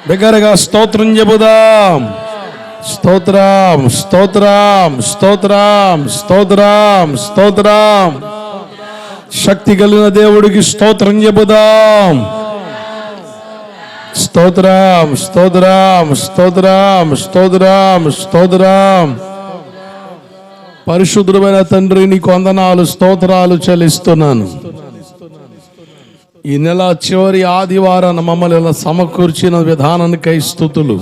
బిగ్గరగా స్తోత్రం చెబుదాం. స్తోత్రం, స్తోత్రం, స్తోత్రం, స్తోత్రం, స్తోత్రం. శక్తి కలిగిన దేవుడికి స్తోత్రం చెబుదాం. స్తోత్రం, స్తోత్రం, స్తోత్రం, స్తోత్రం, స్తోత్రం. పరిశుద్ధమైన తండ్రి, నీకు వందనాలు, స్తోత్రాలు చెల్లిస్తున్నాను. ఈ నెల చివరి ఆదివారాన మమ్మల్ని ఇలా సమకూర్చిన విధానానికై స్తుతులు.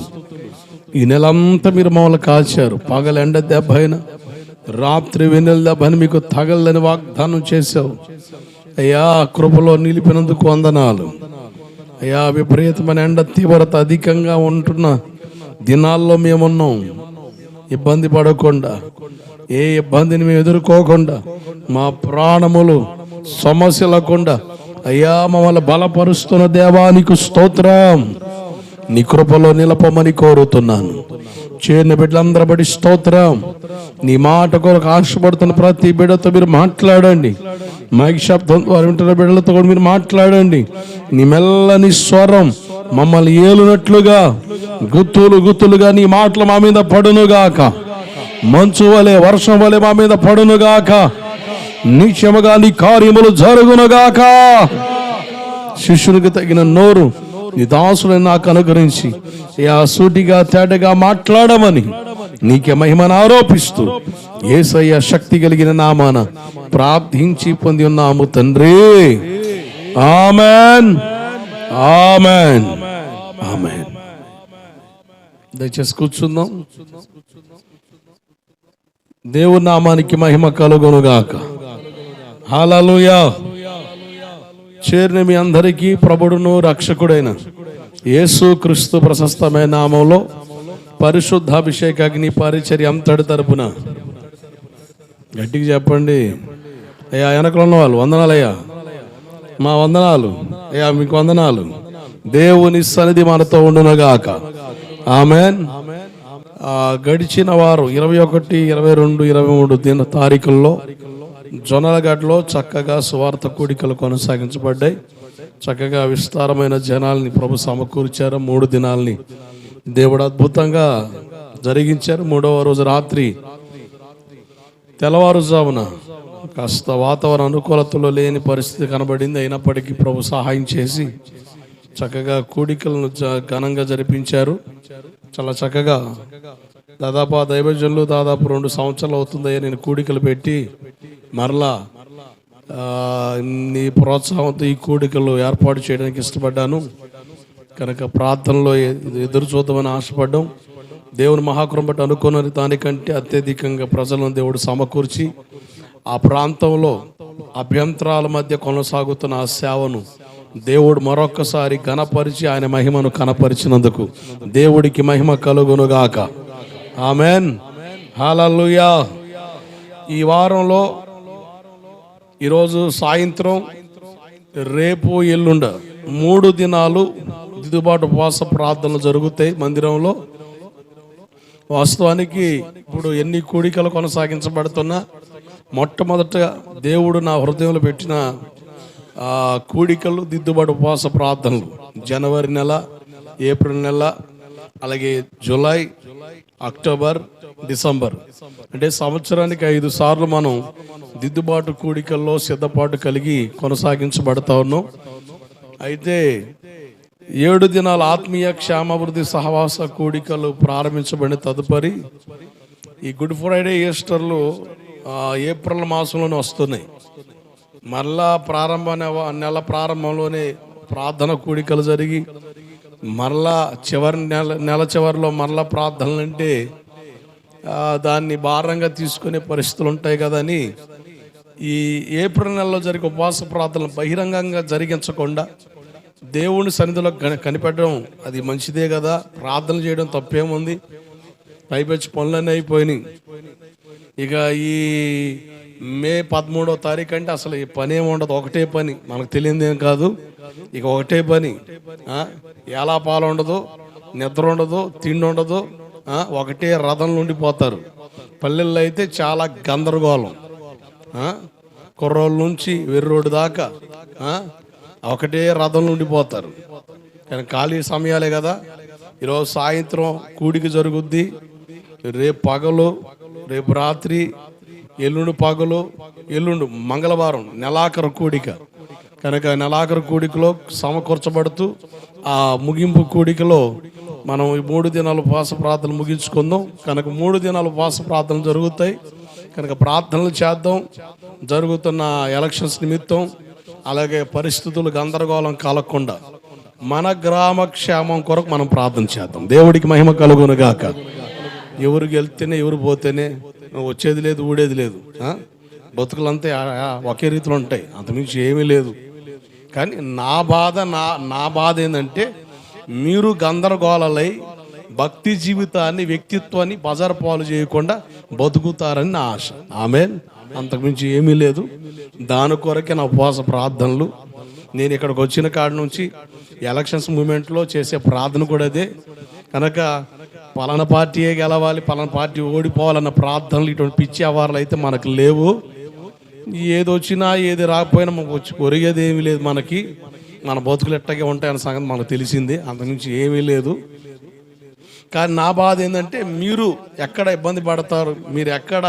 ఈ నెలంతా మీరు మమ్మల్ని కాల్చారు. పగల ఎండ దెబ్బైన, రాత్రి వెన్నెల దెబ్బని మీకు తగలని వాగ్దానం చేశావు అయ్యా. కృపలో నిలిపినందుకు వందనాలు అయ్యా. విపరీతమైన ఎండ తీవ్రత అధికంగా ఉంటున్న దినాల్లో మేమున్నాం. ఇబ్బంది పడకుండా, ఏ ఇబ్బందిని మేము ఎదుర్కోకుండా, మా ప్రాణములు సమస్యలకుండా అయ్యా మమ్మల్ని బలపరుస్తున్న దేవానికి స్తోత్రం. నీ కృపలో నిలపమని కోరుతున్నాను. చేరిన బిడ్డలందరూ బడి స్తోత్రం. నీ మాట కొరకు ఆశపడుతున్న ప్రతి బిడ్డతో మీరు మాట్లాడండి. మైక్ శబ్దం ద్వారా వింటున్న బిడ్డలతో కూడా మీరు మాట్లాడండి. నీ మెల్లని స్వరం మమ్మల్ని ఏలునట్లుగా గుత్తులు గుత్తులుగా నీ మాటలు మా మీద పడునుగాక. మంచు వలె, వర్షం వలె మా మీద పడునుగాక. నిత్యముగా నీ కార్యములు జరుగునుగాక. శిష్యునికి తగిన నోరు నీ దాసులను నాకు అనుగ్రహించి సూటిగా తేటగా మాట్లాడమని నీకే మహిమను ఆరోపిస్తూ యేసయ్య శక్తి కలిగిన నామాన ప్రార్థించి పొంది ఉన్నాము తండ్రి. Amen, amen, amen. దయచేసి కూర్చుందాం. దేవుని నామానికి మహిమ కలుగునుగాక. హల్లెలూయా. చేరిన మీ అందరికీ ప్రభుడును రక్షకుడైన యేసు క్రీస్తు ప్రశస్తమైన నామంలో పరిశుద్ధాభిషేక అగ్ని పరిచర్య అంతటి తరపున గట్టిగా చెప్పండి అయ్యా. వెనకలు ఉన్న వాళ్ళు వందనాలయ్యా, మా వందనాలు అయ్యా, మీకు వందనాలు. దేవుని సన్నిధి మనతో ఉండునుగాక. ఆమెన్. గడిచిన వారు 21, 22, 23 తారీఖుల్లో జొన్నలగడ్డలో చక్కగా సువార్త కూడికలు కొనసాగించబడ్డాయి. చక్కగా విస్తారమైన జనాల్ని ప్రభు సమకూర్చారు. 3 దినాల్ని దేవుడు అద్భుతంగా జరిగించారు. 3వ రోజు రాత్రి తెల్లవారుజామున కాస్త వాతావరణ అనుకూలతలో లేని పరిస్థితి కనబడింది. అయినప్పటికీ ప్రభు సహాయం చేసి చక్కగా కూడికలను ఘనంగా జరిపించారు. చాలా చక్కగా దాదాపు ఆ దైవజనులు దాదాపు 2 సంవత్సరాలు అవుతుందయ్యా నేను కూడికలు పెట్టి మరలా నీ ప్రోత్సాహంతో ఈ కూడికలు ఏర్పాటు చేయడానికి ఇష్టపడ్డాను కనుక ప్రార్థనలో ఎదురు చూద్దామని ఆశపడ్డాం. దేవుని మహాకృప బట్టి అనుకున్న దానికంటే అత్యధికంగా ప్రజలను దేవుడు సమకూర్చి ఆ ప్రాంతంలో అభ్యంతరాల మధ్య కొనసాగుతున్న ఆ సేవను దేవుడు మరొక్కసారి ఘనపరిచి ఆయన మహిమను కనపరిచినందుకు దేవుడికి మహిమ కలుగునుగాక. ఆమెన్, హల్లెలూయా. ఈ వారంలో ఈరోజు సాయంత్రం, రేపు, ఎల్లుండ 3 దినాలు దిద్దుబాటు ఉపవాస ప్రార్థనలు జరుగుతాయి మందిరంలో. వాస్తవానికి ఇప్పుడు ఎన్ని కూడికలు కొనసాగించబడుతున్నా మొట్టమొదట దేవుడు నా హృదయంలో పెట్టిన కూడికలు దిద్దుబాటు ఉపవాస ప్రార్థనలు జనవరి నెల, ఏప్రిల్ నెల, అలాగే జూలై, అక్టోబర్, డిసెంబర్. అంటే సంవత్సరానికి 5 సార్లు మనం దిద్దుబాటు కూడికల్లో సిద్ధపాటు కలిగి కొనసాగించబడతా ఉన్నాం. అయితే 7 దినాల ఆత్మీయ క్షేమాభివృద్ధి సహవాస కూడికలు ప్రారంభించబడిన తదుపరి ఈ గుడ్ ఫ్రైడే, ఈస్టర్లు ఏప్రిల్ మాసంలోనే వస్తున్నాయి. మరలా నెల ప్రారంభంలోనే ప్రార్థన కూడికలు జరిగి మరలా నెల చివరిలో మరలా ప్రార్థనలు అంటే దాన్ని భారంగా తీసుకునే పరిస్థితులు ఉంటాయి కదని ఈ ఏప్రిల్ నెలలో జరిగే ఉపవాస ప్రార్థనలు బహిరంగంగా జరిగించకుండా దేవుని సన్నిధిలో కనిపెట్టడం అది మంచిదే కదా. ప్రార్థన చేయడం తప్పేముంది, పైపెచ్చి పనులన్నీ అయిపోయినాయి. ఇక ఈ మే 13వ తారీఖు అంటే అసలు ఈ పని ఏమి ఉండదు, ఒకటే పని. మనకు తెలియదు ఏం కాదు, ఇక ఒకటే పని. ఎలా పాలు ఉండదు, నిద్ర ఉండదు, తిండి ఉండదు, ఒకటే రథంలో ఉండిపోతారు. పల్లెల్లో అయితే చాలా గందరగోళం. కుర్రోళ్ళ నుంచి వెర్రోడు దాకా ఒకటే రథంలో ఉండిపోతారు. కానీ ఖాళీ సమయాలే కదా, ఈరోజు సాయంత్రం కూడిక జరుగుద్ది, రేపు పగలు, రేపు రాత్రి, ఎల్లుండి పగలు, ఎల్లుండి మంగళవారం నెలాఖరు కూడిక. కనుక నెలాఖరు కూడికలో సమకూర్చబడుతూ ఆ ముగింపు కూడికలో మనం ఈ 3 దినాల ఉపవాస ప్రార్థనలు ముగించుకుందాం. కనుక 3 దినాల ఉపవాస ప్రార్థనలు జరుగుతాయి. కనుక ప్రార్థనలు చేద్దాం. జరుగుతున్న ఎలక్షన్స్ నిమిత్తం, అలాగే పరిస్థితులు గందరగోళం కలగకుండా మన గ్రామ క్షేమం కొరకు మనం ప్రార్థన చేద్దాం. దేవుడికి మహిమ కలుగును గాక. ఎవరు గెలిస్తేనే ఎవరు పోతేనే వచ్చేది లేదు, ఊడేది లేదు. బతుకులంతా ఒకే రీతిలో ఉంటాయి, అంతమించి ఏమీ లేదు. కానీ నా బాధ ఏంటంటే మీరు గందరగోళాలై భక్తి జీవితాన్ని, వ్యక్తిత్వాన్ని బజారు పాలు చేయకుండా బతుకుతారని నా ఆశ. ఆమేన్. అంతకుమించి ఏమీ లేదు. దాని కొరకే నా ఉపవాస ప్రార్థనలు. నేను ఇక్కడికి వచ్చిన కాడి నుంచి ఎలక్షన్స్ మూమెంట్లో చేసే ప్రార్థన కూడా అదే. కనుక పలానా పార్టీయే గెలవాలి, పలానా పార్టీ ఓడిపోవాలన్న ప్రార్థనలు, ఇటువంటి పిచ్చి అవార్లు అయితే మనకు లేవు. ఏది వచ్చినా ఏది రాకపోయినా మాకు వచ్చి కొరిగేది ఏమీ లేదు. మనకి మన బతుకులు ఎట్టగే ఉంటాయన్న సంగతి మనకు తెలిసింది, అంతకుమించి ఏమీ లేదు. కానీ నా బాధ ఏంటంటే మీరు ఎక్కడ ఇబ్బంది పడతారు, మీరు ఎక్కడ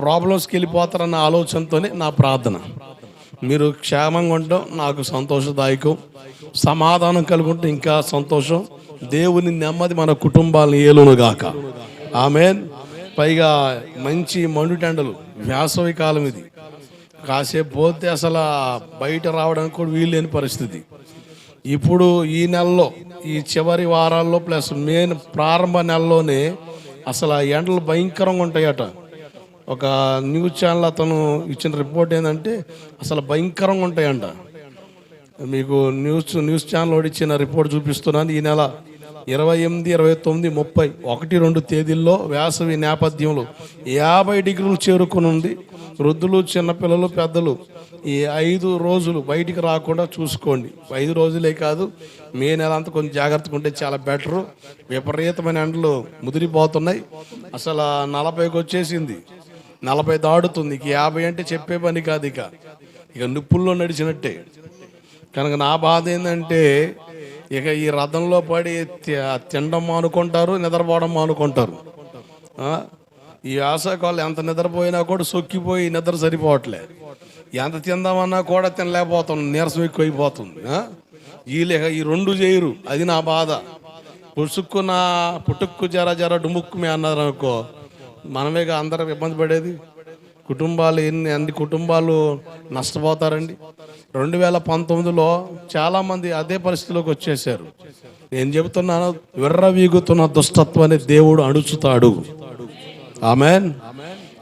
ప్రాబ్లమ్స్కి వెళ్ళిపోతారన్న ఆలోచనతోనే నా ప్రార్థన. మీరు క్షేమంగా ఉండడం నాకు సంతోషదాయకం, సమాధానం కలుగుంటే ఇంకా సంతోషం. దేవుని నెమ్మది మన కుటుంబాలను ఏలునుగాక. ఆమేన్. పైగా మంచి మండుటెండలు, వేసవి కాలం ఇది. కాసేపు పోతే అసలు బయట రావడానికి కూడా వీల్లేని పరిస్థితి. ఇప్పుడు ఈ నెలలో, ఈ చివరి వారాల్లో ప్లస్ మే ప్రారంభ నెలలోనే అసలు ఎండలు భయంకరంగా ఉంటాయట. ఒక న్యూస్ ఛానల్ అతను ఇచ్చిన రిపోర్ట్ ఏంటంటే అసలు భయంకరంగా ఉంటాయంట. మీకు న్యూస్ ఛానల్ ఇచ్చిన రిపోర్ట్ చూపిస్తున్నాను. ఈ నెల 28, 29, 30, 1, 2 తేదీల్లో వేసవి నేపథ్యంలో 50 డిగ్రీలు చేరుకుని ఉంది. వృద్ధులు, చిన్నపిల్లలు, పెద్దలు ఈ 5 రోజులు బయటికి రాకుండా చూసుకోండి. 5 రోజులే కాదు, మే నెల అంతా కొంచెం జాగ్రత్తగా ఉంటే చాలా బెటరు. విపరీతమైన ఎండలు ముదిరిపోతున్నాయి. అసలు 40కి వచ్చేసింది, 40 దాడుతుంది. ఇక 50 అంటే చెప్పే పని కాదు. ఇక నిప్పుల్లో నడిచినట్టే. కనుక నా బాధ ఏంటంటే ఇక ఈ రథంలో పడి తినడం మానుకుంటారు, నిద్రపోవడం మానుకుంటారు. ఈ వేసవికాలం ఎంత నిద్రపోయినా కూడా సొక్కిపోయి నిద్ర సరిపోవట్లే. ఎంత తిందామన్నా కూడా తినలేకపోతాం, నీరసం ఎక్కువైపోతుంది. వీళ్ళ ఈ 2 చేయరు, అది నా బాధ. పుట్టుక్కు జర డుముక్కు మే అన్నారు అనుకో, మనమేగా అందరం ఇబ్బంది పడేది. కుటుంబాలు అన్ని కుటుంబాలు నష్టపోతారండి. 2019లో చాలామంది అదే పరిస్థితిలోకి వచ్చేసారు. నేను చెబుతున్నాను, విర్రవీగుతున్న దుష్టత్వాన్ని దేవుడు అణుచుతాడు. ఆమేన్.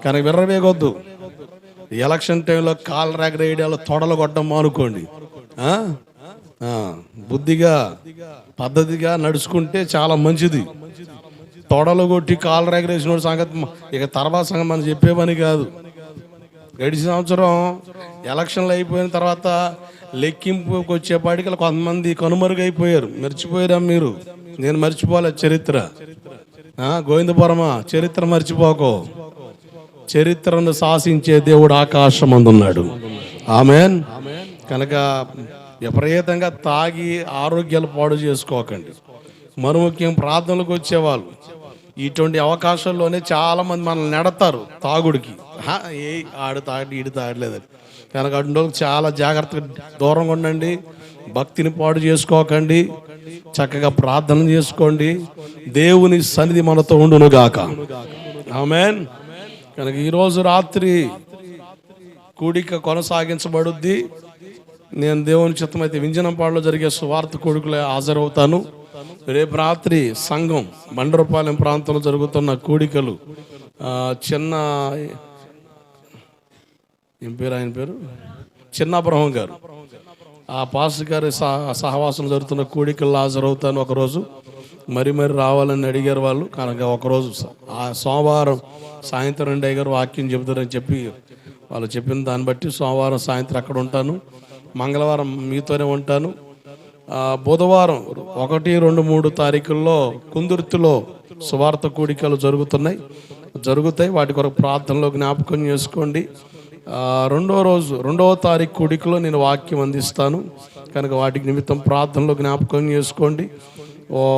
కానీ విర్రవేగొద్దు. ఎలక్షన్ టైంలో కాళ్ళ రేగడేయడాలు, తొడలు కొట్టడం మానుకోండి. బుద్ధిగా పద్ధతిగా నడుచుకుంటే చాలా మంచిది. తొడలు కొట్టి కాళ్ళు రేగరేసిన సంగతి ఇక తర్వాత సంగతి మనం చెప్పే పని కాదు. గడిచిన సంవత్సరం ఎలక్షన్లు అయిపోయిన తర్వాత లెక్కింపుకి వచ్చేపాటికి కొంతమంది కనుమరుగైపోయారు. మర్చిపోయారా మీరు? నేను మర్చిపోలే చరిత్ర. గోవిందపురమా, చరిత్ర మర్చిపోకో. చరిత్రను శాసించే దేవుడు ఆకాశమందున్నాడు. ఆమేన్. కనుక విపరీతంగా తాగి ఆరోగ్యాలు పాడు చేసుకోకండి. మరి ముఖ్యం ప్రార్థనలకు వచ్చేవాళ్ళు ఇటువంటి అవకాశాల్లోనే చాలా మంది మనల్ని నెడతారు తాగుడికి. ఆడు తాగడి, ఈడు తాగలేదని. కనుక అటువంటి చాలా జాగ్రత్తగా దూరంగా ఉండండి. భక్తిని పాడు చేసుకోకండి. చక్కగా ప్రార్థన చేసుకోండి. దేవుని సన్నిధి మనతో ఉండునుగాక. ఆమేన్. కనుక ఈరోజు రాత్రి కూడిక కొనసాగించబడుద్ది. నేను దేవుని చిత్తమైతే వింజనంపాడులో జరిగే సువార్త కూడికలో హాజరవుతాను. రేపు రాత్రి సంఘం బండరపాలెం ప్రాంతంలో జరుగుతున్న కూడికలు, చిన్న ఆయన పేరు చిన్నాబ్రహ్మం గారు, ఆ పాస్టర్ గారి సహవాసం జరుగుతున్న కూడికల్లో హాజరవుతాను ఒకరోజు. మరి రావాలని అడిగారు వాళ్ళు. కనుక ఒకరోజు ఆ సోమవారం సాయంత్రం 2 గారు వాక్యం చెబుతారని చెప్పి వాళ్ళు చెప్పిన దాన్ని బట్టి సోమవారం సాయంత్రం అక్కడ ఉంటాను. మంగళవారం మీతోనే ఉంటాను. బుధవారం 1, 2, 3 తారీఖుల్లో కుందుర్తిలో సువార్త కూడికలు జరుగుతాయి. వాటి కొరకు ప్రార్థనలో జ్ఞాపకం చేసుకోండి. 2వ తారీఖు కూడికలో నేను వాక్యం అందిస్తాను. కనుక వాటికి నిమిత్తం ప్రార్థనలో జ్ఞాపకం చేసుకోండి.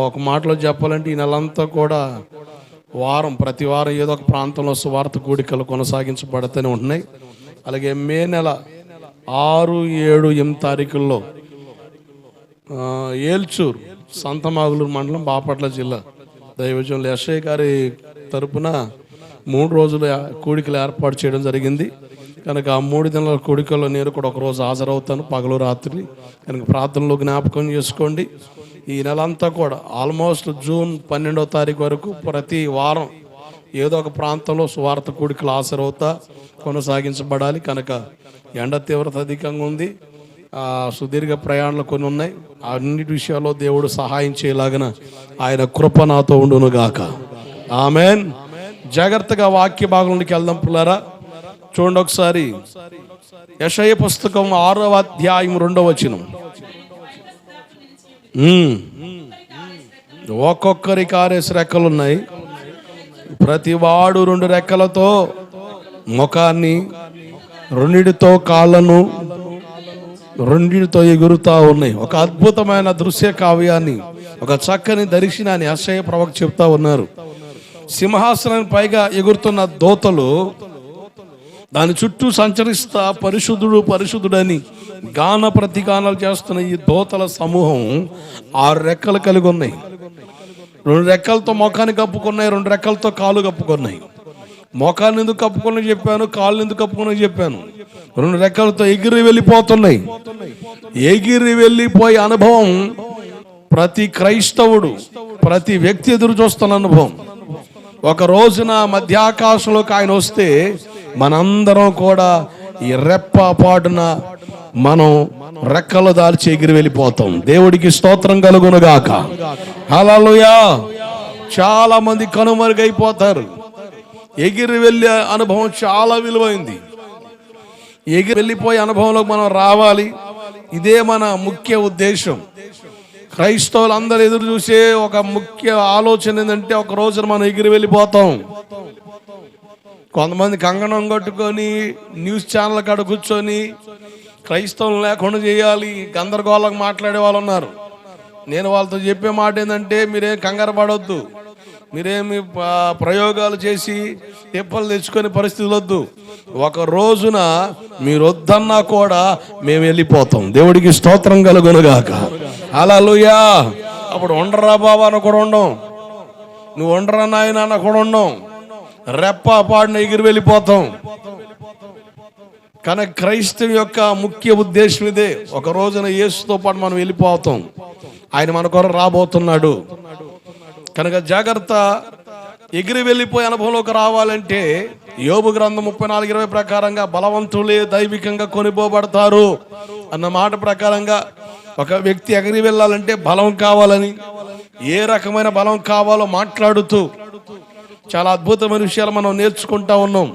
ఒక మాటలో చెప్పాలంటే ఈ నెలంతా కూడా ప్రతి వారం ఏదో ఒక ప్రాంతంలో సువార్త కూడికలు కొనసాగించబడుతూనే ఉంటున్నాయి. అలాగే మే నెల 6, 7, 8 తారీఖుల్లో ఏల్చూరు, సంతమాగులూరు మండలం, బాపట్ల జిల్లా దైవజనులు యెషయా గారి తరపున 3 రోజుల కూడికలు ఏర్పాటు చేయడం జరిగింది. కనుక ఆ 3 దినాల కూడికల్లో నేను కూడా ఒకరోజు హాజరవుతాను, పగలు రాత్రి. కనుక ప్రార్థనలో జ్ఞాపకం చేసుకోండి. ఈ నెలంతా కూడా ఆల్మోస్ట్ జూన్ 12వ తారీఖు వరకు ప్రతి వారం ఏదో ఒక ప్రాంతంలో సువార్త కూడికలు హాజరవుతా కొనసాగించబడాలి. కనుక ఎండ తీవ్రత అధికంగా ఉంది, సుదీర్ఘ ప్రయాణాలు కొన్ని ఉన్నాయి. అన్నిటి విషయాల్లో దేవుడు సహాయం చేయలాగన ఆయన కృప నాతో ఉండునుగాక. ఆమెన్. జాగ్రత్తగా వాక్య భాగంలోకి వెళ్దాం పిల్లరా. చూడండి ఒకసారి యెషయా పుస్తకం 6వ అధ్యాయం 2వ వచనం. ఒక్కొక్కరికి 6 రెక్కలు ఉన్నాయి. ప్రతి వాడు 2 రెక్కలతో ముఖాన్ని, 2 కాళ్ళను, 2 ఎగురుతా ఉన్నాయి. ఒక అద్భుతమైన దృశ్య కావ్యాన్ని, ఒక చక్కని దర్శనాన్ని యెషయా ప్రవక్త చెప్తా ఉన్నారు. సింహాసనాన్ని పైగా ఎగురుతున్న దూతలు దాని చుట్టూ సంచరిస్తా పరిశుద్ధుడు పరిశుద్ధుడని గాన ప్రతిగానాలు చేస్తున్న ఈ దూతల సమూహం 6 రెక్కలు కలిగి ఉన్నాయి. 2 రెక్కలతో ముఖాన్ని కప్పుకున్నాయి, 2 రెక్కలతో కాళ్ళు కప్పుకున్నాయి. ముఖాన్ని ఎందుకు కప్పుకుని చెప్పాను, కాళ్ళు ఎందుకు కప్పుకుని చెప్పాను. 2 రెక్కలతో ఎగిరి వెళ్ళిపోతున్నాయి. ఎగిరి వెళ్ళిపోయే అనుభవం ప్రతి క్రైస్తవుడు, ప్రతి వ్యక్తి ఎదురు చూస్తున్న అనుభవం. ఒక రోజున మధ్యాకాశంలోకి ఆయన వస్తే మనందరం కూడా ఈ రెప్పపాటున మనం రెక్కలు దాల్చి ఎగిరి వెళ్ళిపోతాం. దేవుడికి స్తోత్రం కలుగునుగాక. హల్లెలూయా. చాలా మంది కనుమరుగైపోతారు. ఎగిరి వెళ్ళే అనుభవం చాలా విలువైంది. ఎగిరి వెళ్ళిపోయే అనుభవంలోకి మనం రావాలి. ఇదే మన ముఖ్య ఉద్దేశం. క్రైస్తవులు అందరూ ఎదురు చూసే ఒక ముఖ్య ఆలోచన ఏంటంటే ఒక రోజున మనం ఎగిరి వెళ్ళిపోతాం. కొంతమంది కంగణం కట్టుకొని న్యూస్ ఛానల్ కాడ కూర్చొని క్రైస్తవులు లేకుండా చేయాలి గందరగోళంగా మాట్లాడే వాళ్ళు ఉన్నారు. నేను వాళ్ళతో చెప్పే మాట ఏంటంటే మీరేం కంగారు పడవద్దు, మీరేమి ప్రయోగాలు చేసి తిప్పలు తెచ్చుకొని పరిస్థితులు వద్దు. ఒక రోజున మీరు వద్దన్నా కూడా మేము వెళ్ళిపోతాం. దేవుడికి స్తోత్రం కలుగునుగాక. హల్లెలూయా. అప్పుడు ఉండరా బాబా అని కూడా ఉండం, నువ్వు ఉండరా నాయన అన్న కూడా ఉండం. రెప్ప పాడిన ఎగిరి వెళ్ళిపోతాం. కనుక క్రైస్తవం యొక్క ముఖ్య ఉద్దేశం ఇదే. ఒక రోజున యేసుతో పాటు మనం వెళ్ళిపోతాం. ఆయన మన కొరకు రాబోతున్నాడు. కనుక జాగ్రత్త. ఎగిరి వెళ్ళిపోయే అనుభవంలోకి రావాలంటే యోబు గ్రంథం 34:20 ప్రకారంగా బలవంతులే దైవికంగా కొనిపోబడతారు అన్న మాట ప్రకారంగా ఒక వ్యక్తి ఎగిరి వెళ్ళాలంటే బలం కావాలని, ఏ రకమైన బలం కావాలో మాట్లాడుతూ చాలా అద్భుతమైన విషయాలు మనం నేర్చుకుంటా ఉన్నాం.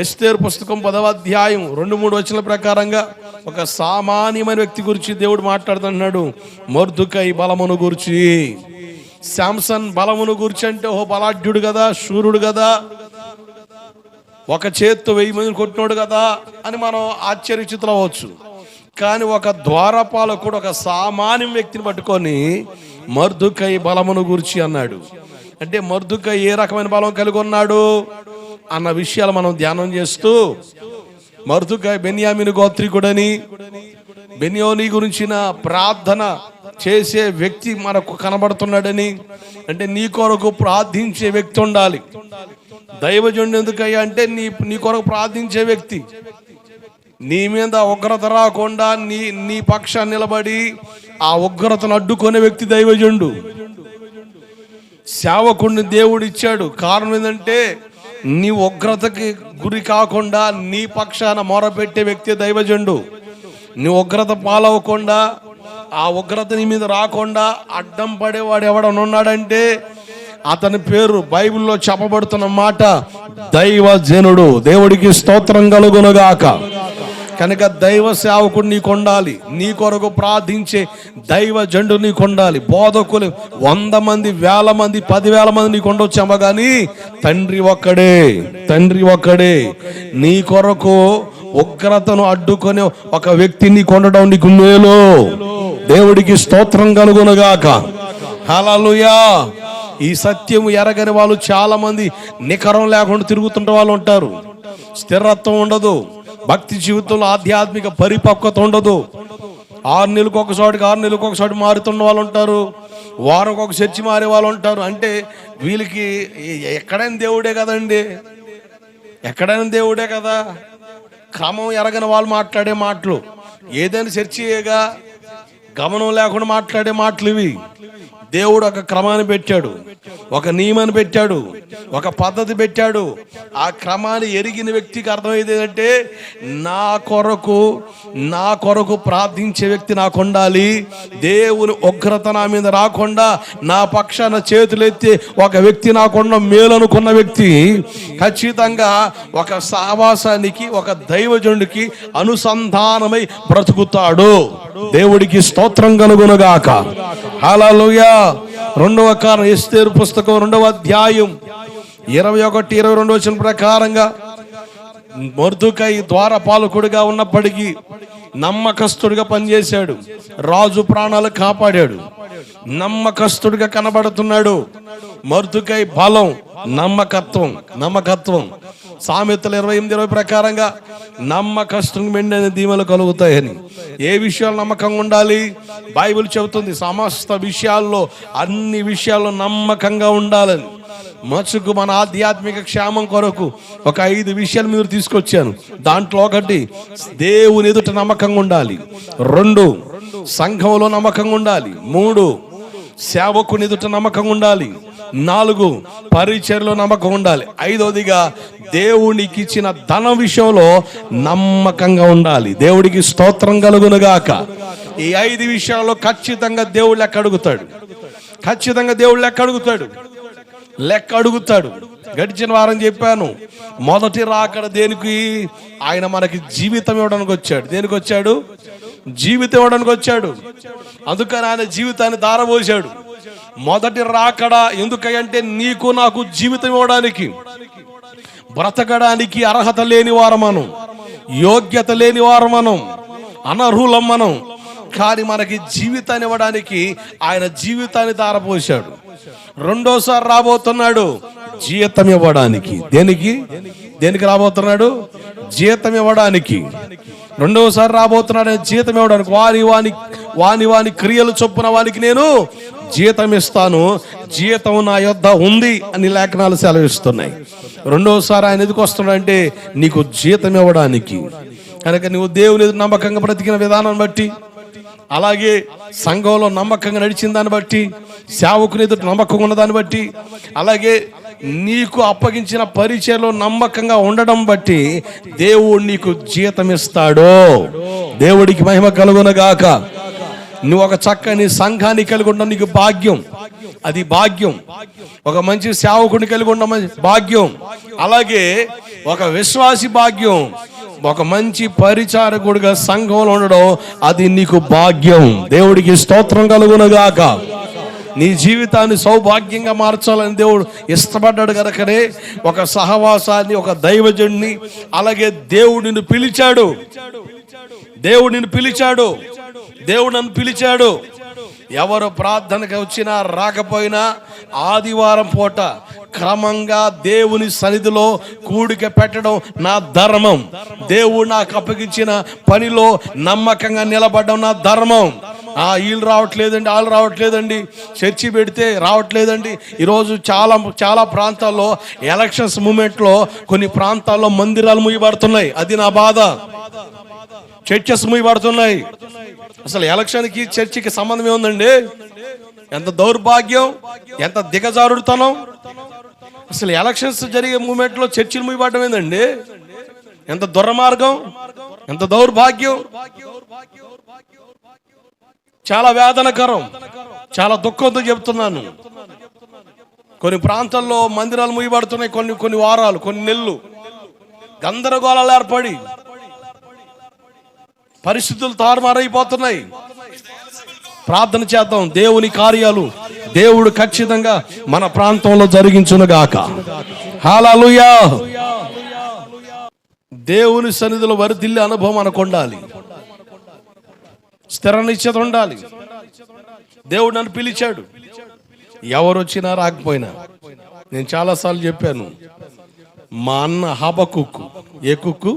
ఎస్తేరు పుస్తకం 10వ అధ్యాయం 2-3 వచనాల ప్రకారంగా ఒక సామాన్యమైన వ్యక్తి గురించి దేవుడు మాట్లాడుతున్నాడు. మొర్దుకై బలమును గురించి, శాంసన్ బలమును గురించి. అంటే ఓ బలాఢ్యుడు కదా, శూరుడు కదా, ఒక చేత్తో 1000 మందిని కొట్టినోడు కదా అని మనం ఆశ్చర్యచితులవచ్చు. కానీ ఒక ద్వారపాలకుడు ఒక సామాన్య వ్యక్తిని పట్టుకొని మొర్దుకై బలమును గురించి అన్నాడు. అంటే మొర్దుకై ఏ రకమైన బలం కలిగి ఉన్నాడు అన్న విషయాలు మనం ధ్యానం చేస్తూ, మొర్దుకై బెన్యామీను గోత్రికుడని, బెన్యోని గురించిన ప్రార్థన చేసే వ్యక్తి మనకు కనబడుతున్నాడని. అంటే నీ కొరకు ప్రార్థించే వ్యక్తి ఉండాలి. దైవజనుడు ఎందుకయ్యా అంటే నీ కొరకు ప్రార్థించే వ్యక్తి, నీ మీద ఉగ్రత రాకుండా నీ పక్షాన్ని నిలబడి ఆ ఉగ్రతను అడ్డుకునే వ్యక్తి దైవజనుడు. సేవకుడిని దేవుడు ఇచ్చాడు. కారణం ఏంటంటే నీ ఉగ్రతకి గురి కాకుండా నీ పక్షాన మొరపెట్టే వ్యక్తి దైవజనుడు. నీ ఉగ్రత పాలవకుండా, ఆ ఉగ్రత నీ మీద రాకుండా అడ్డం పడేవాడు ఎవడనున్నాడంటే అతని పేరు బైబిల్లో చెప్పబడుతున్న మాట దైవజనుడు. దేవుడికి స్తోత్రం కలుగునుగాక. కనుక దైవ సేవకుడు నీకు ఉండాలి. నీ కొరకు ప్రార్థించే దైవజనుడు నీకు ఉండాలి. బోధకులు 100 మంది, 1000 మంది, 10,000 మంది నీకు ఉండొచ్చామా కానీ తండ్రి ఒక్కడే. నీ కొరకు ఉగ్రతను అడ్డుకొని ఒక వ్యక్తిని కొనడం నీకు మేలు. దేవుడికి స్తోత్రం కలుగునుగాక. హల్లెలూయా. ఈ సత్యం ఎరగని వాళ్ళు చాలా మంది నికరం లేకుండా తిరుగుతుంటే వాళ్ళు ఉంటారు. స్థిరత్వం ఉండదు, భక్తి జీవితంలో ఆధ్యాత్మిక పరిపక్వత ఉండదు. 6 నెలలకు ఒకసారి మారుతున్న వాళ్ళు ఉంటారు, వారం ఒక చర్చి మారే వాళ్ళు ఉంటారు. అంటే వీళ్ళకి ఎక్కడైనా దేవుడే కదండి, ఎక్కడైనా దేవుడే కదా. క్రమం ఎరగని వాళ్ళు మాట్లాడే మాటలు, ఏదైనా చర్చిగా గమనం లేకుండా మాట్లాడే మాటలు ఇవి. దేవుడు ఒక క్రమాన్ని పెట్టాడు, ఒక నియమాన్ని పెట్టాడు, ఒక పద్ధతి పెట్టాడు. ఆ క్రమాన్ని ఎరిగిన వ్యక్తికి అర్థమైంది ఏంటంటే, నా కొరకు ప్రార్థించే వ్యక్తి నాకు ఉండాలి. దేవుని ఉగ్రత నా మీద రాకుండా నా పక్షాన చేతులెత్తి ఒక వ్యక్తి నాకున్న మేలనుకున్న వ్యక్తి ఖచ్చితంగా ఒక సహవాసానికి, ఒక దైవజనుడికి అనుసంధానమై బ్రతుకుతాడు. దేవుడికి స్తోత్రం కలుగునుగాక. హల్లెలూయా. 2వ కారణం ఎస్తేరు పుస్తకం 2వ అధ్యాయం 21-22 వచనం ప్రకారంగా, మొర్దెకై ద్వారపాలకుడిగా ఉన్నప్పటికీ నమ్మకస్తుడిగా పనిచేశాడు. రాజు ప్రాణాలు కాపాడాడు, నమ్మకస్తుడిగా కనబడుతున్నాడు. మొర్దెకై బలం నమ్మకత్వం. సామెతలు 28:20 ప్రకారంగా నమ్మకస్తుని మెండైన దీవెనలు కలుగుతాయని. ఏ విషయాలు నమ్మకంగా ఉండాలి? బైబిల్ చెబుతుంది సమస్త విషయాల్లో, అన్ని విషయాల్లో నమ్మకంగా ఉండాలని. మచ్చుకు మన ఆధ్యాత్మిక క్షేమం కొరకు ఒక 5 విషయాలు మీరు తీసుకొచ్చాను. దాంట్లో 1, దేవుని ఎదుట నమ్మకంగా ఉండాలి. 2, సంఘంలో నమ్మకంగా ఉండాలి. 3, సేవకుని ఎదుట నమ్మకంగా ఉండాలి. 4, పరిచర్యలో నమ్మకం ఉండాలి. 5వదిగా దేవునికి ఇచ్చిన ధన విషయంలో నమ్మకంగా ఉండాలి. దేవుడికి స్తోత్రం కలుగునుగాక. ఈ 5 విషయాల్లో ఖచ్చితంగా దేవుడు లెక్క అడుగుతాడు. గడిచిన వారం చెప్పాను, మొదటి రాకడ దేనికి? ఆయన మనకి జీవితం ఇవ్వడానికి వచ్చాడు. దేనికి వచ్చాడు? జీవితం ఇవ్వడానికి వచ్చాడు. అందుకని ఆయన జీవితాన్ని ధారపోశాడు. మొదటి రాకడ ఎందుకంటే నీకు నాకు జీవితం ఇవ్వడానికి, బ్రతకడానికి అర్హత లేని వారు మనం, యోగ్యత లేని వారు మనం, అనర్హులం మనం. కానీ మనకి జీవితాన్ని ఇవ్వడానికి ఆయన జీవితాన్ని ధారపోశాడు. 2వసారి రాబోతున్నాడు జీతం ఇవ్వడానికి. దేనికి రాబోతున్నాడు? జీతం ఇవ్వడానికి. 2వసారి రాబోతున్నాడు జీతం ఇవ్వడానికి. వాని క్రియలు చొప్పున వానికి నేను జీతం ఇస్తాను, జీతం నా యొద్ద ఉంది అని లేఖనాలు సెలవిస్తున్నాయి. 2వసారి ఆయన ఎందుకు వస్తున్నాడంటే నీకు జీతం ఇవ్వడానికి. కనుక నువ్వు దేవుని నమ్మకంగా బ్రతికిన విధానం బట్టి, అలాగే సంఘంలో నమ్మకంగా నడిచిన దాన్ని బట్టి, సేవకుని ఎదుట నమ్మకంగా ఉన్న దాన్ని బట్టి, అలాగే నీకు అప్పగించిన పరిచయలో నమ్మకంగా ఉండడం బట్టి దేవుడు నీకు జీతం ఇస్తాడు. దేవుడికి మహిమ కలుగునగాక. నువ్వు ఒక చక్కని సంఘాన్ని కలిగి ఉండడం నీకు భాగ్యం, అది భాగ్యం. ఒక మంచి సేవకుని కలిగి ఉండడం భాగ్యం, అలాగే ఒక విశ్వాసి భాగ్యం. ఒక మంచి పరిచారకుడిగా సంఘంలో ఉండడం అది నీకు భాగ్యం. దేవుడికి స్తోత్రం కలుగునుగాక. నీ జీవితాన్ని సౌభాగ్యంగా మార్చాలని దేవుడు ఇష్టపడ్డాడు కనుకనే ఒక సహవాసాన్ని, ఒక దైవజనుడిని, అలాగే దేవుడు నిన్ను పిలిచాడు. దేవుడు నన్ను పిలిచాడు. ఎవరు ప్రార్థనకు వచ్చినా రాకపోయినా ఆదివారం పూట క్రమంగా దేవుని సన్నిధిలో కూడిక పెట్టడం నా ధర్మం. దేవుడు నాకు అప్పగించిన పనిలో నమ్మకంగా నిలబడడం నా ధర్మం. వీళ్ళు రావట్లేదండి, వాళ్ళు రావట్లేదండి, చర్చి పెడితే రావట్లేదండి. ఈరోజు చాలా ప్రాంతాల్లో ఎలక్షన్స్ మూమెంట్లో కొన్ని ప్రాంతాల్లో మందిరాలు మూయబడుతున్నాయి. అది నా బాధ. చర్చెస్ మూయబడుతున్నాయి. అసలు ఎలక్షన్కి చర్చికి సంబంధం ఏముందండి? ఎంత దౌర్భాగ్యం, ఎంత దిగజారుడుతనం. అసలు ఎలక్షన్స్ జరిగే మూమెంట్ లో చర్చిలు మూయబడడం ఏందండి? ఎంత దుర్మార్గం, ఎంత దౌర్భాగ్యం, చాలా వేదనకరం, చాలా దుఃఖంతో చెప్తున్నాను. కొన్ని ప్రాంతాల్లో మందిరాలు మూయబడుతున్నాయి. కొన్ని వారాలు, కొన్ని నెలలు గందరగోళాలు ఏర్పడి పరిస్థితులు తారుమారైపోతున్నాయి. ప్రార్థన చేద్దాం. దేవుని కార్యాలు దేవుడు ఖచ్చితంగా మన ప్రాంతంలో జరిగించునుగాక. హల్లెలూయా. దేవుని సన్నిధిలో వరిదిల్లే అనుభవం మనకు ఉండాలి, స్థిర నిశ్చయత ఉండాలి. దేవుడు నన్ను పిలిచాడు, ఎవరు వచ్చినా రాకపోయినా. నేను చాలాసార్లు చెప్పాను, మా అన్న హబకుక్కు, ఏ కుక్కు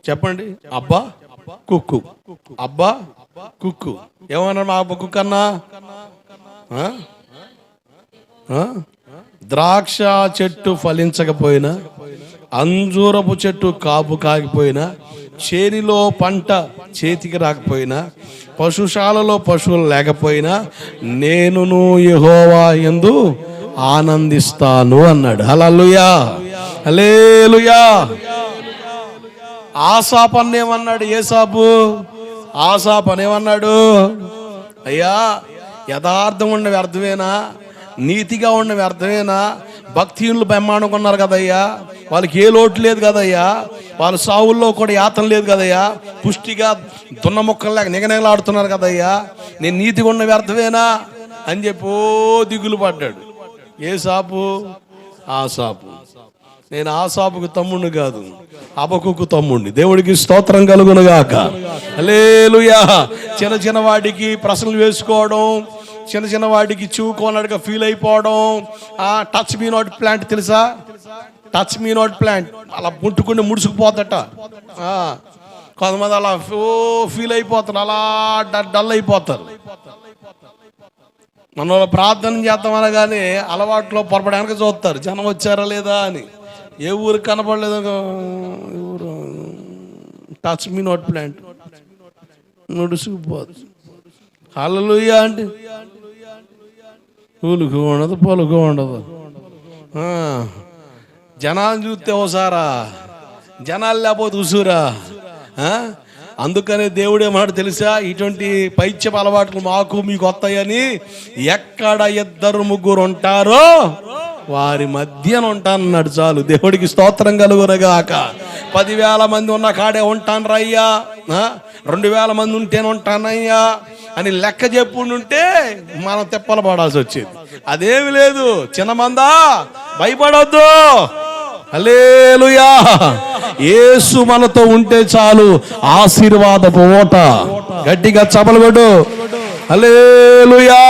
చెప్పండి? అబ్బా కుక్కు, అబ్బా కుక్కు. ఏమన్నా మా అబ్బ కుక్కు అన్నా? ద్రాక్ష చెట్టు ఫలించకపోయినా, అంజూరపు చెట్టు కాపు కాకపోయినా, చేనిలో పంట చేతికి రాకపోయినా, పశుశాలలో పశువులు లేకపోయినా, నేనును యెహోవా యందు ఆనందిస్తాను అన్నాడు. హల్లెలూయా, హల్లెలూయా. ఆసాపు అన్నేమన్నాడు? ఏసాపు ఆసాపు అనేమన్నాడు? అయ్యా, యథార్థం ఉన్నవి అర్థమేనా? నీతిగా ఉన్నవి అర్థమేనా? భక్తిహీనులు బ్రహ్మాండంగా ఉన్నారు కదయ్యా, వాళ్ళకి ఏ లోటు లేదు కదయ్యా, వాళ్ళ సావుల్లో కూడా యాతన లేదు కదయ్యా, పుష్టిగా దున్న మొక్కల్లాగా నిగనిగలాడుతున్నారు కదయ్యా, నేను నీతిగా ఉన్నవి అర్థమేనా అని చెప్పి దిగులు పడ్డాడు. ఏ సాపు? ఆసాపు. నేను ఆసాపుకు తమ్ముడిని కాదు, హబకుక్కు తమ్ముడిని. దేవుడికి స్తోత్రం కలుగునుగాక. హల్లెలూయా. చిన్న చిన్న వాటికి ప్రశ్నలు వేసుకోవడం, చిన్న చిన్న వాటికి చూకోనట్టుగా ఫీల్ అయిపోవడం. టచ్ మీ నాట్ ప్లాంట్ తెలుసా? టచ్ మీ నాట్ ప్లాంట్ అలా ముట్టుకుంటే ముడుచుకుపోతట. కొంతమంది అలా ఫీల్ అయిపోతారు, అలా డల్ అయిపోతారు. మన ప్రార్థన చేద్దామనగానే అలవాట్లో పొరపడానికి చూస్తారు, జనం వచ్చారా లేదా అని. ఏ ఊరు కనపడలేదు, ఊరు టచ్ మీ నాట్ ప్లాంట్ ముడుచుకుపోదు. హల్లెలూయా అంటే పూలుకు ఉండదు, పొలుకు ఉండదు. జనాలు చూస్తే ఓసారా, జనాలు లేకపోతే ఉసురా. అందుకనే దేవుడు ఏమన్నాడు తెలుసా? ఇటువంటి పైత్యపు అలవాట్లు మాకు మీకు వస్తాయని, ఎక్కడ 2-3 ఉంటారో వారి మధ్యన ఉంటానన్నాడు. చాలు. దేవుడికి స్తోత్రం కలుగునగాక. 10,000 మంది ఉన్న కాడే ఉంటాను రయ్యా, 2,000 మంది ఉంటేనే ఉంటానయ్యా అని లెక్క చెప్పుంటే మనం తెప్పలు పడాల్సి వచ్చేది. అదేమి లేదు. చిన్న మందా, భయపడొద్దు. హల్లెలూయా. యేసు మనతో ఉంటే చాలు, ఆశీర్వాదపు ఓట. గట్టిగా చపలు కొట్టు. హల్లెలూయా.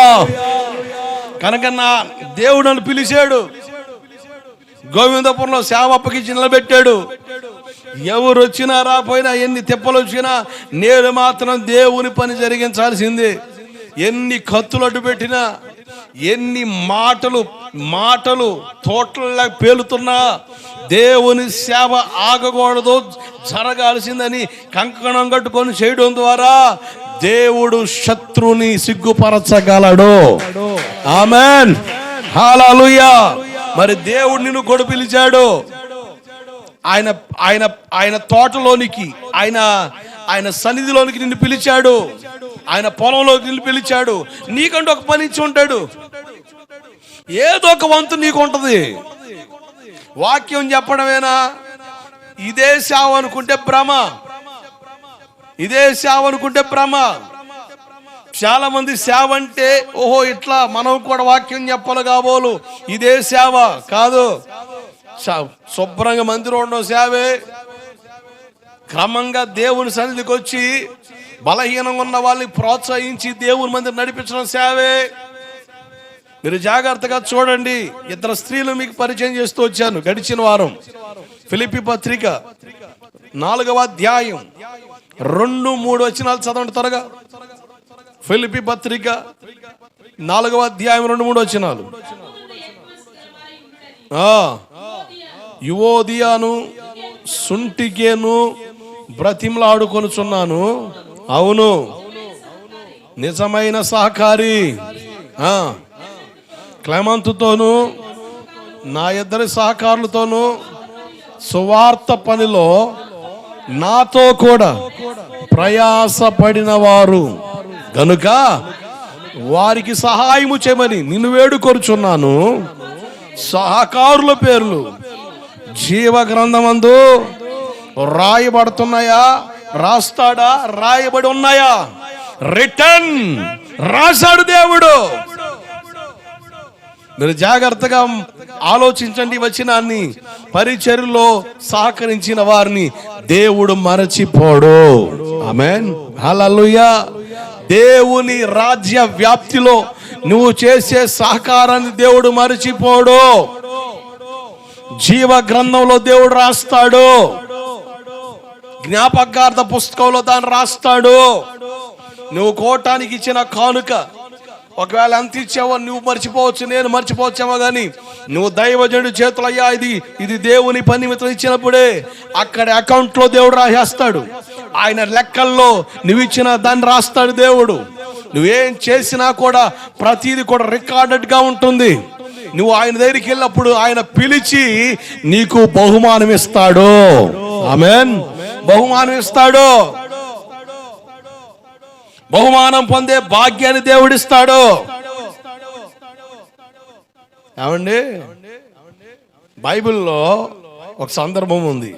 కనుక నా దేవుడు నన్ను పిలిచాడు, గోవిందపురంలో సేవ అప్పగించి నిలబెట్టాడు. ఎవరు వచ్చినా రాపోయినా, ఎన్ని తిప్పలు వచ్చినా నేను మాత్రం దేవుని పని జరిగించాల్సిందే. ఎన్ని కత్తులు అడ్డు పెట్టినా, ఎన్ని మాటలు తోటల్లో పేలుతున్నా దేవుని సేవ ఆగకూడదు, జరగాల్సిందని కంకణం కట్టుకొని చేయడం ద్వారా దేవుడు శత్రువుని సిగ్గుపరచగలడు. ఆమేన్, హల్లెలూయా. మరి దేవుడు నిన్ను కూడా పిలిచాడు. ఆయన తోటలోనికి, ఆయన సన్నిధిలోనికి నిన్ను పిలిచాడు. ఆయన పొలంలోకి నిన్ను పిలిచాడు. నీకంటూ ఒక పని ఇచ్చి ఉంటాడు. ఏదో ఒక వంతు నీకు ఉంటది. వాక్యం చెప్పడమేనా? ఇదే సేవ అనుకుంటే భ్రమ, ఇదే సేవ అనుకుంటే భ్రమ. చాలా మంది సేవ అంటే ఓహో ఇట్లా మనం కూడా వాక్యం చెప్పాలి కాబోలు, ఇదే సేవ కాదు. శుభ్రంగా మందిరం ఉండడం సేవే. క్రమంగా దేవుని సన్నిధికి వచ్చి బలహీనంగా ఉన్న వాళ్ళని ప్రోత్సహించి దేవుని మందిరం నడిపించడం సేవే. మీరు జాగ్రత్తగా చూడండి. 2 స్త్రీలు మీకు పరిచయం చేస్తూ వచ్చాను గడిచిన వారం. ఫిలిప్పీ పత్రిక 4వ అధ్యాయం 2-3 వచనాలు చదవండి త్వరగా. ఫిలిప్పీ పత్రిక 4వ అధ్యాయం 2-3 వచనాలు. యువోదియాను సుంటికేను బ్రతిమలాడుకొనుచున్నాను. అవును, నిజమైన సహకారి క్లెమంతుతోను నా 2 సహకారులతోనూ సువార్త పనిలో నాతో కూడా ప్రయాసపడిన వారు గనుక వారికి సహాయము చేయమని నిన్ను వేడుకొరుచున్నాను. సహకారుల పేర్లు జీవ గ్రంథమందు రాయబడుతున్నాయా? రాస్తాడా? రాయబడి ఉన్నాయా? రిటర్న్ రాశాడు దేవుడు. మీరు జాగ్రత్తగా ఆలోచించండి. వచనాన్ని, పరిచర్యలో సహకరించిన వారిని దేవుడు మరచిపోడు. ఆమేన్, హల్లెలూయా. దేవుని రాజ్య వ్యాప్తిలో నువ్వు చేసే సహకారాన్ని దేవుడు మరచిపోడు. జీవ గ్రంథంలో దేవుడు రాస్తాడు, జ్ఞాపకార్థ పుస్తకంలో దాన్ని రాస్తాడు. నువ్వు కోటానికి ఇచ్చిన కానుక ఒకవేళ ఎంత ఇచ్చావో నువ్వు మర్చిపోవచ్చు, నేను మర్చిపోవచ్చామో, కానీ నువ్వు దైవజనుడి చేతులు, అయ్యా ఇది దేవుని పని నిమిత్తం ఇచ్చినప్పుడే అక్కడ అకౌంట్లో దేవుడు రాసేస్తాడు. ఆయన లెక్కల్లో నువ్వు ఇచ్చిన దాన్ని రాస్తాడు దేవుడు. నువ్వేం చేసినా కూడా ప్రతిదీ కూడా రికార్డెడ్గా ఉంటుంది. నువ్వు ఆయన దగ్గరికి వెళ్ళినప్పుడు ఆయన పిలిచి నీకు బహుమానం ఇస్తాడు. ఆమేన్, బహుమానం ఇస్తాడు. బహుమానం పొందే భాగ్యాన్ని దేవుడిస్తాడు. ఏమండి, బైబిల్లో ఒక సందర్భం ఉంది.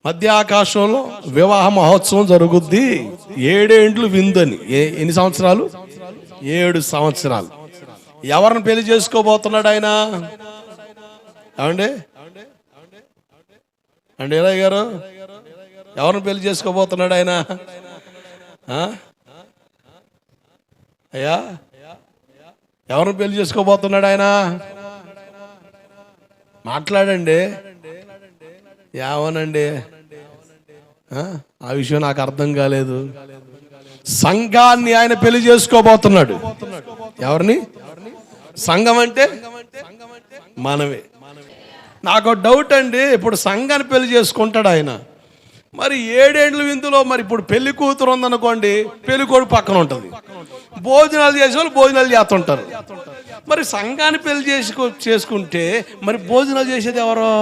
మధ్య ఆకాశంలో వివాహ మహోత్సవం జరుగుద్ది. 7 ఏండ్లు విందని. ఎన్ని సంవత్సరాలు? 7 సంవత్సరాలు. ఎవరిని పెళ్లి చేసుకోబోతున్నాడు ఆయన? ఏమండి అంటే ఏలయ్య గారు, ఎవరిని పెళ్లి చేసుకోబోతున్నాడు ఆయన? అయ్యా, ఎవరిని పెళ్లి చేసుకోబోతున్నాడు ఆయన? మాట్లాడండి. ఏమోనండి, ఆ విషయం నాకు అర్థం కాలేదు. సంఘాన్ని ఆయన పెళ్లి చేసుకోబోతున్నాడు. ఎవరిని? సంఘం అంటే మనమే. నాకు డౌట్ అండి, ఇప్పుడు సంఘాన్ని పెళ్లి చేసుకుంటాడు ఆయన, మరి 7 ఏండ్ల విందులో మరి ఇప్పుడు పెళ్లి కూతురు ఉందనుకోండి, పెళ్లి కొడుకు పక్కన ఉంటుంది, భోజనాలు చేసే వాళ్ళు భోజనాలు చేస్తుంటారు. మరి సంఘాన్ని పెళ్లి చేసుకుంటే మరి భోజనాలు చేసేది ఎవరో?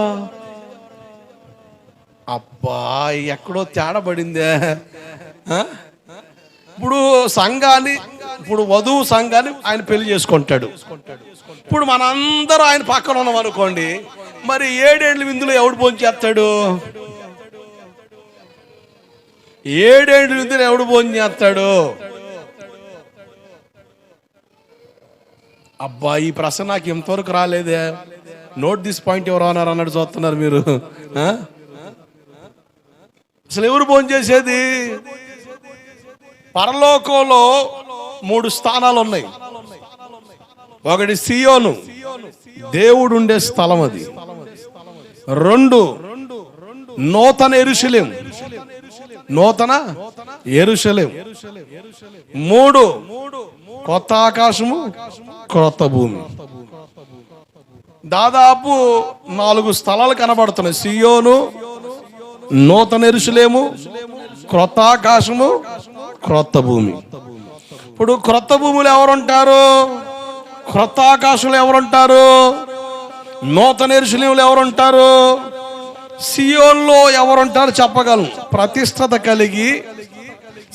అబ్బా, ఎక్కడో తేడా పడిందే. ఇప్పుడు సంఘాన్ని, ఇప్పుడు వధువు సంఘాన్ని ఆయన పెళ్లి చేసుకుంటాడు. ఇప్పుడు మనందరూ ఆయన పక్కన ఉన్నాం అనుకోండి, మరి 7 ఏండ్ల విందులో ఎవడు భోజనం చేస్తాడు? 7 ఏండ్ల విందులో ఎవడు భోజనం చేస్తాడు? అబ్బా, ఈ ప్రశ్న నాకు ఇంతవరకు రాలేదే. నోట్ దిస్ పాయింట్, ఎవరు అన్నారు అన్నట్టు చూస్తున్నారు మీరు. అసలు ఎవరు భోజనం చేసేది? పరలోకంలో 3 స్థానాలు ఉన్నాయి. ఒకటి సియోను, దేవుడు ఉండే స్థలం అది. 2 నూతన యెరూషలేము, నూతన యెరూషలేము. 3 కొత్త ఆకాశము, క్రొత్త భూమి. దాదాపు 4 స్థలాలు కనబడుతున్నాయి. సియోను, నూతన యెరూషలేము, క్రొత్త ఆకాశము, క్రొత్త భూమి. ఇప్పుడు క్రొత్త భూములు ఎవరుంటారు? క్రొత్త ఆకాశంలో ఎవరుంటారు? నూతన యెరూషలేములో ఎవరుంటారు? సియోన్లో ఎవరుంటారు చెప్పగలను. ప్రతిష్టత కలిగి,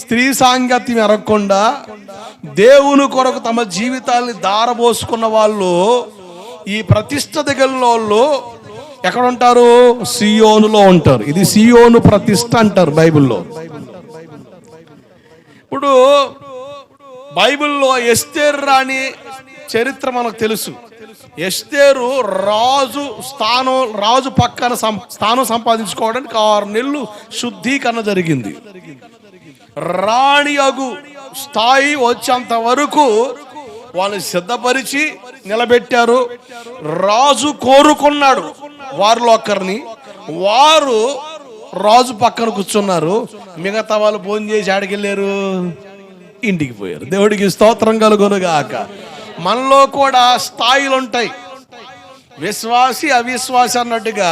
స్త్రీ సాంగత్యం ఎరగకుండా దేవుని కొరకు తమ జీవితాన్ని దారబోసుకున్న వాళ్ళు, ఈ ప్రతిష్టత కలిగిన వాళ్ళు ఎక్కడ ఉంటారు? సియోనులో ఉంటారు. ఇది సియోను ప్రతిష్ట అంటారు బైబిల్లో. ఇప్పుడు బైబిల్లో ఎస్తేరు రాణి చరిత్ర మనకు తెలుసు. ఎస్తేరు రాజు పక్కన స్థానం సంపాదించుకోవడానికి 6 నెలలు శుద్ధీకరణ జరిగింది. రాణి అగు స్థాయి వచ్చేంత వరకు వాళ్ళని సిద్ధపరిచి నిలబెట్టారు. రాజు కోరుకున్నాడు వారిలో ఒకరిని, వారు రాజు పక్కన కూర్చున్నారు. మిగతా వాళ్ళు భోజనం చేసి ఆడికెళ్ళారు, ఇంటికి పోయారు. దేవుడికి స్తోత్రం కలుగునుగాక. మనలో కూడా స్థాయిలు ఉంటాయి. విశ్వాసి అవిశ్వాసి అన్నట్టుగా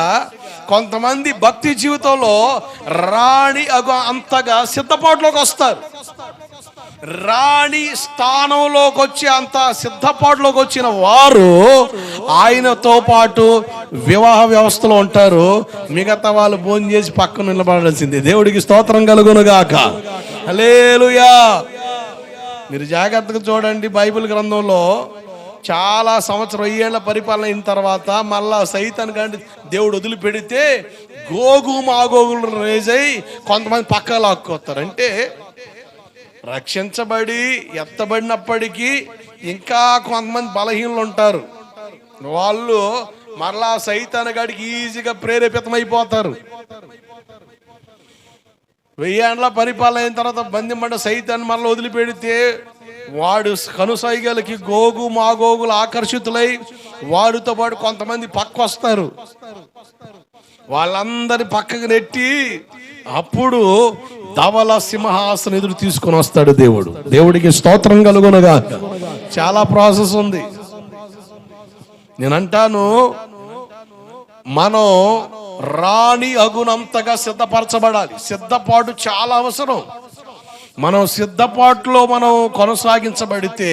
కొంతమంది భక్తి జీవితంలో రాణి అంతగా సిద్ధపాటులోకి వస్తారు. రాణి స్థానంలోకి వచ్చి అంత సిద్ధపాటులోకి వచ్చిన వారు ఆయనతో పాటు వివాహ వ్యవస్థలో ఉంటారు. మిగతా వాళ్ళు భోజనం చేసి పక్కన నిలబడాల్సిందే. దేవుడికి స్తోత్రం కలుగునుగాక. హల్లెలూయా. మీరు జాగ్రత్తగా చూడండి, బైబిల్ గ్రంథంలో చాలా సంవత్సరం 1000 ఏళ్ల పరిపాలన అయిన తర్వాత మళ్ళా సైతాన్ కంటే దేవుడు వదిలిపెడితే గోగు మాగోగులు రేజ్ అయ్యి కొంతమంది పక్క లాక్కొస్తారు. అంటే రక్షించబడి ఎత్తబడినప్పటికీ ఇంకా కొంతమంది బలహీనలు ఉంటారు, వాళ్ళు మరలా సైతాను గాడికి ఈజీగా ప్రేరేపితమైపోతారు. 1000 ఏండ్ల పరిపాలన అయిన తర్వాత బంధింపడ్డ సైతాన్ని మరలా వదిలిపెడితే వాడు కనుసైగలకి గోగు మాగోగులు ఆకర్షితులై వాడితో పాటు కొంతమంది పక్క వస్తారు. వాళ్ళందరి పక్కకు నెట్టి అప్పుడు ధవల సింహాసనం ఎదురు తీసుకొని వస్తాడు దేవుడు. దేవుడికి స్తోత్రం కలుగునగా. చాలా ప్రాసెస్ ఉంది. నేనంటాను, మనం రాణి అగునంతగా సిద్ధపరచబడాలి. సిద్ధపాటు చాలా అవసరం. మనం సిద్ధపాటులో మనం కొనసాగించబడితే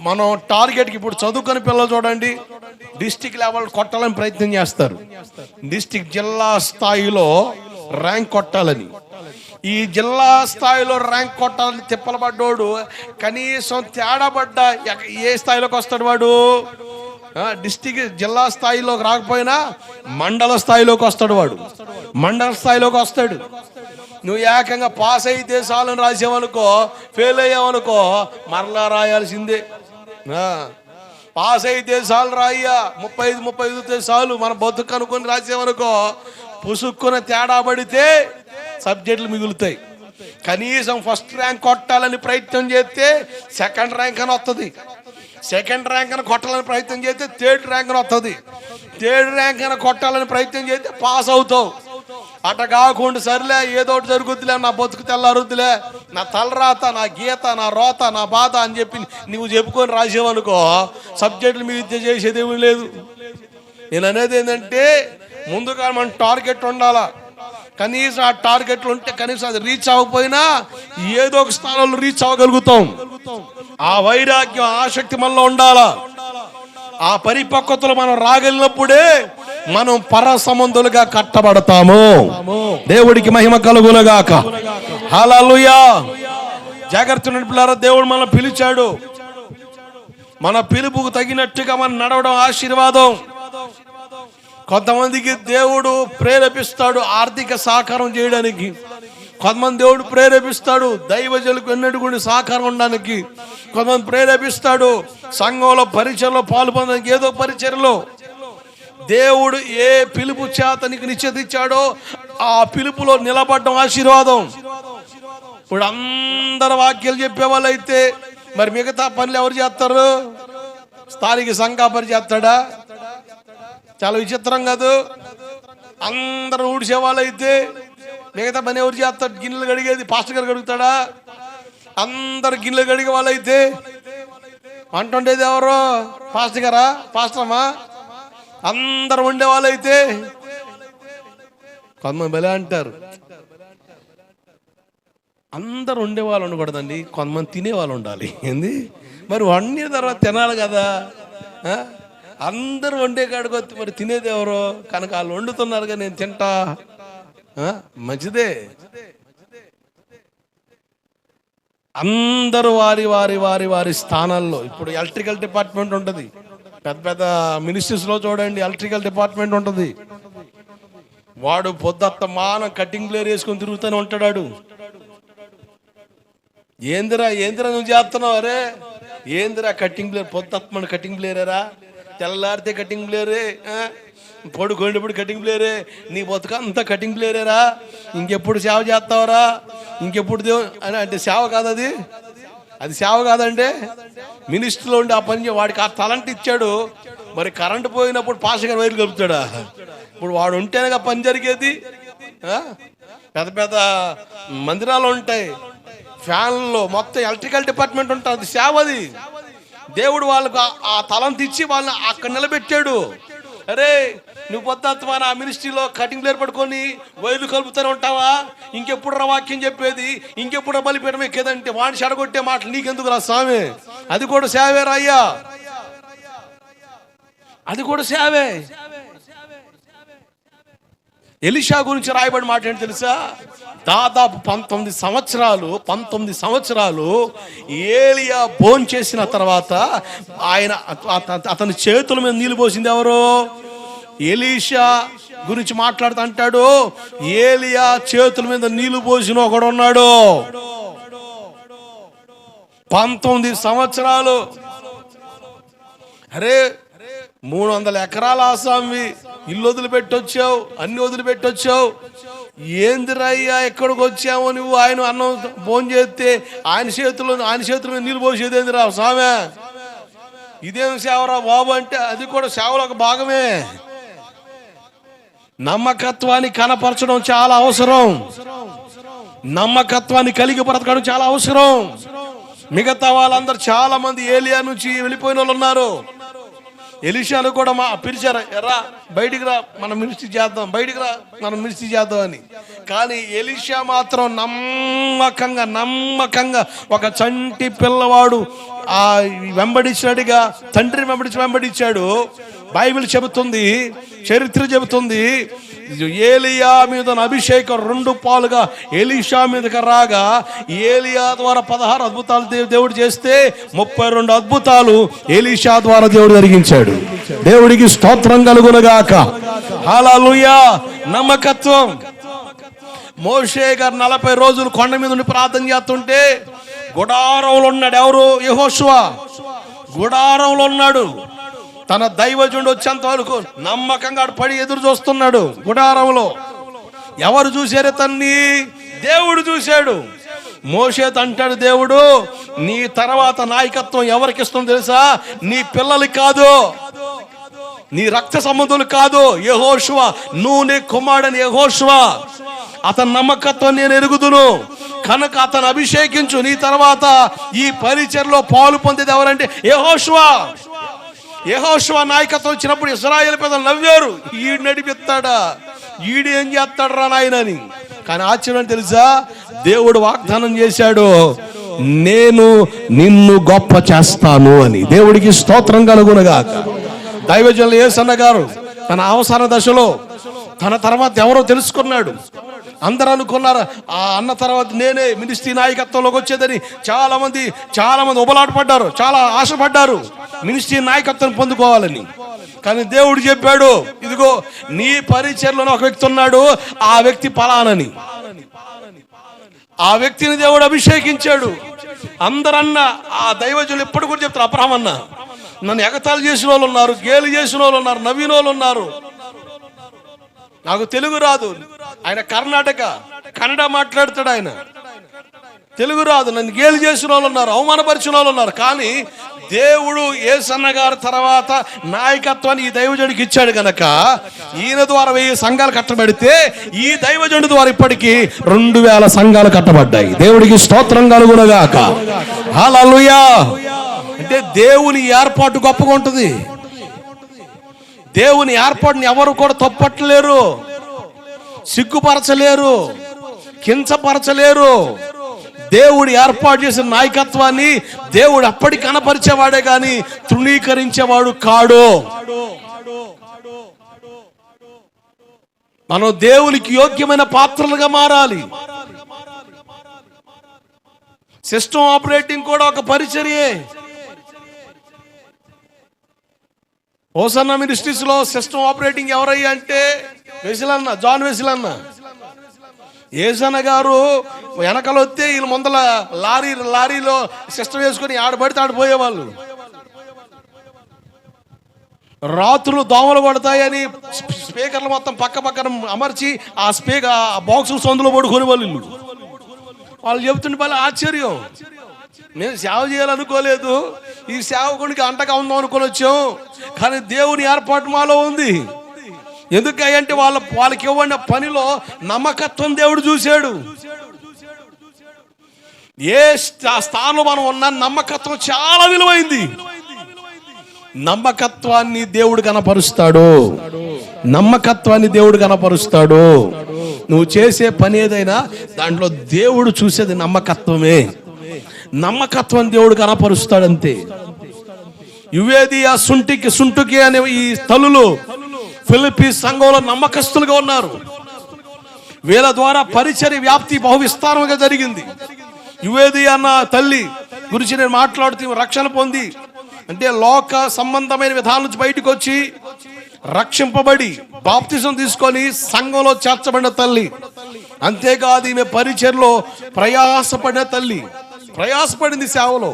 మనం టార్గెట్కి, ఇప్పుడు చదువుకొని పిల్లలు చూడండి, డిస్టిక్ లెవెల్ కొట్టాలని ప్రయత్నం చేస్తారు. డిస్టిక్ జిల్లా స్థాయిలో ర్యాంక్ కొట్టాలని. ఈ జిల్లా స్థాయిలో ర్యాంక్ కొట్టాలని తిప్పలబడ్డోడు కనీసం తేడా పడ్డా ఏ స్థాయిలోకి వస్తాడు వాడు? డిస్టిక్ జిల్లా స్థాయిలోకి రాకపోయినా మండల స్థాయిలోకి వస్తాడు వాడు. మండల స్థాయిలోకి వస్తాడు. నువ్వు ఏకంగా పాస్ అయితే చాలని రాసావనుకో, ఫెయిల్ అయ్యావనుకో మరలా రాయాల్సిందే. పాస్ అయితే చాలు రాయ్యా, 35 చాలు మన బతుకు అనుకొని రాసావనుకో, పుసుక్కున తేడా పడితే సబ్జెక్టులు మిగులుతాయి. కనీసం ఫస్ట్ ర్యాంక్ కొట్టాలని ప్రయత్నం చేస్తే సెకండ్ ర్యాంక్ అని వస్తుంది. సెకండ్ ర్యాంక్ అని కొట్టాలని ప్రయత్నం చేస్తే థర్డ్ ర్యాంక్ అని వస్తుంది. థర్డ్ ర్యాంక్ అని కొట్టాలని ప్రయత్నం చేస్తే పాస్ అవుతావు. అట కాకుండా సరిలే ఏదో ఒకటి జరుగుద్దిలే, నా బతుకు తెల్లారుద్దిలే, నా తలరాత, నా గీత, నా రోత, నా బాధ అని చెప్పి నువ్వు చెప్పుకొని రాసేవనుకో సబ్జెక్టులు మీ విద్య చేసేది ఏమీ లేదు. నేను అనేది ఏంటంటే, ముందుగా మన టార్గెట్ ఉండాలా. కనీసం ఆ టార్గెట్లు ఉంటే కనీసం అది రీచ్ అవ్వకపోయినా ఏదో ఒక స్థానంలో రీచ్ అవ్వగలుగుతాం. ఆ వైరాగ్యం, ఆసక్తి మనలో ఉండాలా. ఆ పరిపక్వతలో మనం రాగలిగినప్పుడే మనం పరసంబంధులుగా కట్టబడతాము. దేవుడికి మహిమ కలుగునగాక. హల్లెలూయా. జాగ్రత్త పిల్లారా, దేవుడు మనం పిలిచాడు. మన పిలుపుకు తగినట్టుగా మనం నడవడం ఆశీర్వాదం. కొంతమందికి దేవుడు ప్రేరేపిస్తాడు ఆర్థిక సహకారం చేయడానికి. కొంతమంది దేవుడు ప్రేరేపిస్తాడు దైవజనులకు ఎన్నటిగుండి సహకారం ఉండడానికి. కొంతమంది ప్రేరేపిస్తాడు సంఘంలో పరిచయలో పాల్పొందడానికి. ఏదో పరిచయలో దేవుడు ఏ పిలుపు చేత నీకు నిశ్చయించాడో ఆ పిలుపులో నిలబడడం ఆశీర్వాదం. ఇప్పుడు అందరు వాక్యాలు చెప్పేవాళ్ళు అయితే మరి మిగతా పనులు ఎవరు చేస్తారు? స్థానిక సంఘాపరి చేస్తాడా? చాలా విచిత్రం కాదు. అందరూ ఊడ్చేవాళ్ళు అయితే మిగతా పని ఎవరు చేస్తాడు? గిన్నెలు కడిగేది పాస్టర్ గారు కడుగుతాడా? అందరు గిన్నెలు కడిగే వాళ్ళు అయితే వంట ఉండేది ఎవరు? పాస్టర్ గారా? పాస్టరమ్మా? అందరు వండేవాళ్ళు అయితే కొంతమంది బలే అంటారు, అందరు వండేవాళ్ళు ఉండకూడదండి, కొంతమంది తినేవాళ్ళు ఉండాలి. ఏంది మరి? వండిన తర్వాత తినాలి కదా. అందరూ వండే కాడికి వచ్చి మరి తినేది ఎవరో? కనుక వాళ్ళు వండుతున్నారుగా, నేను తింటా, మంచిదే. అందరూ వారి వారి వారి వారి స్థానాల్లో. ఇప్పుడు ఎలక్ట్రికల్ డిపార్ట్మెంట్ ఉంటుంది, పెద్ద పెద్ద మినిస్ట్రీస్లో చూడండి ఎలక్ట్రికల్ డిపార్ట్మెంట్ ఉంటుంది. వాడు పొద్దుత్త మానం కటింగ్ ప్లేయర్ వేసుకొని తిరుగుతూనే ఉంటాడు. ఏందిరా నువ్వు చేస్తున్నావు? అరే ఏందిరా కటింగ్ ప్లేయర్? పొద్దుత్త కటింగ్ ప్లేయరా? తెల్లారితే కటింగ్ ప్లేయరే, పడుకోండిప్పుడు కటింగ్ ప్లేయరే. నీ బతుక అంతా కటింగ్ ప్లేయరేరా? ఇంకెప్పుడు సేవ చేస్తావరా? ఇంకెప్పుడు దేవుడు అని అంటే సేవ కాదు అది. అది సేవ కాదంటే మినిస్టర్లో ఉండి ఆ పని వాడికి ఆ తలంటి ఇచ్చాడు. మరి కరెంటు పోయినప్పుడు పాస్టర్ గారు వైర్లు కలుపుతాడా? ఇప్పుడు వాడు ఉంటేనే పని జరిగేది. పెద్ద పెద్ద మందిరాలు ఉంటాయి, ఫ్యాన్లో మొత్తం ఎలక్ట్రికల్ డిపార్ట్మెంట్ ఉంటుంది. అది సేవ. అది దేవుడు వాళ్ళకు ఆ తలంతి ఇచ్చి వాళ్ళని అక్కడ నిలబెట్టాడు. అరే నువ్వు పొద్దుత్వా ఆ మినిస్ట్రీలో కటింగ్ ప్లేయర్ పడుకొని వైర్లు కలుపుతూనే ఉంటావా? ఇంకెప్పుడు రా వాక్యం చెప్పేది? ఇంకెప్పుడు బలిపీఠం ఎక్కేదంటే వాడిని చెడగొట్టే మాటలు నీకెందుకు రా స్వామి? అది కూడా సేవే రాయ్యా, అది కూడా సేవే. ఎలీషా గురించి రాయబడిన మాట ఏంటి తెలుసా? దాదాపు 19 సంవత్సరాలు ఏలియా భోంచేసిన తర్వాత అతని చేతుల మీద నీళ్ళు పోసింది ఎవరు? ఎలీషా గురించి మాట్లాడుతూ అంటాడు, ఏలియా చేతుల మీద నీళ్లు పోసిన ఒకడు ఉన్నాడు. 19 సంవత్సరాలు. అరే 300 ఎకరాల ఆసామి, ఇల్లు వదిలిపెట్టొచ్చావు, అన్ని వదిలిపెట్టొచ్చావు, ఏందిరయ్యా ఎక్కడికి వచ్చావు నువ్వు? ఆయన అన్నం భోజనం చేస్తే ఆయన చేతుల మీద నీళ్ళు పోసేది ఏందిరా సామె? ఇదేం సేవరా బాబు అంటే అది కూడా సేవలో ఒక భాగమే. నమ్మకత్వాన్ని కనపరచడం చాలా అవసరం. నమ్మకత్వాన్ని కలిగి బ్రతకడం చాలా అవసరం. మిగతా వాళ్ళందరూ చాలా మంది ఏలియా నుంచి వెళ్ళిపోయిన వాళ్ళు ఉన్నారు. ఎలీషాను కూడా పిలిచారు, ఎరా బయటికి రా, మనం మినిస్ట్రీ చేద్దాం, బయటికి రా, మనం మినిస్ట్రీ చేద్దాం అని. కానీ ఎలీషా మాత్రం నమ్మకంగా ఒక చంటి పిల్లవాడు వెంబడించినట్టుగా తండ్రిని వెంబడించాడు. బైబిల్ చెబుతుంది, చరిత్ర చెబుతుంది, ఏలియా మీద అభిషేకం 2 పాలుగా ఎలీషా మీదకి రాగా ఏలియా ద్వారా 16 అద్భుతాలు దేవుడు చేస్తే 32 అద్భుతాలు ఎలీషా ద్వారా దేవుడు జరిగించాడు. దేవుడికి స్తోత్రం కలుగునుగాక. హల్లెలూయా. నమ్మకత్వం. మోషే గారు 40 రోజులు కొండ మీద ఉండి ప్రార్థన చేస్తుంటే గుడారంలో ఉన్నాడు. ఎవరు? యెహోషువ గుడారంలో ఉన్నాడు. తన దైవజనుడు వచ్చేంత వరకు నమ్మకంగా పడి ఎదురు చూస్తున్నాడు గుడారంలో. ఎవరు చూశారు తన్ని? దేవుడు చూశాడు. మోషేతో అంటాడు దేవుడు, నీ తర్వాత నాయకత్వం ఎవరికి ఇస్తుందో తెలుసా? నీ పిల్లలకి కాదు, నీ రక్త సంబంధులు కాదు. యెహోషువ, నువ్వు నీ కుమారుడని యెహోషువ, అతని నమ్మకత్వం నేను ఎరుగుదును కనుక అతను అభిషేకించు. నీ తర్వాత ఈ పరిచర్లో పాలు పొందేది ఎవరంటే యెహోషువ నాయకత్వం వచ్చినప్పుడు ఇశ్రాయేలు పెద్దలు నవ్వారు, ఈడు నడిపిస్తాడా, ఈడు ఏం చేస్తాడు రా నాయనని. కానీ ఆశ్చర్యం తెలుసా? దేవుడు వాగ్దానం చేశాడు, నేను నిన్ను గొప్ప చేస్తాను అని. దేవుడికి స్తోత్రం కలుగునుగాక. దైవజనులు యేసన్న గారు తన అవసర దశలో తన తర్వాత ఎవరో తెలుసుకున్నాడు. అందరూ అనుకున్నారు ఆ అన్న తర్వాత నేనే మినిస్ట్రీ నాయకత్వంలోకి వచ్చేదని. చాలా మంది ఉబలాట పడ్డారు, చాలా ఆశపడ్డారు మినిస్ట్రీ నాయకత్వం పొందుకోవాలని. కానీ దేవుడు చెప్పాడు, ఇదిగో నీ పరిచర్లోనే ఒక వ్యక్తి ఉన్నాడు, ఆ వ్యక్తి పలానని. ఆ వ్యక్తిని దేవుడు అభిషేకించాడు. అందరన్న ఆ దైవజనులు ఎప్పుడు కూడా చెప్తారు, అబ్రహాం అన్న నన్ను ఎగతాళి చేసిన వాళ్ళు ఉన్నారు, గేలి చేసిన వాళ్ళు ఉన్నారు, నవ్విన వాళ్ళు ఉన్నారు. నాకు తెలుగు రాదు, ఆయన కన్నడ మాట్లాడతాడు, ఆయన తెలుగు రాదు, నన్ను గేలి చేసిన వాళ్ళు ఉన్నారు, అవమానపరిచిన వాళ్ళు ఉన్నారు. కానీ దేవుడు యేసన్న గారి తర్వాత నాయకత్వాన్ని ఈ దైవజనుడికి ఇచ్చాడు కనుక ఈయన ద్వారా 1000 సంఘాలు కట్టబడితే ఈ దైవజనుడి ద్వారా ఇప్పటికీ 2000 సంఘాలు కట్టబడ్డాయి. దేవుడికి స్తోత్రం కలుగునుగాక. హల్లెలూయా. అంటే దేవుని ఏర్పాటు గొప్పగా ఉంటుంది. దేవుని ఏర్పాటుని ఎవరు కూడా తప్పట్లేరు, సిగ్గుపరచలేరు, కించపరచలేరు. దేవుడు ఏర్పాటు చేసిన నాయకత్వాన్ని దేవుడు అప్పటికి కనపరిచేవాడే గాని తృణీకరించేవాడు కాడు. మనం దేవునికి యోగ్యమైన పాత్రలుగా మారాలి. సిస్టమ్ ఆపరేటింగ్ కూడా ఒక పరిచర్యే. హోసన్న మినిస్ట్రీస్ లో సిస్టమ్ ఆపరేటింగ్ ఎవరయ్యా అంటే జాన్ వెసిలన్న. యేసన్న గారు వెనకలు వస్తే వీళ్ళు ముందల లారీలో సిస్టమ్ వేసుకొని ఆడబడితే ఆడిపోయేవాళ్ళు. రాత్రులు దోమలు పడతాయని స్పీకర్లు మొత్తం పక్కన అమర్చి ఆ బాక్స్ సందులో పడుకొని వాళ్ళు చెబుతుంటే వాళ్ళ ఆశ్చర్యం. మేము సేవ చేయాలనుకోలేదు, ఈ సేవకునికి అంటగా ఉందాం అనుకొని వచ్చాం. కానీ దేవుని ఏర్పాటు మాలో ఉంది. ఎందుకంటే వాళ్ళకి ఇవ్వని పనిలో నమ్మకత్వం దేవుడు చూశాడు. ఏ స్థానంలో మనం ఉన్న నమ్మకత్వం చాలా విలువైంది. నమ్మకత్వాన్ని దేవుడు కనపరుస్తాడు. నువ్వు చేసే పని ఏదైనా దాంట్లో దేవుడు చూసేది నమ్మకత్వమే. నమ్మకత్వం దేవుడు కనపరుస్తాడు అంతే. యువేదియా సుంటుకి అనే ఈ తల్లులు ఫిలిప్పీ సంఘంలో నమ్మకస్తులుగా ఉన్నారు. వీళ్ళ ద్వారా పరిచర్య వ్యాప్తి బహు విస్తారంగా జరిగింది. యువేదియా అన్న తల్లి గురించి నేను మాట్లాడుతూ రక్షణ పొంది అంటే లోక సంబంధమైన విధానం నుంచి బయటకు వచ్చి రక్షింపబడి బాప్తిజం తీసుకొని సంఘంలో చేర్చబడిన తల్లి. అంతేకాదు ఈమె పరిచర్యలో ప్రయాసపడిన తల్లి. ప్రయాసపడింది సేవలో.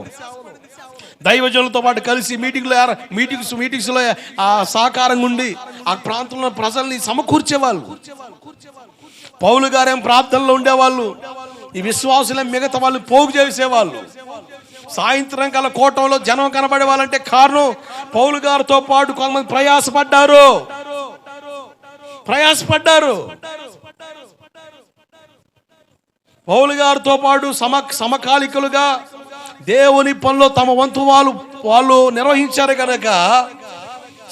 దైవజనులతో పాటు కలిసి మీటింగ్స్లో సహకారంగా ఉండి ఆ ప్రాంతంలో ప్రజల్ని సమకూర్చేవాళ్ళు. పౌలు గారేం ప్రార్థనలో ఉండేవాళ్ళు, ఈ విశ్వాసులే మిగతా వాళ్ళు పోగు చేసేవాళ్ళు. సాయంత్రం కల కోటంలో జనం కనబడే వాళ్ళంటే కారణం పౌలు గారితో పాటు కొంతమంది ప్రయాసపడ్డారు. పౌలు గారితో పాటు సమకాలికులుగా దేవుని పనిలో తమ వంతు వాళ్ళు నిర్వహించారు కనుక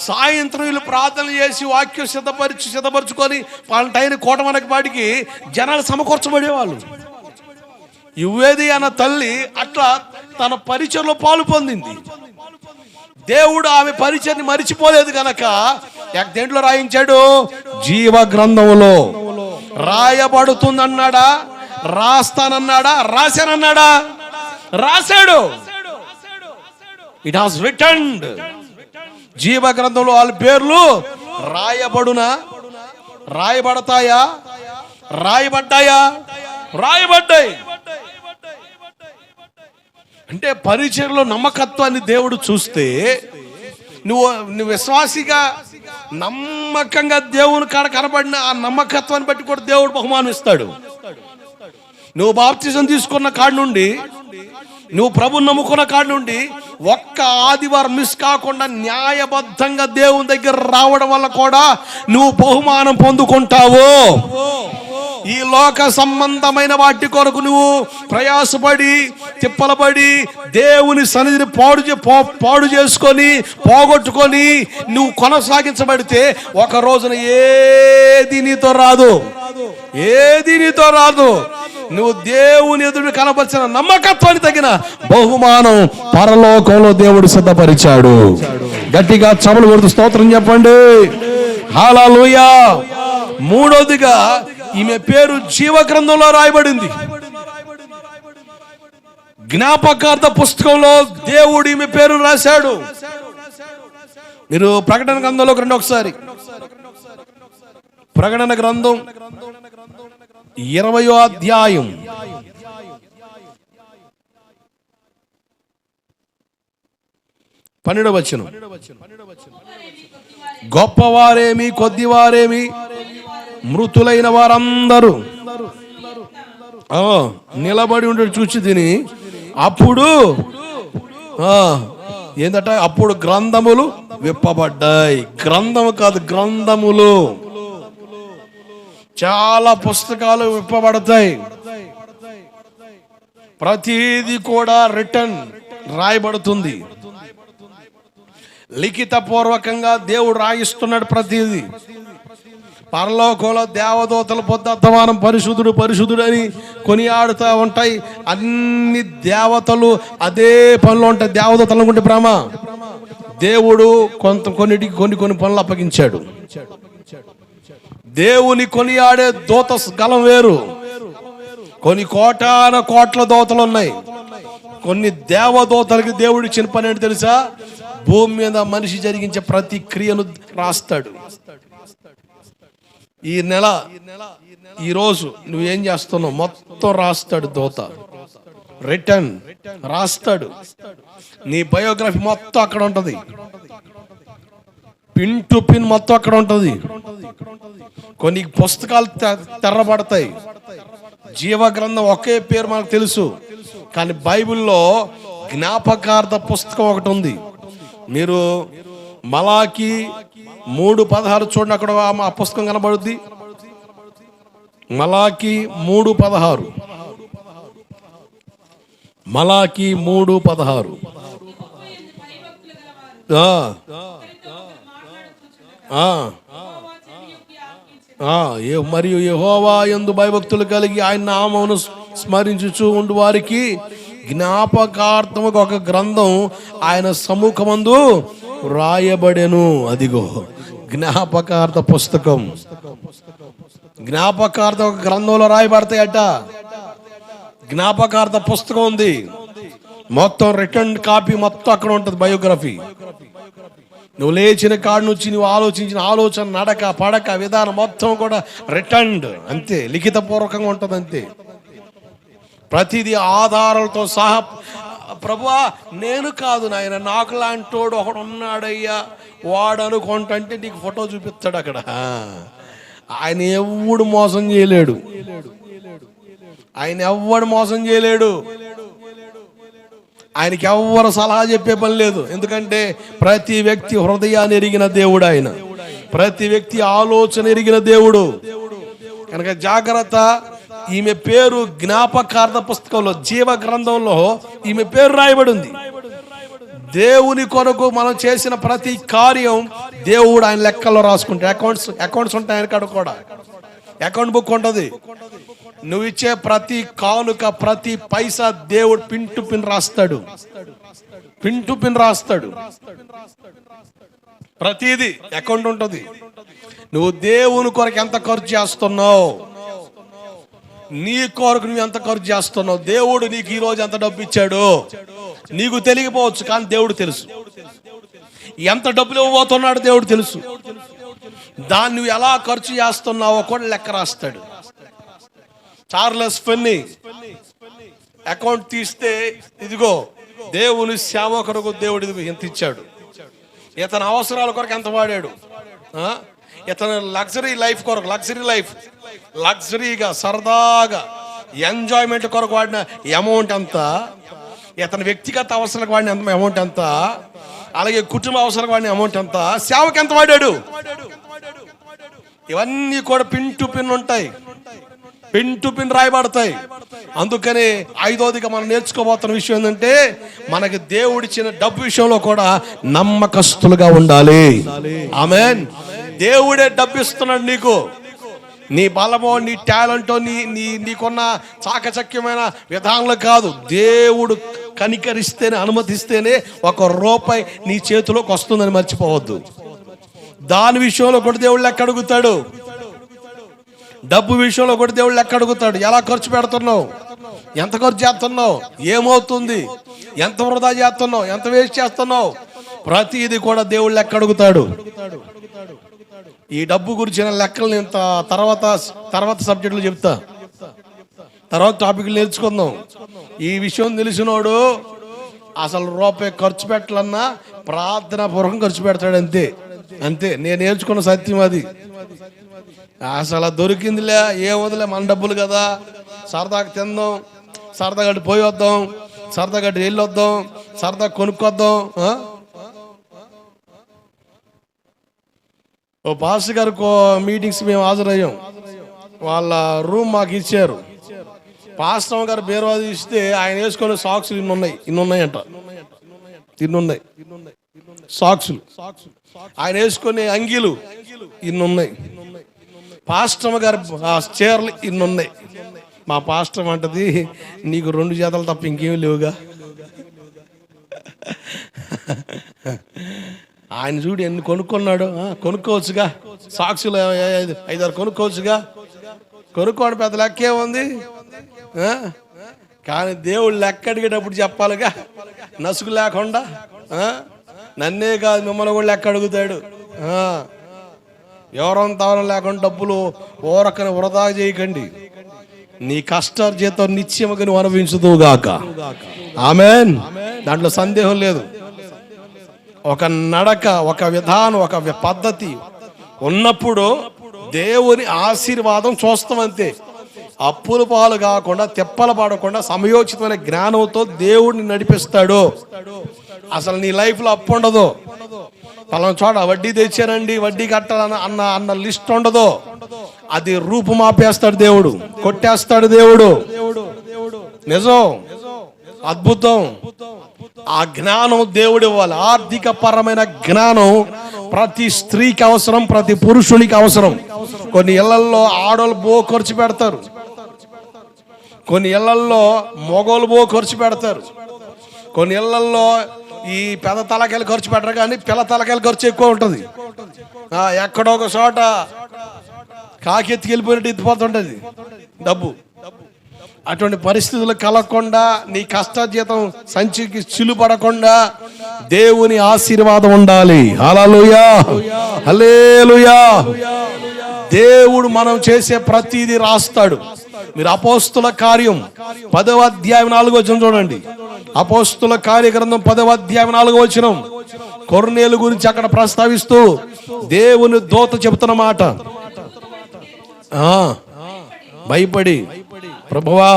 సాయంత్రం వీళ్ళు ప్రార్థనలు చేసి వాక్యం సిద్ధపరచుకొని వాళ్ళ కోట మనకి పాటికి జనాలు సమకూర్చబడేవాళ్ళు. యువేది అన్న తల్లి అట్లా తన పరిచయలో పాలు పొందింది. దేవుడు ఆమె పరిచయాన్ని మరిచిపోలేదు కనుక దేంట్లో రాయించాడు? జీవ గ్రంథములో రాయబడుతుందన్నాడా, రాస్తానన్నాడా, రాశానన్నాడా? రాశాడు. It has written. జీవ గ్రంథంలో వాళ్ళ పేర్లు రాయబడునా, రాయబడతాయా, రాయబడ్డాయా? రాయబడ్డాయి. అంటే పరిచయంలో నమ్మకత్వాన్ని దేవుడు చూస్తే నువ్వు విశ్వాసిగా నమ్మకంగా దేవుని కాడ కనబడిన ఆ నమ్మకత్వాన్ని బట్టి కూడా దేవుడు బహుమానం ఇస్తాడు. నువ్వు బాప్తిజం తీసుకున్న కాడి నుండి, నువ్వు ప్రభుని నమ్ముకున్న కాడి నుండి ఒక్క ఆదివారం మిస్ కాకుండా న్యాయబద్ధంగా దేవుని దగ్గర రావడం వల్ల కూడా నువ్వు బహుమానం పొందుకుంటావు. ఈ లోక సంబంధమైన వాటి కొరకు నువ్వు ప్రయాసపడి తిప్పలపడి దేవుని సన్నిధిని పాడు చేసుకొని పోగొట్టుకొని నువ్వు కొనసాగించబడితే ఒక రోజున ఏది నీతో రాదు. నువ్వు దేవుని ఎదురు కనపరిచిన నమ్మకత్వానికి తగిన బహుమానం పరలోకంలో దేవుడు సిద్ధపరిచాడు. గట్టిగా చమలు కొడుతూ స్తోత్రం చెప్పండి. హల్లెలూయా. మూడోదిగా ఈమె పేరు జీవ గ్రంథంలో రాయబడింది. జ్ఞాపకార్థ పుస్తకంలో దేవుడు ఈమె పేరు రాశాడు. మీరు ప్రకటన గ్రంథంలోకి రండి ఒకసారి. ప్రకటన గ్రంథం 20వ అధ్యాయం 12వ వచనం. గొప్పవారేమి కొద్దివారేమి మృతులైన వారందరూ నిలబడి ఉండేది చూచి తిని అప్పుడు ఏంటంటే అప్పుడు గ్రంథములు విప్పబడ్డాయి. గ్రంథము కాదు, గ్రంథములు. చాలా పుస్తకాలు విప్పబడతాయి. ప్రతిదీ కూడా రాయబడుతుంది. లిఖిత పూర్వకంగా దేవుడు రాయిస్తున్నాడు ప్రతిదీ. పరలోకంలో దేవదూతల పొద్దస్తమానం పరిశుద్ధుడు అని కొనియాడుతూ ఉంటాయి. అన్ని దేవతలు అదే పనులు ఉంటాయి. దేవదూతలు అనుకుంటే భ్రమ. దేవుడు కొన్నిటికి కొన్ని పనులు అప్పగించాడు. దేవుని కొనియాడే దూత గలం వేరు. కొన్ని కోట్ల దూతలు ఉన్నాయి. కొన్ని దేవదూతలకి దేవుడు ఇచ్చిన పని ఏంటి తెలుసా? భూమి మీద మనిషి జరిగించే ప్రతి క్రియను రాస్తాడు. ఈ నెల ఈరోజు నువ్వేం చేస్తున్నావు మొత్తం రాస్తాడు దూత. రిటర్న్ రాస్తాడు. నీ బయోగ్రఫీ మొత్తం అక్కడ ఉంటది. పిన్ టు పిన్ మొత్తం అక్కడ ఉంటది. కొన్ని పుస్తకాలు తెరబడతాయి. జీవ గ్రంథం ఒకే పేరు మనకు తెలుసు, కానీ బైబిల్లో జ్ఞాపకార్థ పుస్తకం ఒకటి ఉంది. మీరు మలాకి 3:16 చూడండి. అక్కడ ఆ పుస్తకం కనబడుద్ది. మలాకి 3:16. మలాకి 3:16. మరియు యెహోవా యందు భయభక్తులు కలిగి ఆయన నామమును స్మరించుచు ఉండు వారికి జ్ఞాపకార్థముగా ఒక గ్రంథం ఆయన సముఖమందు రాయబడెను. అదిగో జ్ఞాపకార్థ పుస్తకం. జ్ఞాపకార్థ ఒక గ్రంథంలో రాయబడతాయట. జ్ఞాపకార్థ పుస్తకం ఉంది. మొత్తం రిటర్న్ కాపీ మొత్తం అక్కడ ఉంటుంది. బయోగ్రఫీ. నువ్వు లేచిన కాడ నుంచి నువ్వు ఆలోచించిన ఆలోచన, నడక, పడక, విధానం మొత్తం కూడా రిటర్న్డ్. అంతే, లిఖిత పూర్వకంగా ఉంటుంది. అంతే. ప్రతిదీ ఆధారాలతో సహా. ప్రభువా నేను కాదు నాయన, నాకు లాంటోడు ఒకడు ఉన్నాడయ్యా, వాడు అనుకుంటే నీకు ఫోటో చూపిస్తాడు అక్కడ. ఆయన ఎవడు మోసం చేయలేడు, ఆయన ఎవ్వడు మోసం చేయలేడు. ఆయనకి ఎవ్వరు సలహా చెప్పే పని లేదు. ఎందుకంటే ప్రతి వ్యక్తి హృదయాన్ని ఎరిగిన దేవుడు ఆయన, ప్రతి వ్యక్తి ఆలోచన ఎరిగిన దేవుడు కనుక జాగ్రత్త. ఈమె పేరు జ్ఞాపకార్థ పుస్తకంలో, జీవ గ్రంథంలో ఈమె పేరు రాయబడి ఉంది. దేవుని కొరకు మనం చేసిన ప్రతి కార్యం దేవుడు ఆయన లెక్కల్లో రాసుకుంటాడు. అకౌంట్స్ ఉంటాయి ఆయన కాడ కూడా, అకౌంట్ బుక్ ఉంటుంది. నువ్వు ఇచ్చే ప్రతి కానుక, ప్రతి పైసా దేవుడు పిన్ టు పిన్ రాస్తాడు, పిన్ టు పిన్ రాస్తాడు. ప్రతిదీ అకౌంట్ ఉంటుంది. నువ్వు దేవుని కొరకు ఎంత ఖర్చు చేస్తున్నావు, నీ కొరకు నువ్వు ఎంత ఖర్చు చేస్తున్నావు, దేవుడు నీకు ఈ రోజు ఎంత డబ్బు ఇచ్చాడు నీకు తెలియకపోవచ్చు, కానీ దేవుడు తెలుసు. ఎంత డబ్బులు ఇవ్వబోతున్నాడు దేవుడు తెలుసు. దాన్ని నువ్వు ఎలా ఖర్చు చేస్తున్నావో కూడా లెక్క రాస్తాడు. చార్లెస్ ఫెన్నీ అకౌంట్ తీస్తే, ఇదిగో దేవుని సేవకుడుకు దేవుడు ఎంత ఇచ్చాడు, ఇతని అవసరాల కొరకు ఎంత వాడాడు, ఇతను లగ్జరీ లైఫ్ కొరకు, లగ్జరీగా సరదాగా ఎంజాయ్మెంట్ కొరకు వాడిన అమౌంట్ ఎంత, ఇతని వ్యక్తిగత అవసరాలకు వాడిన అమౌంట్ ఎంత, అలాగే కుటుంబ అవసరాలకు వాడిన అమౌంట్ ఎంత, సేవకు ఎంత వాడాడు, ఇవన్నీ కూడా పిన్ టు పిన్ ఉంటాయి, పిన్ టు పిన్ రాయబడతాయి. అందుకని ఐదోదిగా మనం నేర్చుకోబోతున్న విషయం ఏంటంటే, మనకి దేవుడిచ్చిన డబ్బు విషయంలో కూడా నమ్మకస్తులుగా ఉండాలి. ఆమేన్. దేవుడే డబ్బు ఇస్తున్నాడు నీకు. నీ బలమో, నీ టాలెంటో, నీకున్న చాకచక్యమైన విధానంలో కాదు. దేవుడు కనికరిస్తేనే, అనుమతిస్తేనే ₹1 నీ చేతిలోకి వస్తుందని మర్చిపోవద్దు. దాని విషయంలో కూడా దేవుడు లెక్క అడుగుతాడు. డబ్బు విషయంలో కూడా దేవుడు లెక్క అడుగుతాడు. ఎలా ఖర్చు పెడుతున్నావు, ఎంత ఖర్చు చేస్తున్నావు, ఏమవుతుంది, ఎంత వృధా చేస్తున్నావు, ఎంత వేస్ట్ చేస్తున్నావు, ప్రతిది కూడా దేవుడు లెక్క అడుగుతాడు. ఈ డబ్బు గురించిన లెక్కలు నేను తర్వాత సబ్జెక్టులు చెప్తా, తర్వాత టాపిక్లు నేర్చుకుందాం. ఈ విషయం తెలిసినోడు అసలు ₹1 ఖర్చు పెట్టాలన్నా ప్రార్థనా పూర్వకం ఖర్చు పెడతాడు. అంతే నేను నేర్చుకున్న సత్యం అది. అసలు దొరికిందిలే, ఏమొదలే, మన డబ్బులు కదా, సరదాగా తిందాం, సరదాగా పోయి వద్దాం, సరదాగా వెళ్ళి వద్దాం, సరదాగా కొనుక్కొద్దాం. ఓ పాస్టర్ గారు మీటింగ్స్ మేము హాజరయ్యాం. వాళ్ళ రూమ్ మాకు ఇచ్చారు. పాస్టర్ గారు బీరువా ఇస్తే ఆయన వేసుకునే సాక్సులు ఇన్నున్నాయంట. సాక్సులు ఆయన వేసుకునే అంగీలు ఇన్నున్నాయి. పాస్టర్ గారు చీరలు ఇన్నున్నాయి. మా పాస్టర్ అంటది, నీకు 2 జతలు తప్ప ఇంకేమి లేవుగా. ఆయన చూడు ఎన్ని కొనుక్కున్నాడు. కొనుక్కోవచ్చుగా, సాక్షులు 5-6 కొనుక్కోవచ్చుగా. కొనుక్కోండి, పెద్ద లెక్కే ఉంది. కానీ దేవుడు లెక్క అడిగేటప్పుడు చెప్పాలిగా, నసుగు లేకుండా. నన్నే కాదు, మిమ్మల్ని కూడా లెక్క అడుగుతాడు. ఎవరంతా లేకుండా డబ్బులు ఓరకని వృధా చేయకండి. నీ కష్టార్జితం నిత్యముగా నువ్వు అనుభవించుదువుగాక. ఆమేన్. దాంట్లో సందేహం లేదు. ఒక నడక, ఒక విధానం, ఒక పద్ధతి ఉన్నప్పుడు దేవుని ఆశీర్వాదం చూస్తాం. అంతే. అప్పుల పాలు కాకుండా, తిప్పలు పడకుండా సమయోచితమైన జ్ఞానంతో దేవుడిని నడిపిస్తాడు. అసలు నీ లైఫ్లో అప్పు ఉండదు. పలానా చోట వడ్డీ తెచ్చానండి, వడ్డీ కట్టాలని అన్న లిస్ట్ ఉండదు. అది రూపుమాపేస్తాడు దేవుడు, కొట్టేస్తాడు దేవుడు. నిజం, అద్భుతం. ఆ జ్ఞానం దేవుడు ఇవ్వాలి. ఆర్థిక పరమైన జ్ఞానం ప్రతి స్త్రీకి అవసరం, ప్రతి పురుషునికి అవసరం. కొన్ని ఇళ్లల్లో ఆడోళ్ళు ఖర్చు పెడతారు, కొన్ని ఇళ్లల్లో మగోళ్ళు ఖర్చు పెడతారు, కొన్ని ఇళ్లల్లో ఈ పెద్ద తలకాయలు ఖర్చు పెట్టరు, కానీ పిల్ల తలకాయలు ఖర్చు ఎక్కువ ఉంటుంది. ఎక్కడో ఒక చోట కాకెత్తికి వెళ్ళిపోయినట్టు ఎత్తిపోతుంటది డబ్బు. అటువంటి పరిస్థితులు కలగకుండా, నీ కష్టార్జితం సంచికి చిలుపడకుండా దేవుని ఆశీర్వాదం ఉండాలి. హల్లెలూయా, హల్లెలూయా. దేవుడు మనం చేసే ప్రతిదీ రాస్తాడు. మీరు అపోస్తుల కార్యం 10వ అధ్యాయం 4వ వచనం చూడండి. అపోస్తుల కార్యగ్రంథం 10వ అధ్యాయం 4వ వచనం కొర్నేలు గురించి అక్కడ ప్రస్తావిస్తూ దేవుని దూత చెబుతున్న మాట, భయపడి ప్రభువా,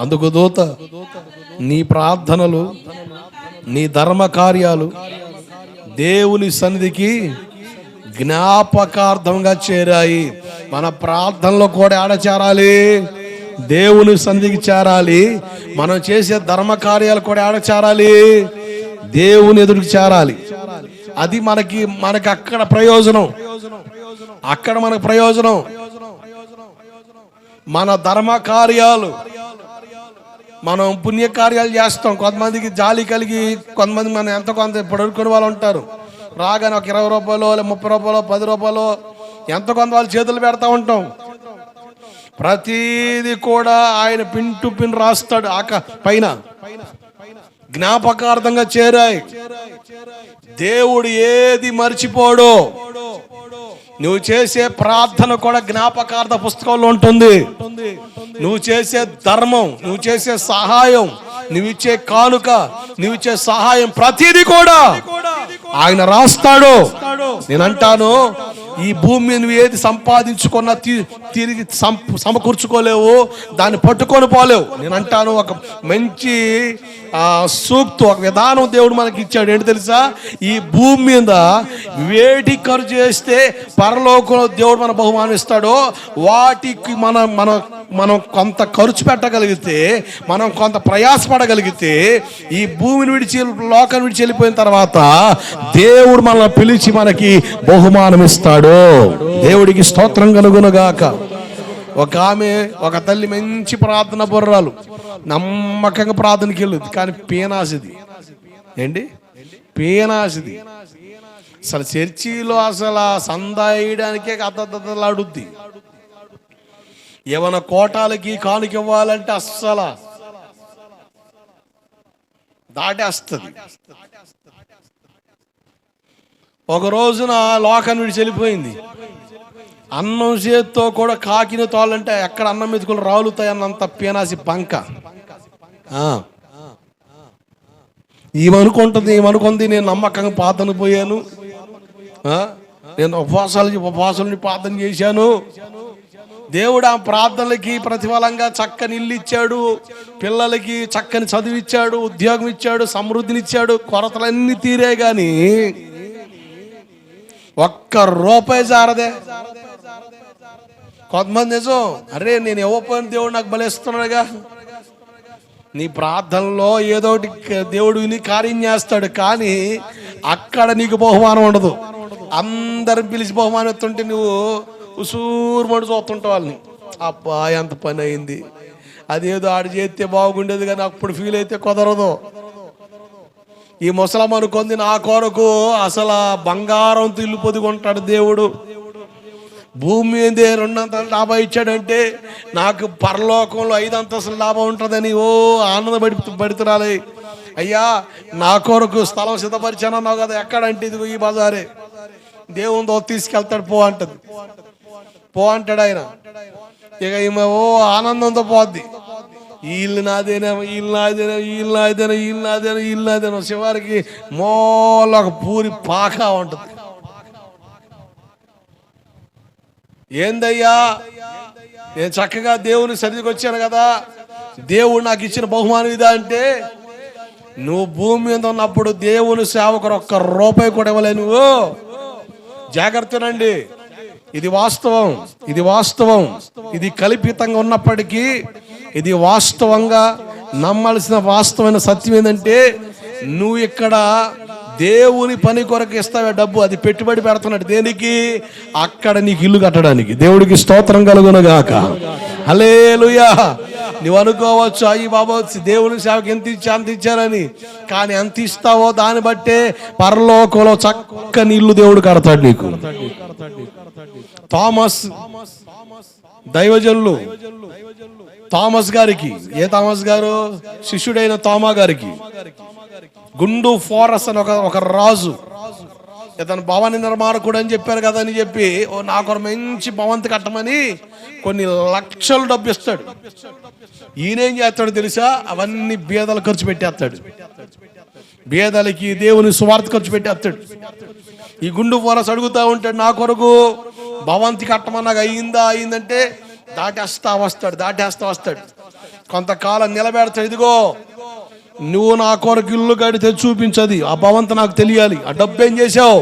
అందుకు దూత నీ ప్రార్థనలు నీ ధర్మ కార్యాలు దేవుని సన్నిధికి జ్ఞాపకార్థంగా చేరాయి. మన ప్రార్థనలో కూడా ఆడ చేరాలి, దేవుని సన్నిధికి చేరాలి. మనం చేసే ధర్మ కార్యాలు కూడా ఆడ చేరాలి, దేవుని ఎదురుకి చేరాలి. అది మనకి అక్కడ ప్రయోజనం, అక్కడ మనకు ప్రయోజనం. మన ధర్మ కార్యాలు, మనం పుణ్యకార్యాలు చేస్తాం. కొంతమందికి జాలి కలిగి కొంతమంది మనం ఎంత కొంత పడుకునే వాళ్ళు ఉంటారు. రాగానే ఒక 20 రూపాయలు 30 రూపాయలు 10 రూపాయలు ఎంత కొంత వాళ్ళు చేతులు పెడతా ఉంటాం. ప్రతిదీ కూడా ఆయన పిన్ టు పిన్ రాస్తాడు. పైన జ్ఞాపకార్థంగా చేరాయి. దేవుడు ఏది మర్చిపోడు. నువ్వు చేసే ప్రార్థన కూడా జ్ఞాపకార్థ పుస్తకంలో ఉంటుంది. నువ్వు చేసే ధర్మం, నువ్వు చేసే సహాయం, నువ్వు ఇచ్చే కానుక, నువ్వు ఇచ్చే సహాయం ప్రతిదీ కూడా ఆయన రాస్తాడు. నేను అంటాను, ఈ భూమి నువ్వు ఏది సంపాదించుకున్నా తిరిగి సమకూర్చుకోలేవు, దాన్ని పట్టుకొని పోలేవు. నేను అంటాను, ఒక మంచి సూక్తు, ఒక విధానం దేవుడు మనకి ఇచ్చాడు. ఏంటి తెలుసా? ఈ భూమి మీద వేటి ఖర్చు చేస్తే పరలోకంలో దేవుడు మన బహుమానం ఇస్తాడో వాటికి మనం కొంత ఖర్చు పెట్టగలిగితే, మనం కొంత ప్రయాసపడగలిగితే, ఈ భూమిని విడిచి లోకాన్ని విడిచి వెళ్ళిపోయిన తర్వాత దేవుడు మనల్ని పిలిచి మనకి బహుమానం ఇస్తాడు. దేవుడికి స్తోత్రం కలుగునుగాక. ఒక తల్లి మంచి ప్రార్థన బుర్రాలు, నమ్మకంగా ప్రార్థనకి వెళ్ళదు, కానీ పేనాసిది. ఏంటి పేనాసిది? అసలు చర్చిలో అసలు సందా వేయడానికే అద్దలాడుద్ది. ఏమైనా కోటాలకి కానుక ఇవ్వాలంటే అస్సలు దాటేస్తుంది. ఒక రోజున లోకాన్ని విడిచి వెళ్ళిపోయింది. అన్నం చేత్తో కూడా కాకిన తోలంటే ఎక్కడ అన్నం మెతుకులు రాలుతాయి అన్నంత పేనాసి బంక. ఏమనుకుంది నేను నమ్మకంగా ప్రార్థన పోయాను, నేను ఉపవాసాలని ప్రార్థన చేశాను, దేవుడు ఆ ప్రార్థనలకి ప్రతిఫలంగా చక్కని ఇల్లు ఇచ్చాడు, పిల్లలకి చక్కని చదువు ఇచ్చాడు, ఉద్యోగం ఇచ్చాడు, సమృద్ధినిచ్చాడు, కొరతలన్నీ తీరే గాని ఒక్క రూపాయి జారదే. కొంతమంది నిజం, అరే నేను ఇవ్వకపోయిన దేవుడు నాకు బలిస్తున్నాడుగా. నీ ప్రార్థనలో ఏదో దేవుడు విని కార్యం చేస్తాడు, కానీ అక్కడ నీకు బహుమానం ఉండదు. అందరిని పిలిచి బహుమానం ఎత్తుంటే నువ్వు ఉసూరుమడి చూస్తుంటావు వాళ్ళని. అబ్బా ఎంత పని అయింది, అదేదో ఆడు చేస్తే బాగుండేది, కానీ అప్పుడు ఫీల్ అయితే కుదరదు. ఈ ముసలం అనుకుంది నా కొరకు అసలు బంగారంతో ఇల్లు పొదిగుంటాడు దేవుడు. భూమి మీదే 200 లాభం ఇచ్చాడంటే నాకు పరలోకంలో 5 అంతస్తుల లాభం ఉంటుందని ఆనందపడుతురాలి. అయ్యా నా కొరకు స్థలం సిద్ధపరిచానన్నావు కదా, ఎక్కడంటే ఇదిగో ఈ బజారే, దేవునితో తీసుకెళ్తాడు, పో అంటది. పో అంటాడు ఆయన. ఇక ఈమె ఆనందంతో పోద్ది. ఇల్లు నాదేనా చివరికి మూల ఒక పూరి పాక ఉంటుంది. ఏందయ్యా, నేను చక్కగా దేవుని సన్నిధికి వచ్చాను కదా, దేవుడు నాకు ఇచ్చిన బహుమానం ఇదా అంటే, నువ్వు భూమి మీద ఉన్నప్పుడు దేవుని సేవకు ఒక్క రూపాయి కూడా ఇవ్వలే నువ్వు. జాగ్రత్తనండి, ఇది వాస్తవం, ఇది కల్పితంగా ఉన్నప్పటికీ ఇది వాస్తవంగా నమ్మాల్సిన వాస్తవమైన సత్యం ఏంటంటే, నువ్వు ఇక్కడ దేవుని పని కొరకు ఇస్తావే డబ్బు, అది పెట్టుబడి పెడుతున్నాడు. దేనికి? అక్కడ నీకు ఇల్లు కట్టడానికి. దేవుడికి స్తోత్రం కలుగునుగాక. హల్లెలూయా. నువ్వు అనుకోవచ్చు, అయ్యి బాబా దేవుని సేవకి ఎంత ఇచ్చారని, కానీ ఎంత ఇస్తావో దాన్ని బట్టే పరలోకంలో చక్కని ఇల్లు దేవుడు కడతాడు నీకు. థామస్ దైవజనులు థామస్ గారికి, ఏ థామస్ గారు? శిష్యుడైన థోమా గారికి గుండు ఫోరస్ అని ఒక రాజు ఇతను భవన నిర్మాణకుడు అని చెప్పారు కదా అని చెప్పి నాకు ఒక మంచి భవంతి కట్టమని కొన్ని లక్షలు డబ్బు ఇస్తాడు. ఈయనేం చేస్తాడు తెలుసా? అవన్నీ బీదలు ఖర్చు పెట్టేస్తాడు. బీదలకి దేవుని సువార్త ఖర్చు పెట్టేస్తాడు. ఈ గుండు ఫోరస్ అడుగుతూ ఉంటాడు, నా కొరకు భవంతి కట్టమన్నాగా అయిందంటే దాటేస్తా వస్తాడు. కొంతకాలం నిలబెడతాడు. ఇదిగో నువ్వు నా కొరకు ఇల్లు కడితే చూపించది, ఆ భవంతి నాకు తెలియాలి. ఆ డబ్బు ఏం చేసావు?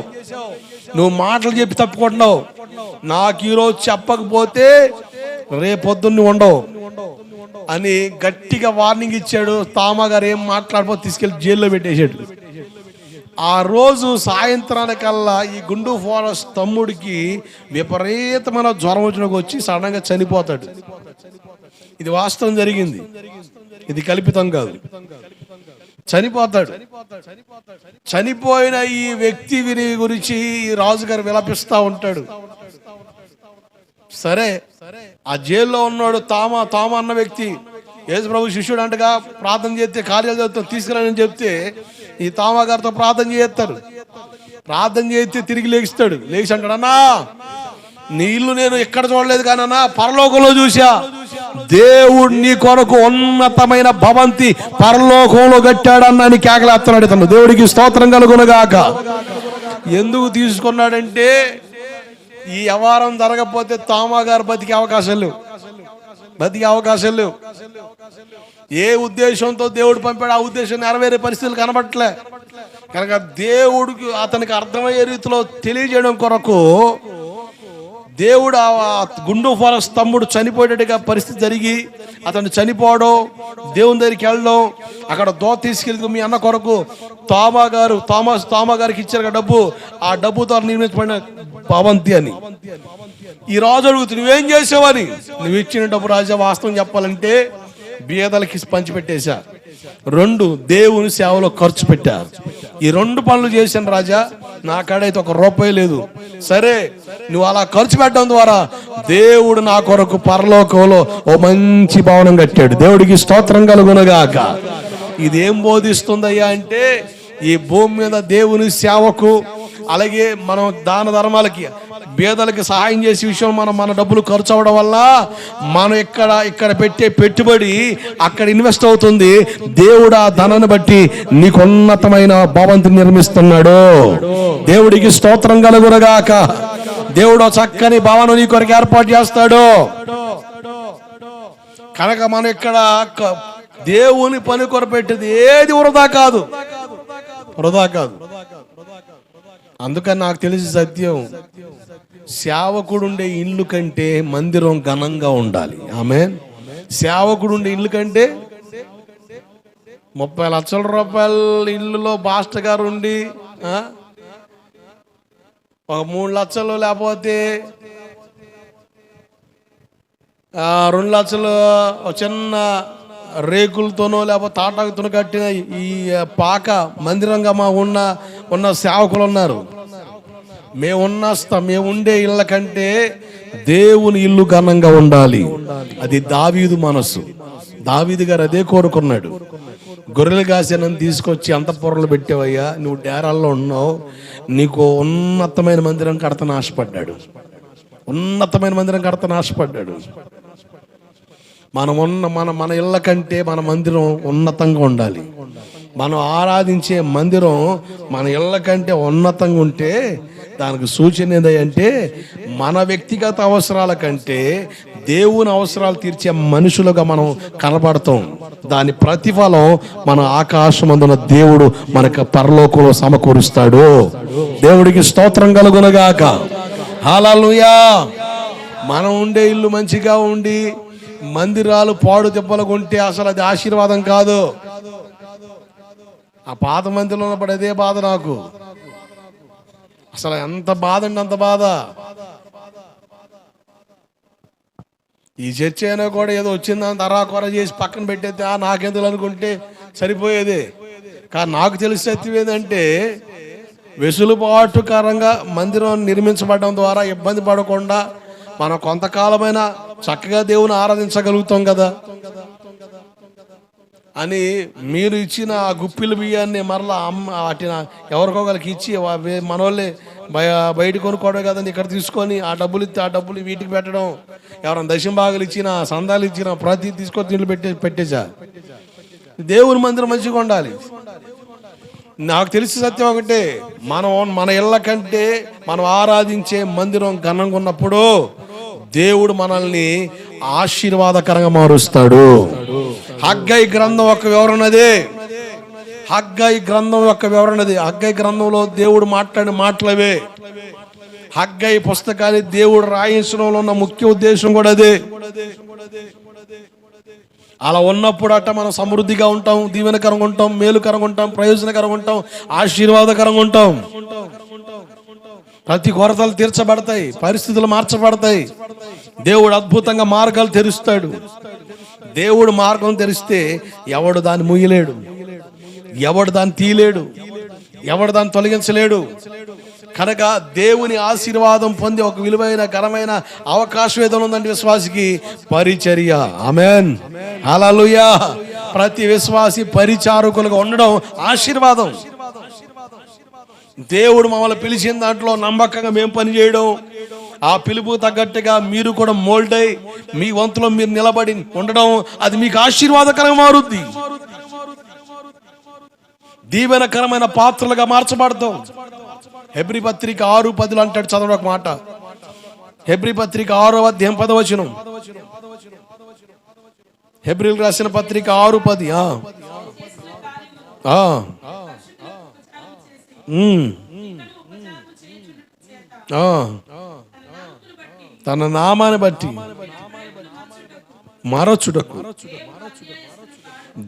నువ్వు మాటలు చెప్పి తప్పుకుంటున్నావు. నాకు ఈరోజు చెప్పకపోతే రేపొద్దున్న ఉండవు అని గట్టిగా వార్నింగ్ ఇచ్చాడు. తామగారు ఏం మాట్లాడిపోతే తీసుకెళ్లి జైల్లో పెట్టేశాడు. ఆ రోజు సాయంత్రానికల్లా ఈ గుండు ఫోరస్ తమ్ముడికి విపరీతమైన జ్వరం వచ్చి సడన్ గా చనిపోతాడు. ఇది వాస్తవం జరిగింది, ఇది కల్పితం కాదు. చనిపోతాడు. చనిపోయిన ఈ వ్యక్తి గురించి ఈ రాజుగారు విలపిస్తా ఉంటాడు. సరే, ఆ జైల్లో ఉన్నాడు తామ అన్న వ్యక్తి యేసు ప్రభు శిష్యుడు అంటగా ప్రార్థన చేస్తే కార్యాలు చదువుతాం తీసుకురాని చెప్తే ఈ తామగారితో ప్రార్థన చేస్తారు. ప్రార్థన చేస్తే తిరిగి లేచి అంటాడు, అన్నా నీ ఇల్లు నేను ఎక్కడ చూడలేదు కానీ అన్నా పరలోకంలో చూసా, దేవుడు నీ కొరకు ఉన్నతమైన భవంతి పరలోకంలో కట్టాడన్నా అని కేకలేస్తున్నాడు. ఇతను దేవుడికి స్తోత్రం కలుగునుగాక. ఎందుకు తీసుకున్నాడంటే ఈ వ్యవహారం జరగకపోతే తామగారు బతికే అవకాశం లేవు. ఏ ఉద్దేశంతో దేవుడు పంపాడు ఆ ఉద్దేశం నెరవేరే పరిస్థితులు కనబడట్లే కనుక దేవుడికి అతనికి అర్థమయ్యే రీతిలో తెలియజేయడం కొరకు దేవుడు ఆ గుండు ఫోరస్ తమ్ముడు చనిపోయేటట్టుగా పరిస్థితి జరిగి అతను చనిపోవడం, దేవుని దగ్గరికి వెళ్ళడం, అక్కడ దోత తీసుకెళ్ళి మీ అన్న కొరకు తామగారికి ఇచ్చారు డబ్బు, ఆ డబ్బుతో నిర్మించబడిన భవంతి అని. ఈ రాజు అడుగుతుంది, నువ్వేం చేసావని? నువ్వు ఇచ్చిన డబ్బు రాజా వాస్తవం చెప్పాలంటే బీదలకి పంచిపెట్టేశా, 2 దేవుని సేవలో ఖర్చు పెట్టా. ఈ 2 పనులు చేశాను రాజా, నా కాడైతే ₹1 లేదు. సరే, నువ్వు అలా ఖర్చు పెట్టడం ద్వారా దేవుడు నా కొరకు పరలోకంలో ఓ మంచి భవనం కట్టాడు. దేవుడికి స్తోత్రం కలుగునుగాక. ఇదేం బోధిస్తుందయ్యా అంటే ఈ భూమి మీద దేవుని సేవకు అలాగే మనం దాన ధర్మాలకి బీదలకి సహాయం చేసే విషయం మన డబ్బులు ఖర్చు అవడం వల్ల మనం ఇక్కడ పెట్టే పెట్టుబడి అక్కడ ఇన్వెస్ట్ అవుతుంది. దేవుడు ఆ ధనాన్ని బట్టి నీకు ఉన్నతమైన భవంతిని నిర్మిస్తున్నాడు. దేవుడికి స్తోత్రం కలుగునుగాక. దేవుడు చక్కని భవనం నీ కొరకు ఏర్పాటు చేస్తాడు. కనుక మనం ఇక్కడ దేవుని పని కొరకు పెట్టేది ఏది వృధా కాదు. అందుకని నాకు తెలిసి సత్యం, సేవకుడుండే ఇల్లు కంటే మందిరం ఘనంగా ఉండాలి. ఆమేన్. సేవకుడుండే ఇల్లు కంటే 30 లక్షల రూపాయల ఇల్లులో బాస్టర్ గారు ఉండి ఒక 3 లక్షలు లేకపోతే 2 లక్షలు చిన్న రేకులతోనో లేకపోతే తాటాకుతోనో కట్టిన ఈ పాక మందిరంగా మా ఉన్న సేవకులు ఉన్నారు. మేము ఉండే ఇళ్ళ కంటే దేవుని ఇల్లు ఘనంగా ఉండాలి. అది దావీదు మనసు. దావీదు గారు అదే కోరుకున్నాడు. గొర్రెలు కాసేనని తీసుకొచ్చి అంతఃపురంలో పెట్టేవయ్యా, నువ్వు డేరాల్లో ఉన్నావు, నీకు ఉన్నతమైన మందిరం కడతని ఆశపడ్డాడు. మన ఇళ్ళ కంటే మన మందిరం ఉన్నతంగా ఉండాలి. మనం ఆరాధించే మందిరం మన ఇళ్ళ కంటే ఉన్నతంగా ఉంటే దానికి సూచన ఏంటంటే మన వ్యక్తిగత అవసరాల కంటే దేవుని అవసరాలు తీర్చే మనుషులుగా మనం కనబడతాం. దాని ప్రతిఫలం మన ఆకాశమందున దేవుడు మనకు పరలోకంలో సమకూరుస్తాడు. దేవుడికి స్తోత్రం కలుగునుగాక. హల్లెలూయా. మనం ఉండే ఇల్లు మంచిగా ఉండి మందిరాలు పాడు దెబ్బలు కొంటే అసలు అది ఆశీర్వాదం కాదు. ఆ పాత మందిరంలో ఉన్నప్పుడు అదే బాధ నాకు. అసలు ఎంత బాధ అండి, అంత బాధ. ఈ చర్చ అయినా కూడా ఏదో వచ్చిందని తరాకొర చేసి పక్కన పెట్టేస్తే నాకెందుకు అనుకుంటే సరిపోయేది. కానీ నాకు తెలిసి సత్యం ఏంటంటే వెసులుబాటుకరంగా మందిరం నిర్మించబడడం ద్వారా ఇబ్బంది పడకుండా మనం కొంతకాలమైనా చక్కగా దేవుని ఆరాధించగలుగుతాం కదా అని మీరు ఇచ్చిన ఆ గుప్పిల బియ్యాన్ని మరలా వాటిని ఎవరికొకరికి ఇచ్చి మనోళ్ళే బయట కొనుక్కోవడం కదండి, ఇక్కడ తీసుకొని ఆ డబ్బులు ఇస్తే ఆ డబ్బులు వీటికి పెట్టడం, ఎవరైనా దశమ భాగాలు ఇచ్చినా సందాలు ఇచ్చినా ప్రతి తీసుకొని దీంట్లో పెట్టేసా. దేవుని మందిరం మంచిగా ఉండాలి. నాకు తెలిసి సత్యం ఒకటే, మన ఇళ్ళ కంటే మనం ఆరాధించే మందిరం ఘనంగా ఉన్నప్పుడు దేవుడు మనల్ని ఆశీర్వాదకరంగా మారుస్తాడు. హగ్గై గ్రంథం యొక్క వివరణదే. హగ్గై గ్రంథం యొక్క వివరణది. హగ్గై గ్రంథంలో దేవుడు మాట్లాడిన మాటలవే. హగ్గై పుస్తకాన్ని దేవుడు రాయించడంలో ఉన్న ముఖ్య ఉద్దేశం కూడా అదే. అలా ఉన్నప్పుడు అట్ట మనం సమృద్ధిగా ఉంటాం, దీవెనకరంగా ఉంటాం, మేలుకరంగా ఉంటాం, ప్రయోజనకరంగా ఉంటాం, ఆశీర్వాదకరంగా ఉంటాం. ప్రతి కొరతలు తీర్చబడతాయి, పరిస్థితులు మార్చబడతాయి. దేవుడు అద్భుతంగా మార్గాలు తెరుస్తాడు. దేవుడు మార్గం తెరిస్తే ఎవడు దాన్ని ముయ్యలేడు, ఎవడు దాన్ని తీయలేడు, ఎవడు దాన్ని తొలగించలేడు. కనుక దేవుని ఆశీర్వాదం పొంది ఒక విలువైన ఘనమైన అవకాశం ఏదో ఉందండి విశ్వాసికి, పరిచర్య. ఆమేన్, హల్లెలూయా. ప్రతి విశ్వాసి పరిచారకులుగా ఉండడం ఆశీర్వాదం. దేవుడు మమ్మల్ని పిలిచిన దాంట్లో నమ్మకంగా మేము పనిచేయడం, ఆ పిలుపు తగ్గట్టుగా మీరు కూడా మోల్డ్ అయి మీ వంతులో మీరు నిలబడి ఉండడం, అది మీకు ఆశీర్వాదకరంగా మారుద్ది. దీవెనకరమైన పాత్రలుగా మార్చబడతాం. హెబ్రీ పత్రిక 6:10 అంటాడు, చదవడం ఒక మాట. హెబ్రీ పత్రిక 6వ అధ్యాయం 10వ వచనం. హెబ్రీలు రాసిన పత్రిక 6:10. తన నామాన్ని బట్టి మరచుటకు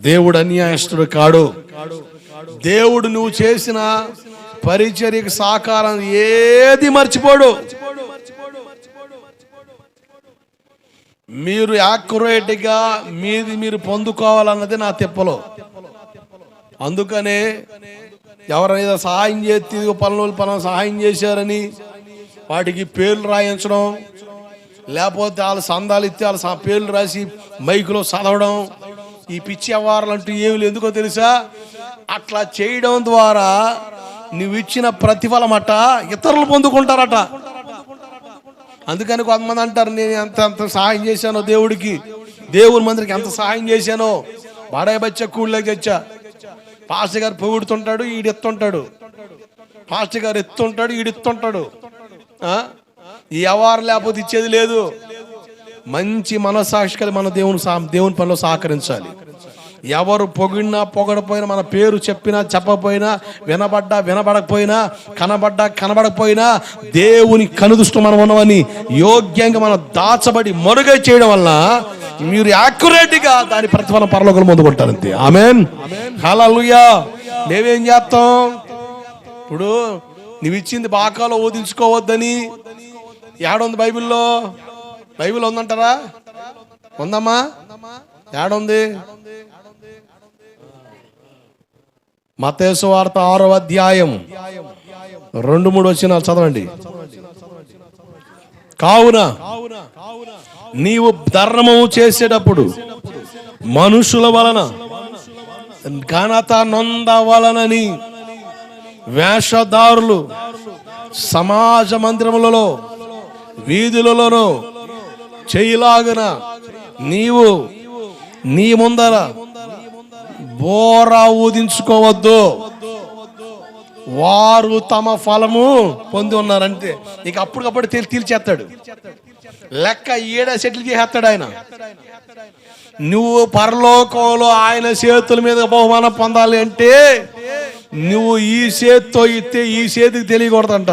దేవుడు అన్యాయస్తుడు కాడు. దేవుడు నువ్వు చేసిన పరిచర్యకు సహకారం ఏది మర్చిపోడు. మీరు యాక్యురేట్గా మీరు పొందుకోవాలన్నది నా తిప్పలో. అందుకనే ఎవరైనా సహాయం చేసి పనులు సహాయం చేశారని వాటికి పేర్లు రాయించడం, లేకపోతే వాళ్ళ సందాలు ఇస్తే వాళ్ళ పేర్లు రాసి మైకులో చదవడం, ఈ పిచ్చి వ్యవహారాలు అంటూ ఏమి ఎందుకో తెలుసా? అట్లా చేయడం ద్వారా నువ్వు ఇచ్చిన ప్రతిఫలం అట ఇతరులు పొందుకుంటారట. అందుకని కొంతమంది అంటారు, నేను ఎంత సహాయం చేశానో దేవుడికి, దేవుని మందిరికి ఎంత సహాయం చేశానో, బాడాయి బచ్చ కూళ్ళకి తెచ్చా. పాస్టర్ గారు పొగుడుతుంటాడు, ఈడెత్తుంటాడు, పాస్టర్ గారు ఎత్తుంటాడు, ఈడెత్తుంటాడు. ఈ వ్యవహారం లేకపోతే ఇచ్చేది లేదు. మంచి మనస్సాక్షి మన దేవుని పనిలో సహకరించాలి. ఎవరు పొగిడినా పొగడపోయినా, మన పేరు చెప్పినా చెప్పకపోయినా, వినబడకపోయినా, కనబడకపోయినా దేవుని కనుదృష్టి మనం ఉన్నవని యోగ్యంగా మనం దాచబడి మరుగై చేయడం వల్ల మీరు యాక్యురేట్గా దాని ప్రతిఫలం పరలోకంలో పొందుకుంటారు. అంతే. ఆమేన్, హల్లెలూయా. మేమేం చేస్తాం? ఇప్పుడు నువ్వు ఇచ్చింది బాకాలో ఓదించుకోవద్దని ఏడుంది బైబిల్లో? బైబిల్ ఉందంటారా? ఉందమ్మా? ఏడుంది? మత్తయి సువార్త 6వ అధ్యాయం 2-3 వచనాలు చదవండి. కావున నీవు ధర్మము చేసేటప్పుడు మనుషుల వలన ఘనత నొందవలనని వేషధారులు సమాజ మందిరములలో వీధులలోనూ చేయలాగున నీవు నీ ముందర బోరా ఊదించుకోవద్దు, వారు తమ ఫలము పొంది ఉన్నారంటే. ఇక అప్పటికప్పుడు తీర్చేస్తాడు, లెక్క ఏడా సెటిల్ చేసేస్తాడు ఆయన. నువ్వు పరలోకంలో ఆయన చేతుల మీద బహుమానం పొందాలి అంటే నువ్వు ఈ చేతితో ఇస్తే ఈ చేతికి తెలియకూడదంట.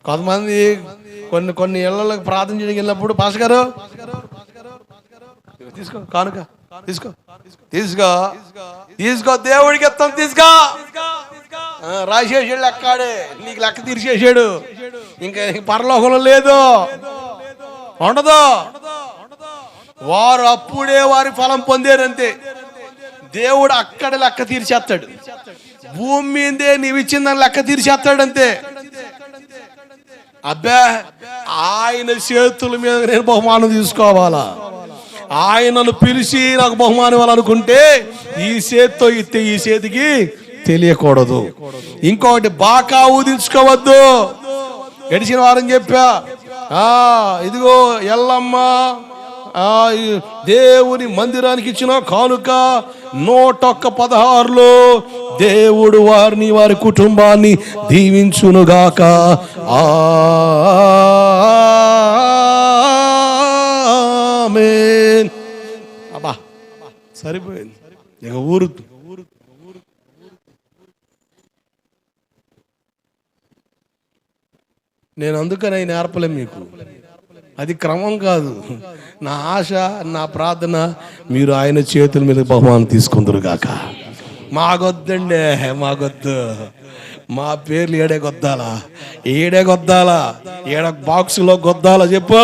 కొంతమంది కొన్ని ఇళ్లకు ప్రార్థన చేయడానికి వెళ్ళినప్పుడు, పాస్ గారు తీసుకో, కానుక తీసుకో తీసుకో తీసుకో, దేవుడికి ఎత్తాం తీసుకో, రాసేసాడు లెక్కాడే, నీకు లెక్క తీర్చేసాడు. ఇంకా పరలోకంలో లేదు, ఉండదు. వారు అప్పుడే వారి ఫలం పొందారంతే. దేవుడు అక్కడ లెక్క తీర్చేస్తాడు. భూమి మీదే నీవు ఇచ్చిందని లెక్క తీర్చేస్తాడు అంతే. అబ్బా, ఆయన చేతుల మీద నేను బహుమానం తీసుకోవాలా, ఆయనను పిలిచి నాకు బహుమానం ఇవ్వాలనుకుంటే ఈ చేతితో ఇస్తే ఈ చేతికి తెలియకూడదు. ఇంకొకటి, బాకా ఊదించుకోవద్దు. గడిచిన వారం చెప్పా, ఇదిగో ఎల్లమ్మ దేవుని మందిరానికి ఇచ్చిన కానుక 116లో దేవుడు వారిని వారి కుటుంబాన్ని దీవించునుగాక. ఆమేన్. అబ్బా సరిపోయింది. ఇక ఊరు నేను అందుకని నేర్పలే మీకు. అది క్రమం కాదు. నా ఆశ, నా ప్రార్థన మీరు ఆయన చేతుల మీద బహుమానం తీసుకుందరు గాక. మాకొద్దండి, మాకొద్దు. మా పేర్లు ఏడే కొద్దాలా, ఏడ బాక్సులో కొద్దాలా చెప్పు.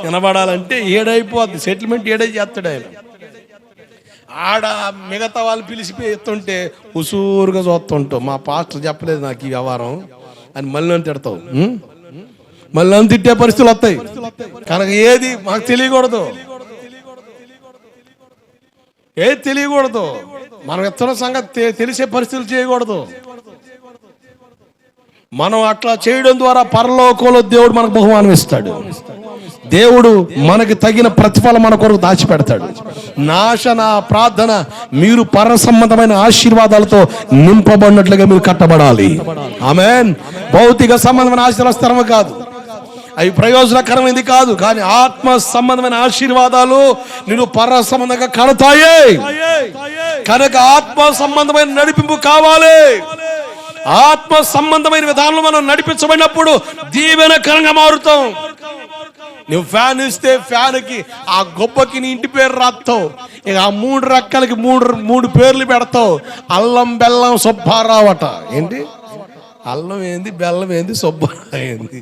వినబడాలంటే ఏడైపోద్ది. సెటిల్మెంట్ ఏడే చేస్తాడు ఆయన. ఆడ మిగతా వాళ్ళు పిలిచి ఎత్తుంటే ఉసూరుగా చూస్తుంటావు. మా పాస్టర్ చెప్పలేదు నాకు ఈ వ్యవహారం అని మళ్ళీ తిడతావు. మళ్ళీ తిట్టే పరిస్థితులు వస్తాయి. కనుక ఏది మాకు తెలియకూడదు, మనం ఎత్తున్న సంగతి తెలిసే పరిస్థితులు చేయకూడదు. మనం అట్లా చేయడం ద్వారా పరలోకంలో దేవుడు మనకు బహుమానం ఇస్తాడు. దేవుడు మనకి తగిన ప్రతిఫలం మన కొరకు దాచిపెడతాడు. నా ప్రార్థన మీరు పర సంబంధమైన ఆశీర్వాదాలతో నింపబడినట్లుగా మీరు కట్టబడాలి. ఆమేన్. భౌతిక సంబంధమైన ఆశీర్వాదం కాదు, అవి ప్రయోజనకరమైనది కాదు, కానీ ఆత్మ సంబంధమైన ఆశీర్వాదాలు నేను పర సంబంధంగా కడతాయి. కనుక ఆత్మ సంబంధమైన నడిపింపు కావాలి. ఆత్మ సంబంధమైన విధానంలో మనం నడిపించబడినప్పుడు దీవెనకరంగా మారుతాం. నువ్వు ఫ్యాన్ ఇస్తే ఫ్యాన్కి ఆ గొప్పకి నీ ఇంటి పేరు రాస్తావు. ఇక ఆ 3 రక్కలకి మూడు పేర్లు పెడతావు. అల్లం బెల్లం సుబ్బారావట. ఏంటి అల్లం ఏంది, బెల్లం ఏంది, సుబ్బారావు ఏంది?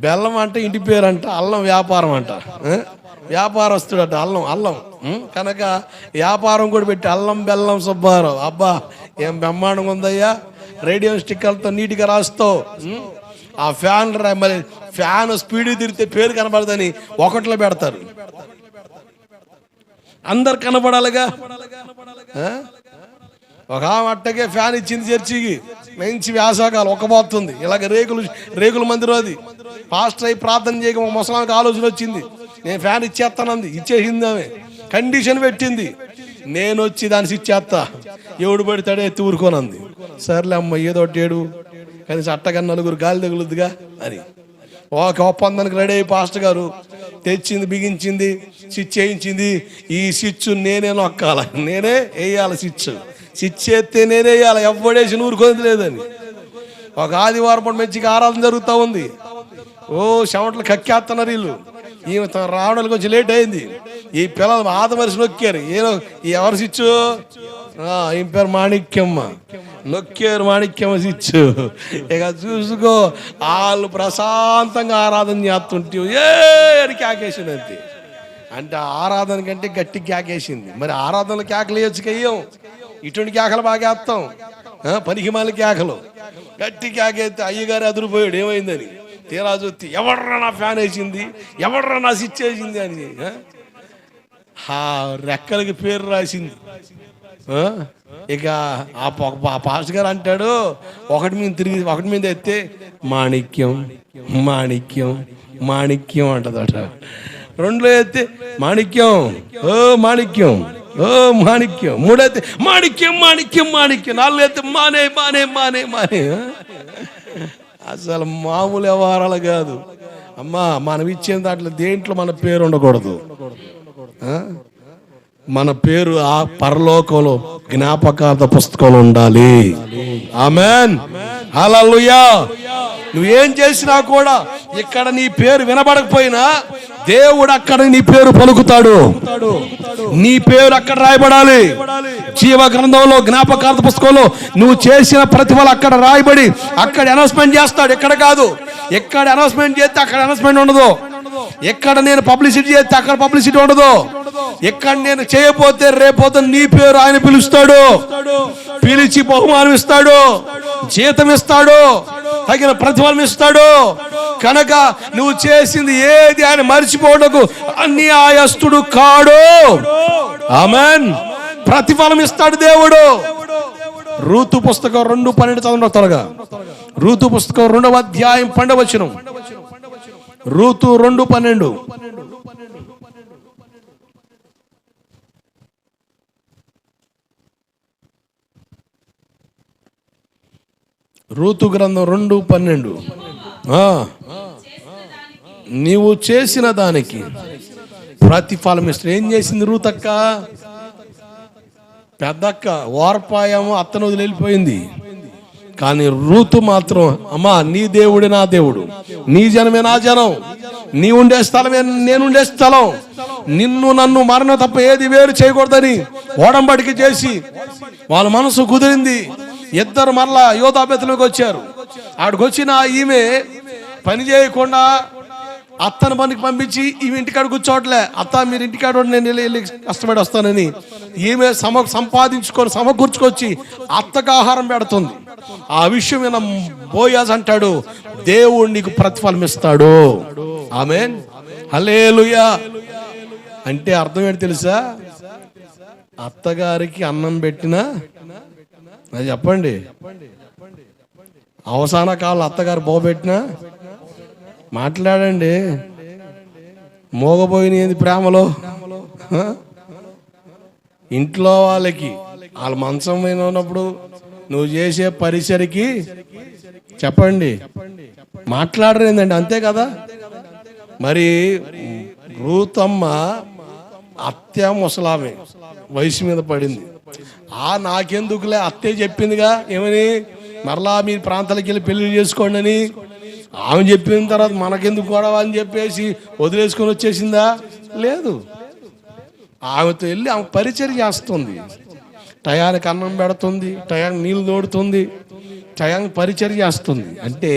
బెల్లం అంటే ఇంటి పేరు అంట, అల్లం వ్యాపారం అంట, వ్యాపారస్తుడట అల్లం. కనుక వ్యాపారం కూడా పెట్టి అల్లం బెల్లం సుబ్బారావు. అబ్బా ఏం బ్రహ్మాండంగా ఉందయ్యా. రేడియో స్టిక్కర్లతో నీట్గా రాస్తావు. ఆ ఫ్యాన్ మరి ఫ్యాన్ స్పీడ్ తిరిగితే పేరు కనబడదని 1లో పెడతారు. అందరు కనబడాలిగా. ఒక అట్టకే ఫ్యాన్ ఇచ్చింది చర్చికి, మంచి వ్యాసాకాలు ఒక్కపోతుంది. ఇలాగ రేకుల మందిరం. అది పాస్టర్ అయి ప్రార్థన చేయక ఒక ముసలానికి ఆలోచన వచ్చింది, నేను ఫ్యాన్ ఇచ్చేస్తానంది. ఇచ్చేసింది ఆమె, కండిషన్ పెట్టింది, నేను వచ్చి దాన్ని ఇచ్చేస్తా, ఎవడు పడితాడే ఎత్తి ఊరుకోనంది. సర్లే అమ్మ ఏదో ఒకటి ఏడు, కనీసం అట్టగా 4 గాలి తగులుద్దిగా అని ఒక ఒప్పందానికి రెడీ అయ్యి పాస్టర్ గారు తెచ్చింది, బిగించింది, స్విచ్ వేయించింది. ఈ స్విచ్ నేనే నొక్కాల, నేనే వేయాలి. స్విచ్ ఎత్తే నేనే వేయాలి, ఎవ్వడేసి ఊరుకోది లేదని. ఒక ఆదివారం పూట మంచిగా ఆరాధన జరుగుతూ ఉంది. చెమటలు కక్కేస్తున్నారు వీళ్ళు. ఈమె రావడానికి కొంచెం లేట్ అయింది. ఈ పిల్లలు ఆదమరిసి నొక్కారు. ఎవరు స్విచ్? ఈ పేరు మాణిక్యమ్మ. నొక్కారు మాణిక్యమ్మ స్విచ్. ఇక చూసుకో, వాళ్ళు ప్రశాంతంగా ఆరాధన చేస్తుంటే కేకేసింది అంతే. అంటే ఆరాధన కంటే గట్టి కేకేసింది. మరి ఆరాధనలు కేకలు వేయచ్చు కయ్యం, ఇటువంటి కేకలు బాగా వేస్తాం. పనికి మాలి కేకలు గట్టి కేకేస్తే అయ్యగారు అదిరిపోయాడు ఏమైందని. తీరా చూస్తే ఎవడ్రా నా ఫ్యాన్ వేసింది, ఎవడ్రా నా స్విచ్ వేసింది అని రెక్కలకి పేరు రాసింది. ఇక ఆ పాస్టర్ గారు అంటాడు, ఒకటి మీద ఎత్తే మాణిక్యం మాణిక్యం మాణిక్యం అంటదట. 2లో ఎత్తే మాణిక్యం, మాణిక్యం, మాణిక్యం. 3 అయితే మాణిక్యం మాణిక్యం మాణిక్యం. 4 అయితే మానే మానే మానే మానే. అసలు మామూలు వ్యవహారాలు కాదు అమ్మా. మనం ఇచ్చిన దాంట్లో దేంట్లో మన పేరు ఉండకూడదు. మన పేరు ఆ పరలోకంలో జ్ఞాపకార్థ పుస్తకంలో ఉండాలి. ఆమేన్. హల్లెలూయా. నువ్వేం చేసినా కూడా ఇక్కడ నీ పేరు వినబడకపోయినా దేవుడు అక్కడ నీ పేరు పలుకుతాడు. నీ పేరు అక్కడ రాయబడాలి. జీవ గ్రంథంలో జ్ఞాపకార్థ పుస్తకంలో నువ్వు చేసిన ప్రతిఫలం అక్కడ రాయబడి అక్కడ అనౌన్స్మెంట్ చేస్తాడు. ఎక్కడ కాదు, ఎక్కడ అనౌన్స్మెంట్ చేస్తే అక్కడ అనౌన్స్మెంట్ ఉండదు. ఎక్కడ నేను పబ్లిసిటీ చేస్తే అక్కడ పబ్లిసిటీ ఉండదు. ఎక్కడ నేను చేయకపోతే రేపోతే నీ పేరు ఆయన పిలుస్తాడు, పిలిచి బహుమానం ఇస్తాడు, జీతం ఇస్తాడు, తగిన ప్రతిఫలం ఇస్తాడు. కనుక నువ్వు చేసింది ఏది ఆయన మర్చిపోవడకు అన్యాయస్తుడు కాడు. ఆమేన్. ప్రతిఫలం ఇస్తాడు దేవుడు. రూతు పుస్తకం 2:12 చదవండి త్వరగా. రూతు పుస్తకం 2వ అధ్యాయం 12వ వచనం. రూతు 2:12. రూతు గ్రంథం 2:12. నీవు చేసిన దానికి ప్రతిఫలం ఇస్తాడు. ఏం చేసింది రూతక్క? పెద్దక్క ఓర్పాయము అత్తను వదిలి వెళ్ళిపోయింది. కానీ రూతు మాత్రం, అమ్మా నీ దేవుడే నా దేవుడు, నీ జనమే నా జనం, నీ ఉండే స్థలమే నేనుండే స్థలం, నిన్ను నన్ను మరణం తప్ప ఏది వేరు చేయకూడదని ఓడంబడికి చేసి వాళ్ళ మనసు కుదిరింది. ఇద్దరు మరలా యోధాబేతులకు వచ్చారు. ఆడికి వచ్చిన ఈమె పని చేయకుండా అత్తను పనికి పంపించి ఈమె ఇంటికాడ కూర్చోవట్లే. అత్త మీరు ఇంటికాడ నేను వెళ్ళి కష్టపడి వస్తానని ఈమె సంపాదించుకొని సమకూర్చుకొచ్చి అత్తకు ఆహారం పెడుతుంది. ఆ విషయం విన్న బోయాజ్ అంటాడు, దేవుడు నీకు ప్రతిఫలం ఇస్తాడు. ఆమేన్, హల్లెలూయా. అంటే అర్థం ఏంటి తెలుసా? అత్తగారికి అన్నం పెట్టినా అది చెప్పండి, అవసాన కాలం అత్తగారు పోబెట్టినా మాట్లాడండి. మోగపోయినది ప్రేమలో. ఇంట్లో వాళ్ళకి వాళ్ళ మంచం మీద ఉన్నప్పుడు నువ్వు చేసే పరిసరికి చెప్పండి, మాట్లాడరేందండి, అంతే కదా. మరి రూతమ్మ అత్య ముసలామె వయసు మీద పడింది. నాకెందుకులే, అత్తే చెప్పిందిగా ఏమని, మరలా మీ ప్రాంతాలకు వెళ్ళి పెళ్లి చేసుకోండి అని. ఆమె చెప్పిన తర్వాత మనకెందుకు గొడవ అని చెప్పేసి వదిలేసుకొని వచ్చేసిందా? లేదు, ఆమెతో వెళ్ళి ఆమె పరిచర్య చేస్తుంది. టయానికి అన్నం పెడుతుంది, టయానికి నీళ్ళు తోడుతుంది, టయానికి పరిచర్య చేస్తుంది. అంటే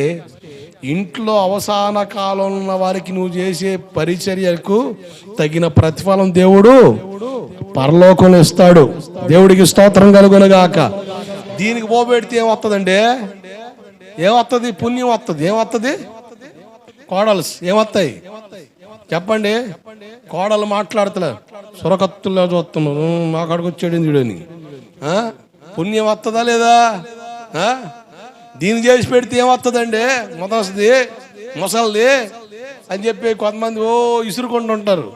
ఇంట్లో అవసాన కాలంలో ఉన్న వారికి నువ్వు చేసే పరిచర్యకు తగిన ప్రతిఫలం దేవుడు పరలోకంలో ఇస్తాడు. దేవుడికి స్తోత్రం కలుగునుగాక. దీనికి పోబెడితే ఏమొస్తుందండి? ఏమొస్తుంది? పుణ్యం వస్తుంది. ఏమొస్తుంది? కోడల్స్ ఏమొస్తాయి చెప్పండి? కోడలు మాట్లాడతలే, సురకత్తుల్లో చూస్తున్నారు, మా కాడికి వచ్చాడు చూడని. పుణ్యం వస్తుందా లేదా? దీన్ని చేసి పెడితే ఏమొస్తుందండి? ముసలిది అని చెప్పి కొంతమంది ఇసురుకుంటూ ఉంటారు.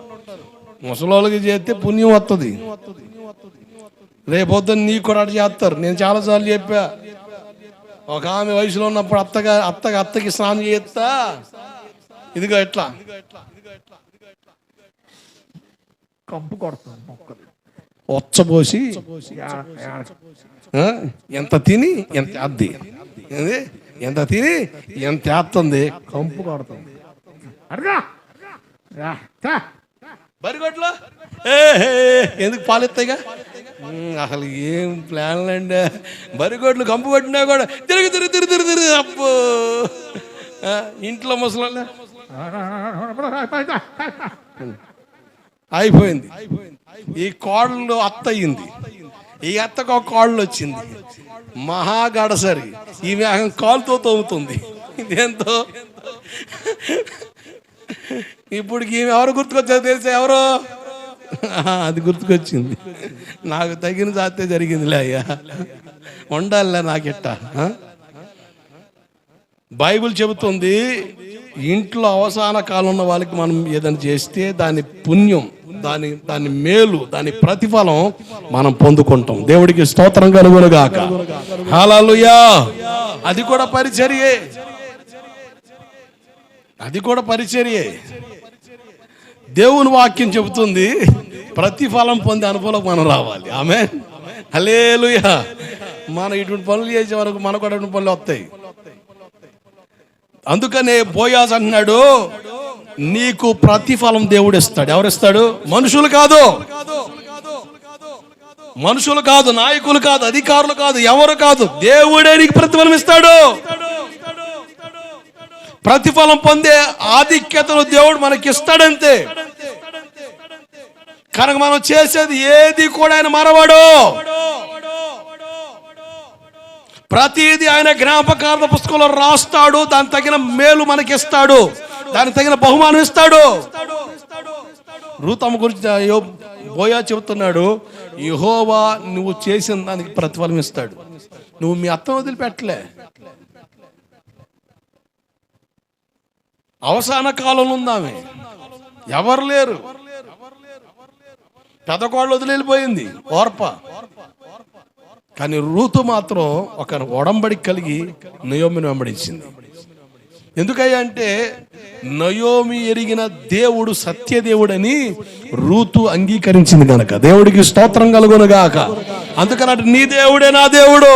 ముసలోళ్ళకి చేస్తే పుణ్యం వస్తుంది. రేపొద్దున నీకు కూడా అటు చేస్తారు. నేను చాలాసార్లు చెప్పా, ఒక ఆమె వయసులో ఉన్నప్పుడు అత్తకి స్నానం చేస్తా, ఇదిగో ఎట్లా కంపు కొడతాను, వచ్చబోసి ఎంత తిని ఎంత అద్ది, ఎంత తిని ఎంత వేస్తుంది, కంపు కొడుతుంది. బరిగొడ్లో ఎందుకు పాలెత్తాయిగా? అసలు ఏం ప్లాన్లు అండి. బరిగొడ్లు కంపు పట్టినా కూడా తిరిగి అప్పు ఇంట్లో ముసలి అయిపోయింది. ఈ కోడలు అత్త అయ్యింది. ఈ అత్తకు ఒక కోడలు వచ్చింది, మహాగడసరి. ఈమె కాలుతో తోముతుంది. ఇదేంతో ఇప్పుడు ఈమె ఎవరు గుర్తుకొచ్చారో తెలిసే? ఎవరో అది గుర్తుకొచ్చింది. నాకు తగిన జాతే జరిగిందిలే అయ్యా, ఉండాలిలే నాకెట్ట. బైబిల్ చెబుతుంది, ఇంట్లో అవసాన కాలం ఉన్న వాళ్ళకి మనం ఏదైనా చేస్తే దాని పుణ్యం, దాని మేలు, దాని ప్రతిఫలం మనం పొందుకుంటాం. దేవుడికి స్తోత్రం కలుగునుగాక. హల్లెలూయా. అది కూడా పరిచర్యే, అది కూడా పరిచర్యే. దేవుని వాక్యం చెబుతుంది, ప్రతిఫలం పొందే అనుభవం మనం రావాలి. ఆమేన్, హల్లెలూయా. మనం ఇటువంటి పనులు చేసే వరకు మనకు కూడా ఇటువంటి పనులు వస్తాయి. అందుకనే బోయాజ్ అంటున్నాడు, నీకు ప్రతిఫలం దేవుడు ఇస్తాడు. ఎవరిస్తాడు? మనుషులు కాదు, మనుషులు కాదు, నాయకులు కాదు, అధికారులు కాదు, ఎవరు కాదు, దేవుడే నీకు ప్రతిఫలం ఇస్తాడు. ప్రతిఫలం పొందే ఆధిక్యతను దేవుడు మనకి ఇస్తాడంతే. కనుక మనం చేసేది ఏది కూడా ఆయన మరవడు. ప్రతిదీ ఆయన జ్ఞాపకార్థ పుస్తకంలో రాస్తాడు. దాని తగిన మేలు మనకి ఇస్తాడు, దానికి తగిన బహుమానం ఇస్తాడు. రూతమ్మ గురించి బోయా చెబుతున్నాడు, యెహోవా నువ్వు చేసిన దానికి ప్రతిఫలం ఇస్తాడు. నువ్వు మీ అత్తను వదిలిపెట్టలే. అవసాన కాలంలో ఉందామె, ఎవరు లేరు. పెదకోళ్ళు వదిలిపోయింది ఓర్ప. కానీ రూతు మాత్రం ఒక ఒడంబడి కలిగి నయోమిని వెంబడించింది. ఎందుకయ్యా అంటే నయోమి ఎరిగిన దేవుడు సత్యదేవుడని రూతు అంగీకరించింది కనుక. దేవుడికి స్తోత్రం కలుగునుగాక. అందుకన్నట్టు నీ దేవుడే నా దేవుడు,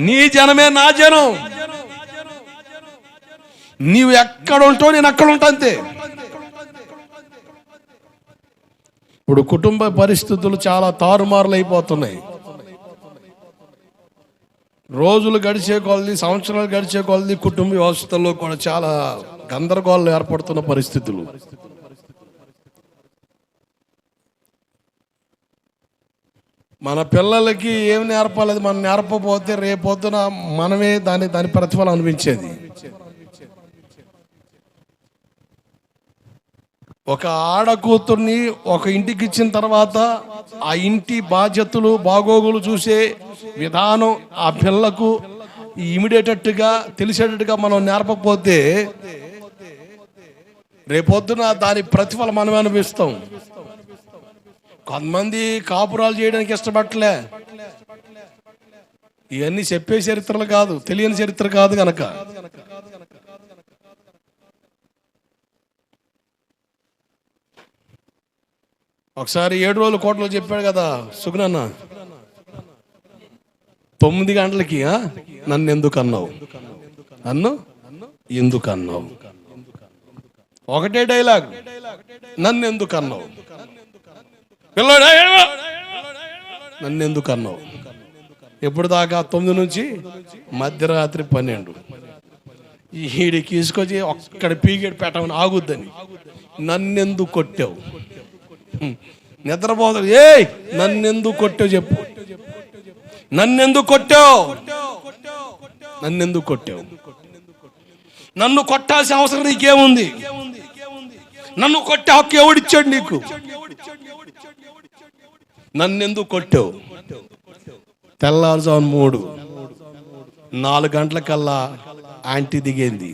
నీ జనమే నా జనం. నీవు ఎక్కడ ఉంటావు, నేను అక్కడ ఉంటా, అంతే. ఇప్పుడు కుటుంబ పరిస్థితులు చాలా తారుమారులు అయిపోతున్నాయి. రోజులు గడిచే కొలది, సంవత్సరాలు గడిచే కొలది కుటుంబ వ్యవస్థల్లో కూడా చాలా గందరగోళం ఏర్పడుతున్న పరిస్థితులు. మన పిల్లలకి ఏం నేర్పాలి, మనం నేర్పకపోతే రేపొద్దున మనమే దాని ప్రతిఫలం అనిపించేది. ఒక ఆడకూతుర్ని ఒక ఇంటికి ఇచ్చిన తర్వాత ఆ ఇంటి బాధ్యతలు బాగోగులు చూసే విధానం ఆ పిల్లకు ఇమిడేటట్టుగా తెలిసేటట్టుగా మనం నేర్పకపోతే రేపొద్దున దాని ప్రతిఫలం మనం అనిపిస్తాం. కొంతమంది కాపురాలు చేయడానికి ఇష్టపడలే. ఇవన్నీ చెప్పే చరిత్రలు కాదు, తెలియని చరిత్ర కాదు గనక. ఒకసారి 7 రోజుల కోటలో చెప్పాడు కదా సుగుణన్న, 9 గంటలకి నన్ను ఎందుకు అన్నావు, ఎందుకు అన్నావు, ఒకటే డైలాగ్, నన్ను ఎందుకు అన్నావు, పిల్లోడా నన్ను ఎందుకు అన్నావు. ఎప్పుడు దాకా 9 నుంచి మధ్యరాత్రి 12. ఈడికి తీసుకొచ్చి ఒక్కడ పీకెట్ పెట్టమని ఆగుద్దని, నన్నెందుకు కొట్టావు, నిద్రపోతాడు. నన్నెందుకు కొట్టావు చెప్పు, నన్నెందుకు కొట్టావు, నన్నెందుకు కొట్టావు, నన్ను కొట్టాల్సిన అవసరం నీకేముంది, నన్ను కొట్టే హక్కు ఎవడిచ్చాడు నీకు, నన్నెందుకు కొట్టావు. తెల్లారుజామున 3-4 గంటలకల్లా ఆంటీ దిగేంది.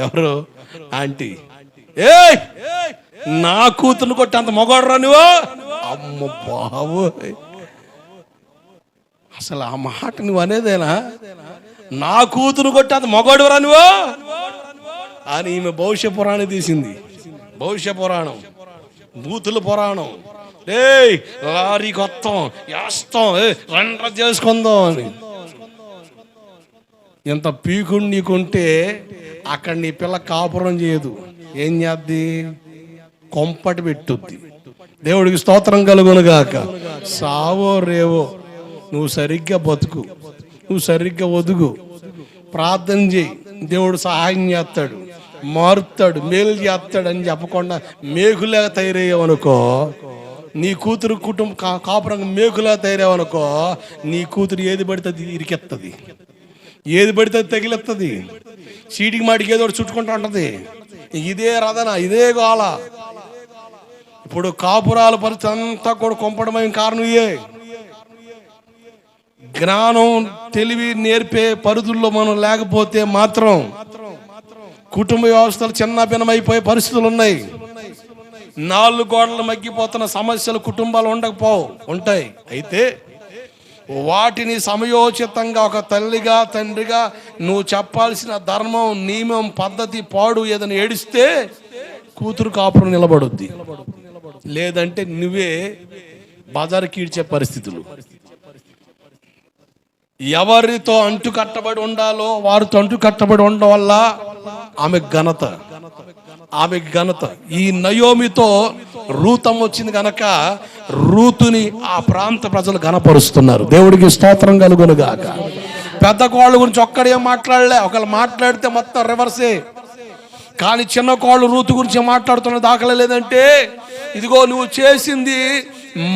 ఎవరు ఆంటీ? నా కూతురు కొట్టి అంత మగోడరా నువ్వు? అమ్మ బాబు, అసలు ఆ మాట నువ్వు అనేదేనా? నా కూతురు కొట్టి అంత మగోడురా నువ్వు అని ఈమె భవిష్య పురాణం తీసింది. భవిష్య పురాణం, బూతుల పురాణం. లారీ కొత్తం వేస్తాం, రండ్ర చేసుకుందాం అని. ఎంత పీకుడు నీకుంటే అక్కడ నీ పిల్ల కాపురం చేయదు. ఏం చేద్ది? కొంపటి పెట్టుద్ది. దేవుడికి స్తోత్రం కలుగునుగాక. సావో రేవో నువ్వు సరిగ్గా బతుకు, నువ్వు సరిగ్గా ఒదుగు, ప్రార్థన చేయి, దేవుడు సహాయం చేస్తాడు, మారుతాడు, మేలు చేస్తాడు అని చెప్పకుండా మేకులాగా తయారయ్యావనుకో, నీ కూతురు కుటుంబం కాపురంగా మేకులాగా తయారయ్యావనుకో, నీ కూతురు ఏది పడితే ఇరికెత్తది, ఏది పడితే తగిలెత్తది, చీటికి మాటికి ఏదో చుట్టుకుంటూ ఉంటుంది. ఇదే రదన, ఇదే గోల. ఇప్పుడు కాపురాల పరిస్థితి అంతా కూడా కొంపడమైన కారణం ఇయే. జ్ఞానం తెలివి నేర్పే పరిధుల్లో మనం లేకపోతే మాత్రం కుటుంబ వ్యవస్థలు చిన్న భిన్నమైపోయే పరిస్థితులు ఉన్నాయి. 4 గోడలు మగ్గిపోతున్న సమస్యలు కుటుంబాలు ఉంటాయి. అయితే వాటిని సమయోచితంగా ఒక తల్లిగా తండ్రిగా నువ్వు చెప్పాల్సిన ధర్మం, నియమం, పద్ధతి పాడు ఏదైనా ఏడిస్తే కూతురు కాపురం నిలబడుద్ది. లేదంటే నువ్వే బజారుకి ఈడ్చే పరిస్థితులు. ఎవరితో అంటు కట్టబడి ఉండాలో వారితో అంటు కట్టబడి ఉండడం వల్ల ఆమె ఘనత. ఈ నయోమితో రూతమ్మ వచ్చింది కనుక రూతుని ఆ ప్రాంత ప్రజలు ఘనపరుస్తున్నారు. దేవుడికి స్తోత్రం కలుగునుగాక. పెద్ద కోళ్ళ గురించి ఒక్కడేం మాట్లాడలే, ఒకళ్ళు మాట్లాడితే మొత్తం రివర్సే. కానీ చిన్న కోళ్ళు రూతు గురించి మాట్లాడుతున్న దాఖలా లేదంటే, ఇదిగో నువ్వు చేసింది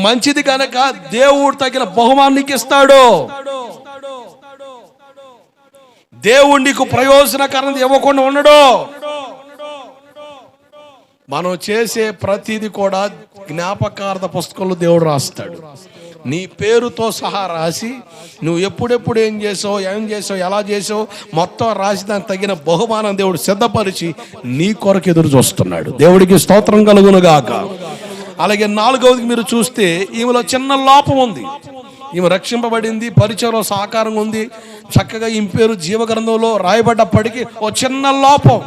మంచిది కనుక దేవుడు తగిన బహుమానికి ఇస్తాడు. దేవుడు నీకు ప్రయోజనకరం ఇవ్వకుండా ఉండడు. మనం చేసే ప్రతిదీ కూడా జ్ఞాపకార్థ పుస్తకంలో దేవుడు రాస్తాడు. నీ పేరుతో సహా రాసి నువ్వు ఎప్పుడెప్పుడు ఏం చేసావు ఎలా చేసావు మొత్తం రాసి దానికి తగిన బహుమానం దేవుడు సిద్ధపరిచి నీ కొరకు ఎదురు చూస్తున్నాడు. దేవుడికి స్తోత్రం కలుగునుగాక. అలాగే 4వది మీరు చూస్తే ఈమెలో చిన్న లోపం ఉంది. ఈమె రక్షింపబడింది, పరిచయం సాకారంగా ఉంది, చక్కగా ఈమె పేరు జీవగ్రంథంలో రాయబడ్డప్పటికీ ఓ చిన్న లోపం.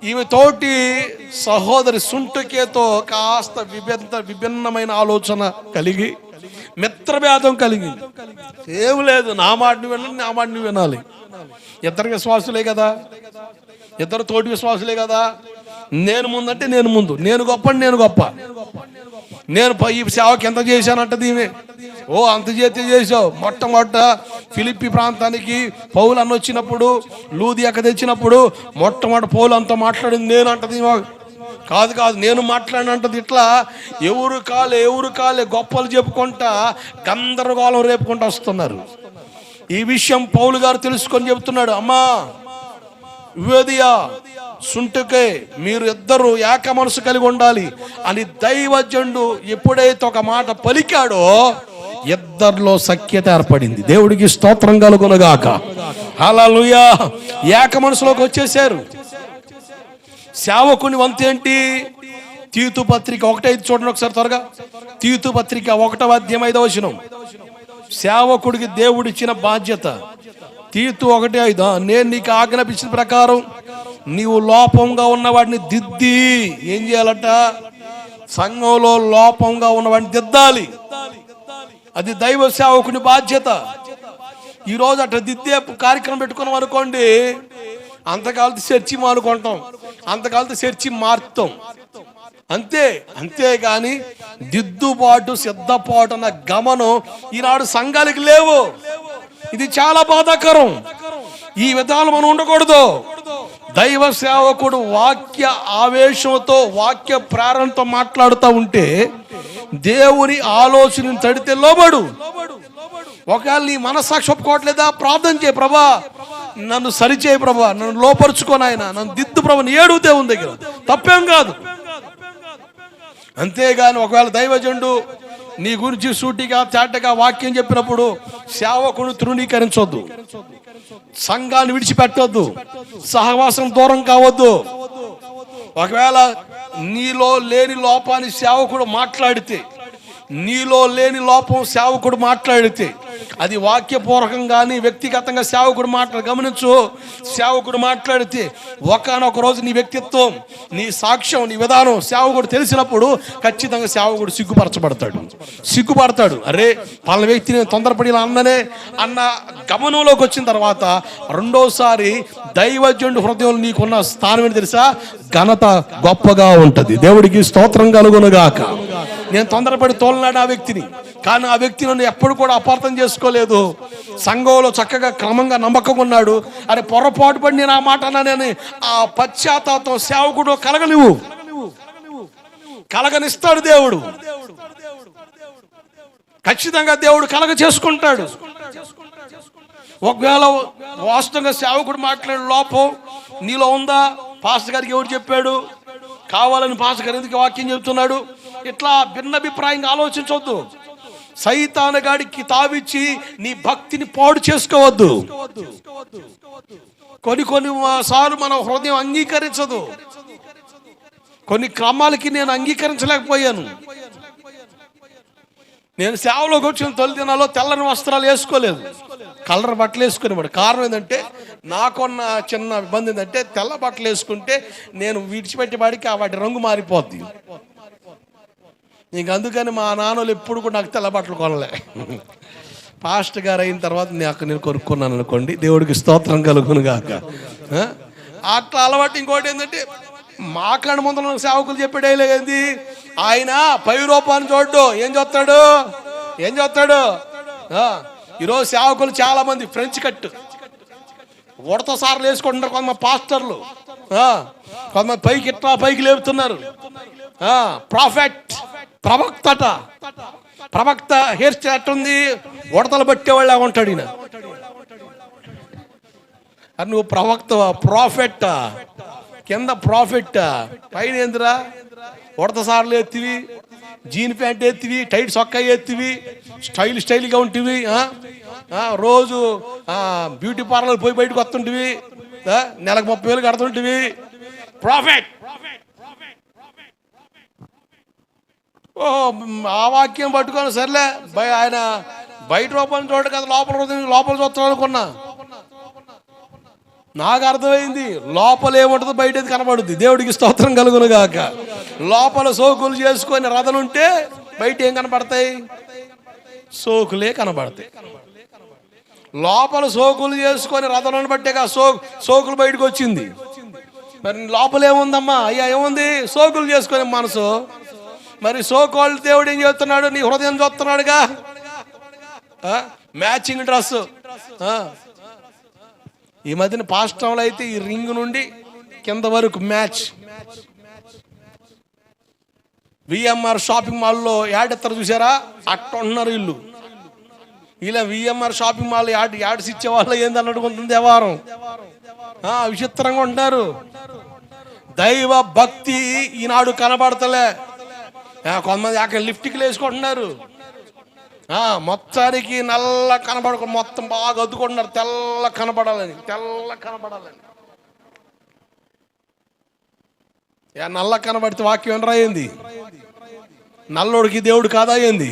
ఈమె తోటి సహోదరి సుంటుకేతో కాస్త విభిన్నమైన ఆలోచన కలిగి మిత్రభేదం కలిగింది. ఏమి లేదు, నా మాట నువ్వు వినాలి. ఇద్దరు విశ్వాసులే కదా, ఇద్దరు తోటి విశ్వాసులే కదా. నేను ముందంటే నేను ముందు, నేను గొప్ప నేను ఈ సేవకి ఎంత చేశానంటది ఈమె. ఓ అంత చేసావు. మొట్టమొదట ఫిలిప్పి ప్రాంతానికి పౌలు అన్న వచ్చినప్పుడు, లూదియాక తెచ్చినప్పుడు మొట్టమొదటి పౌలు అంతా మాట్లాడింది నేను అంటది. కాదు నేను మాట్లాడినంటది. ఇట్లా ఎవరు కాలే గొప్పలు చెప్పుకుంటా గందరగోళం రేపుకుంటూ వస్తున్నారు. ఈ విషయం పౌలు గారు తెలుసుకొని చెబుతున్నాడు. అమ్మా యువదియా, సుంటుకే, మీరు ఇద్దరు ఏక మనసు కలిగి ఉండాలి అని దైవజనుడు ఎప్పుడైతే ఒక మాట పలికాడో ఇద్దరిలో సఖ్యత ఏర్పడింది. దేవుడికి స్తోత్రం కలుగునుగాక. హల్లెలూయా. ఏక మనసులోకి వచ్చేసారు. సేవకుని వంతేంటి? తీతు పత్రిక 1:5 చూడండి ఒకసారి త్వరగా. తీతు పత్రిక 1:5 సేవకుడికి దేవుడిచ్చిన బాధ్యత. తీతు 1:5 నేను నీకు ఆజ్ఞాపించిన ప్రకారం నీవు లోపంగా ఉన్న వాడిని దిద్ది ఏం చేయాలట? సంఘంలో లోపంగా ఉన్నవాడిని దిద్దాలి. అది దైవ సేవకుని బాధ్యత. ఈరోజు అట్లా దిద్దే కార్యక్రమం పెట్టుకున్నాం అనుకోండి, అంతకాలతో చర్చి మానుకుంటాం, అంతకాలతో చర్చి మారుతాం అంతేగాని దిద్దుబాటు సిద్ధపాటు అన్న గమనం ఈనాడు సంఘానికి లేవు. ఇది చాలా బాధాకరం. ఈ విధానం మనం ఉండకూడదు. దైవ సేవకుడు వాక్య ఆవేశంతో వాక్య ప్రేరణతో మాట్లాడుతూ ఉంటే దేవుని ఆలోచనను తడితే లోబడు. ఒకవేళ నీ మనస్సాక్షి ఒప్పుకోవట్లేదా? ప్రార్థన చేయి, ప్రభా నన్ను సరిచేయి, ప్రభా నన్ను లోపరుచుకోను, ఆయన నన్ను దిద్దు ప్రభా, నీ ఏడు దేవుని దగ్గర తప్పేం కాదు. అంతేగాని ఒకవేళ దైవజనుడు నీ గురించి సూటిగా చాటగా వాక్యం చెప్పినప్పుడు సేవకుడు తృణీకరించొద్దు, సంఘాన్ని విడిచిపెట్టొద్దు, సహవాసం దూరం కావద్దు. ఒకవేళ నీలో లేని లోపాన్ని సేవకుడు మాట్లాడితే, నీలో లేని లోపం సేవకుడు మాట్లాడితే, అది వాక్యపూర్వకం కానీ వ్యక్తిగతంగా సేవకుడు గమనించు. సేవకుడు మాట్లాడితే ఒకనొక రోజు నీ వ్యక్తిత్వం, నీ సాక్ష్యం, నీ విధానం సేవకుడు తెలిసినప్పుడు ఖచ్చితంగా సేవకుడు సిగ్గుపడతాడు. అరే పలానా వ్యక్తి నేను తొందరపడి అన్న గమనంలోకి వచ్చిన తర్వాత రెండోసారి దైవజనుడు హృదయంలో నీకున్న స్థానం ఏంటి తెలుసా? ఘనత గొప్పగా ఉంటది. దేవుడికి స్తోత్రం కలుగునుగాక. నేను తొందరపడి తోలనాడు ఆ వ్యక్తిని, కానీ ఆ వ్యక్తి నన్ను ఎప్పుడు కూడా అపార్థం చేసుకోలేదు. సంఘంలో చక్కగా క్రమంగా నమ్మకంగా ఉన్నాడు. అరే పొరపాటు పడి నేను ఆ మాట అన్నానని ఆ పశ్చాత్తాపం సేవకుడు కలగనిస్తాడు. దేవుడు ఖచ్చితంగా కలగ చేసుకుంటాడు. ఒకవేళ వాస్తవంగా సేవకుడు మాట్లాడే లోపం నీలో ఉందా? పాస్టర్ గారికి ఎవరు చెప్పాడు? కావాలని పాస్టర్ గారు ఎందుకు వాక్యం చెప్తున్నాడు? ఇట్లా భిన్నాభిప్రాయంగా ఆలోచించవద్దు. సైతాను గాడికి తావిచ్చి నీ భక్తిని పాడు చేసుకోవద్దు. కొన్ని సార్లు మన హృదయం అంగీకరించదు. కొన్ని క్రమాలకి నేను అంగీకరించలేకపోయాను. నేను సేవలోకి వచ్చిన తొలి దినాల్లో తెల్లని వస్త్రాలు వేసుకోలేదు, కలర్ బట్టలు వేసుకునేవాడు. కారణం ఏంటంటే నాకున్న చిన్న ఇబ్బంది ఏంటంటే తెల్ల బట్టలు వేసుకుంటే నేను విడిచిపెట్టే వాడికి వాటి రంగు మారిపోద్ది. ఇంక అందుకని మా నాన్నలు ఎప్పుడు కూడా నాకు తెల్ల బట్టలు కొనలే. పాస్టర్ గారు అయిన తర్వాత నేను కొనుక్కున్నాను అనుకోండి. దేవుడికి స్తోత్రం కలుగునుగాక. అట్లా అలవాటు. ఇంకోటి ఏంటంటే మాట్లాడి ముందు సేవకులు చెప్పేది ఆయన పై రూపాన్ని చూడ్డు, ఏం చూస్తాడు. ఈరోజు సేవకులు చాలా మంది ఫ్రెంచ్ కట్ ఉడత సార్లు వేసుకుంటున్నారు. కొంతమంది పాస్టర్లు, కొంతమంది పైకి లేపుతున్నారు. ప్రవక్త హెయిర్ స్టైల్ ఎట్టుంది? ఉడతలు పట్టేవాళ్ళ ఉంటాడు ఈయన. నువ్వు ప్రవక్తవా? ప్రాఫెట్టా? కింద ప్రాఫిట్, పైన ఏందిరా ఉడత సార్లు ఎత్తివి, జీన్ ప్యాంట్ ఎత్తివి, టైట్ సొక్కా ఎత్తివి, స్టైల్గా ఉంటివి, రోజు బ్యూటీ పార్లర్ పోయి బయటకు వస్తుంటివి, నెలకు 30,000 కడుతుంటివి. ప్రాఫిట్. ఓ ఆ వాక్యం పట్టుకొని సర్లే ఆయన బయట రూపాయలు చూడ కదా లోపల చూస్తాను అనుకున్నా. నాకు అర్థమైంది లోపల ఏముంటుందో బయట కనబడుద్ది. దేవుడికి స్తోత్రం కలుగును గాక. లోపల సోకులు చేసుకొని రథలుంటే బయట ఏం కనబడతాయి? సోకులే కనబడతాయి. లోపల సోకులు చేసుకొని రథలను బట్టేగా సోకులు బయటకు వచ్చింది. మరి లోపల ఏముందమ్మా? అయ్యా ఏముంది? సోకులు చేసుకొని మనసు. మరి సోకోళ్ళు దేవుడు ఏం చేస్తున్నాడు? నీ హృదయం చూస్తున్నాడుగా. Matching dress. ఈ మధ్యన పాస్టర్లు అయితే ఈ రింగ్ నుండి కింద వరకు మ్యాచ్. విఎంఆర్ షాపింగ్ మాల్లో యాడ్ చూసారా? అట్ట ఉన్నారు వీళ్ళు. ఇలా విఎంఆర్ షాపింగ్ మాల్ యాడ్స్ ఇచ్చే వాళ్ళు ఏంది అన్నట్టుకుంటుంది వ్యవహారం. విచిత్రంగా ఉంటారు. దైవ భక్తి ఈనాడు కనబడతలే. కొంతమంది అక్కడ లిఫ్ట్కి వేసుకుంటున్నారు. మొత్తానికి నల్ల కనబడకుండా మొత్తం బాగా అద్దుకుంటున్నారు, తెల్ల కనబడాలని. నల్ల కనబడితే వాక్యం ఏం రాయింది? నల్లోడికి దేవుడు కాదా ఏంది?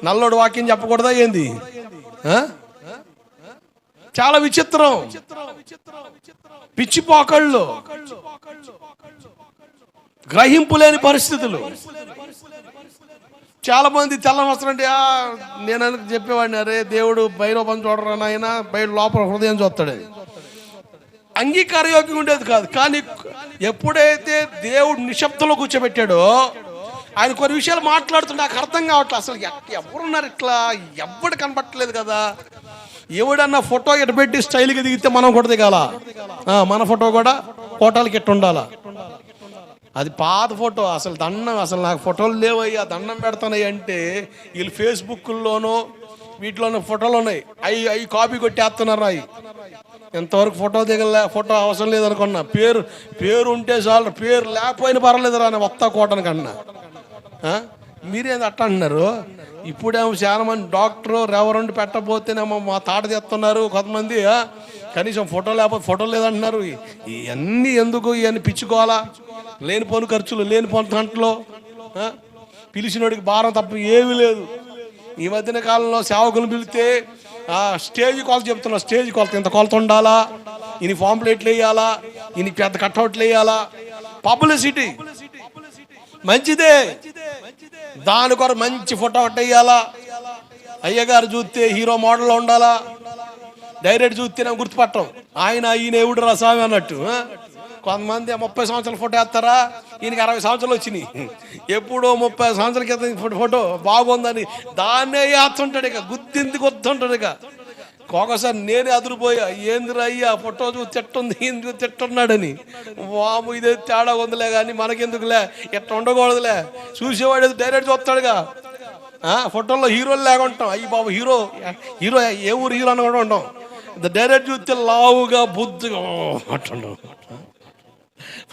నల్లోడు వాక్యం చెప్పకూడదా ఏంది? చాలా విచిత్రం. పిచ్చిపోకళ్ళు, గ్రహింపు లేని పరిస్థితులు. చాలా మంది తెల్ల వస్త్రం అంటే నేను చెప్పేవాడిని, అరే దేవుడు బయరూపం చూడరా నాయన, బయట లోపల హృదయం చూస్తాడు. అంగీకారయోగ్యం ఉండేది కాదు. కానీ ఎప్పుడైతే దేవుడు నిశ్శబ్దంలో కూర్చోబెట్టాడో ఆయన కొన్ని విషయాలు మాట్లాడుతుంటే నాకు అర్థం కావట్లేదు. అసలు ఎవరున్నారు ఇట్లా? ఎవ్వడు కనపట్టలేదు కదా. ఎవడన్నా ఫోటో ఎటు పెట్టి స్టైల్గా దిగితే మనం కూడా దిగాల. మన ఫోటో కూడా ఫోటోలకి ఎట్టు ఉండాలా? అది పాత ఫోటో. అసలు దండం, అసలు నాకు ఫోటోలు లేవయ్యా, దండం పెడతానయ్య అంటే వీళ్ళు ఫేస్బుక్లోనో వీటిలోనో ఫోటోలు ఉన్నాయి. అవి కాపీ కొట్టేస్తున్నారు. అవి ఎంతవరకు ఫోటో దిగలే, ఫోటో అవసరం లేదనుకున్నా. పేరు ఉంటే చాలు, పేరు లేకపోయినా పర్వాలేదు రా వస్తా కోటను కన్నా. మీరేది అట్ట అంటున్నారు? ఇప్పుడేమో చాలా మంది డాక్టరు రెవరెండ్ పెట్టబోతేనేమో మా తాట తెస్తున్నారు. కొంతమంది కనీసం ఫోటో లేకపోతే ఫోటో లేదంటున్నారు. ఇవన్నీ ఎందుకు? ఇవన్నీ పిచ్చుకోవాలా? లేనిపోని ఖర్చులు, లేనిపోని గంటలు, పిలిచినోడికి భారం తప్ప ఏమీ లేదు. ఈ మధ్యన కాలంలో సేవకులు పిలిస్తే స్టేజ్ కొలత చెప్తున్నారు. స్టేజ్ కొలత ఇంత కొలత ఉండాలా, ఇన్ని పాంప్లెట్లు వేయాలా, ఇన్ని పెద్ద కట్అవుట్లు వేయాలా. పబ్లిసిటీ మంచిదే, దాని కొరకు మంచి ఫోటో ఒకటి వేయాలా. అయ్యగారు చూస్తే హీరో మోడల్లో ఉండాలా. డైరెక్ట్ చూస్తేనే గుర్తుపట్టం, ఈయన ఎవడు రా స్వామి అన్నట్టు. కొంతమంది 30 సంవత్సరాల ఫోటో వేస్తారా, ఈయనకి 60 సంవత్సరాలు వచ్చినాయి. ఎప్పుడో 30 సంవత్సరాల క్రితం ఫోటో బాగుందని దాన్నే వేస్తుంటాడు. ఇక గుర్తుంటాడు. ఇక ఒక్కోసారి నేనే అదిరిపోయా, ఏందిరా అయ్యా ఫోటో చూసి తిట్టుంది, ఎందుకు తిట్టున్నాడని. వాము ఇదే తేడా ఉందిలే కానీ మనకెందుకులే, ఎట్లా ఉండకూడదులే. చూసేవాడు డైరెక్ట్ చూస్తాడుగా. ఫోటోల్లో హీరోలు లేక ఉంటాం. అయ్యి బాబు హీరో ఏ ఊరు హీరో అని కూడా ఉంటాం. డైరెక్ట్ చూస్తే లావుగా బుద్ధిగా అట్టుండవు.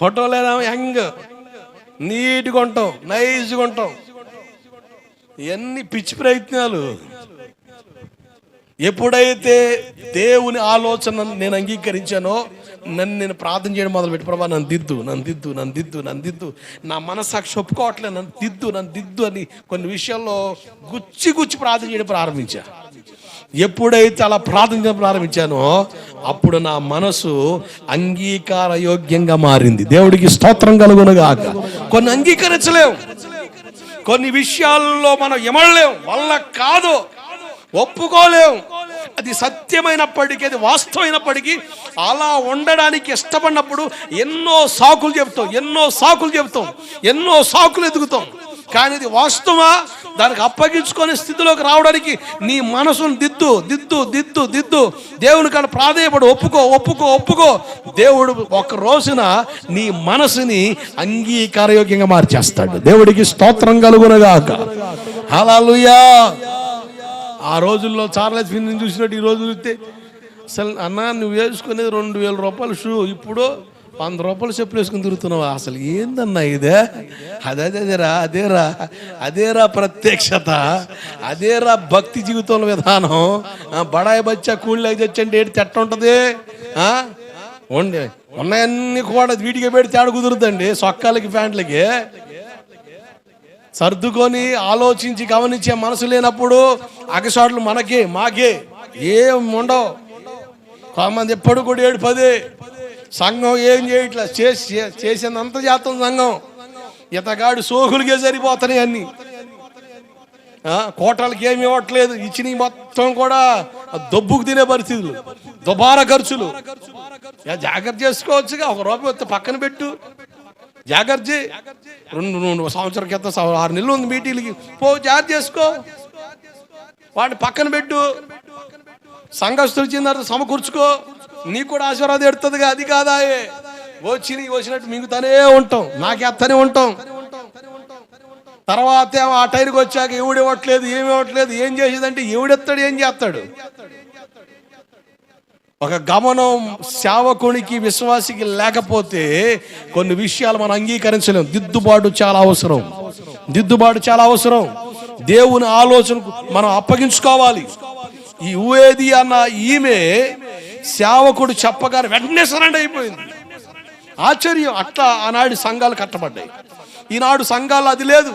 ఫోటోలేనా యంగ్, నీట్గా ఉంటాం, నైస్గా ఉంటాం. ఇవన్నీ పిచ్చి ప్రయత్నాలు. ఎప్పుడైతే దేవుని ఆలోచన నేను అంగీకరించానో నేను ప్రార్థన చేయడం మొదలుపెట్టి, ప్రభా నన్ను దిద్దు, నా మనస్సాక్షి ఒప్పుకోవట్లేదు, నన్ను దిద్దు అని కొన్ని విషయాల్లో గుచ్చి ప్రార్థన చేయడం ప్రారంభించా. ఎప్పుడైతే అలా ప్రార్థన ప్రారంభించానో అప్పుడు నా మనసు అంగీకార యోగ్యంగా మారింది. దేవుడికి స్తోత్రం కలుగునుగాక. కొన్ని అంగీకరించలేం, కొన్ని విషయాల్లో మనం ఎమడలేం, వల్ల కాదు, ఒప్పుకోలేం. అది సత్యమైనప్పటికీ, అది వాస్తవమైనప్పటికీ అలా ఉండడానికి ఇష్టపడినప్పుడు ఎన్నో సాకులు చెప్తాం, ఎన్నో సాకులు ఎదుగుతాం. కానీ ఇది వాస్తవా? దానికి అప్పగించుకునే స్థితిలోకి రావడానికి నీ మనసును దిద్దు. దేవుని కానీ ప్రాధేయపడు, ఒప్పుకో. దేవుడు ఒక రోజున నీ మనసుని అంగీకారయోగ్యంగా మార్చేస్తాడు. దేవుడికి స్తోత్రం కలుగునుగాక. హల్లెలూయా. ఆ రోజుల్లో చార్లెస్ ఫిన్ చూసినట్టు ఈ రోజు చూస్తే అసలు అన్న నువ్వు వేసుకునేది 2,000 రూపాయలు షూ, ఇప్పుడు రూపాయలు చెప్పులు వేసుకుని తిరుగుతున్నావా? అసలు ఏందన్నా ఇదే? అదేరా ప్రత్యక్షత, అదేరా భక్తి జీవితంలో విధానం. బడాయి బచ్చా కూలి తెచ్చండి ఏంటి తెట్ట ఉంటుంది? ఉన్నాయన్నీ కూడా వీటికి పెడితే ఆడ కుదురుతుందండి. సొక్కాలకి ప్యాంట్లకి సర్దుకొని ఆలోచించి గమనించే మనసు లేనప్పుడు అగసాట్లు మాకే ఏం ఉండవు. కొంతమంది ఎప్పుడు కూడా 7-10 సంఘం ఏం చేయట్లా, చేసినంత చేస్తాం సంఘం. ఇతగాడు సోకులకే సరిపోతున్నాయి అన్ని. కోటలకి ఏమి ఇవ్వట్లేదు, ఇచ్చినవి మొత్తం కూడా దొబ్బుకు తినే పరిస్థితులు, దుబారా ఖర్చులు. జాగ్రత్త చేసుకోవచ్చుగా, ₹1 వస్తే పక్కన పెట్టు, జాగ్రత్త. 2 సంవత్సరాల క్రితం 6 నెలలు ఉంది మీటింగ్లకి జాగ్రత్త చేసుకో, వాడిని పక్కన పెట్టు. సంఘస్థులు వచ్చిన తర్వాత సమకూర్చుకో, నీకు కూడా ఆశీర్వాదం ఎడుతుందిగా. అది కాదా, వచ్చినట్టు మింగుతానే ఉంటాం, నాకేస్తూనే ఉంటాం. తర్వాత ఆ టైర్కి వచ్చాక ఎవడు ఇవ్వట్లేదు, ఏమి ఇవ్వట్లేదు, ఏం చేసేదంటే ఎవడెత్తాడు, ఏం చేస్తాడు? ఒక గమనం సేవకునికి విశ్వాసికి లేకపోతే కొన్ని విషయాలు మనం అంగీకరించలేం. దిద్దుబాటు చాలా అవసరం. దేవుని ఆలోచనకు మనం అప్పగించుకోవాలి. ఈ ఊయేది అన్న ఈమె సేవకుడు చెప్పగానే వెంటనే సరెండర్ అయిపోయింది. ఆశ్చర్యం. అట్లా ఆనాడు సంఘాలు కట్టబడ్డాయి. ఈనాడు సంఘాలు అది లేదు,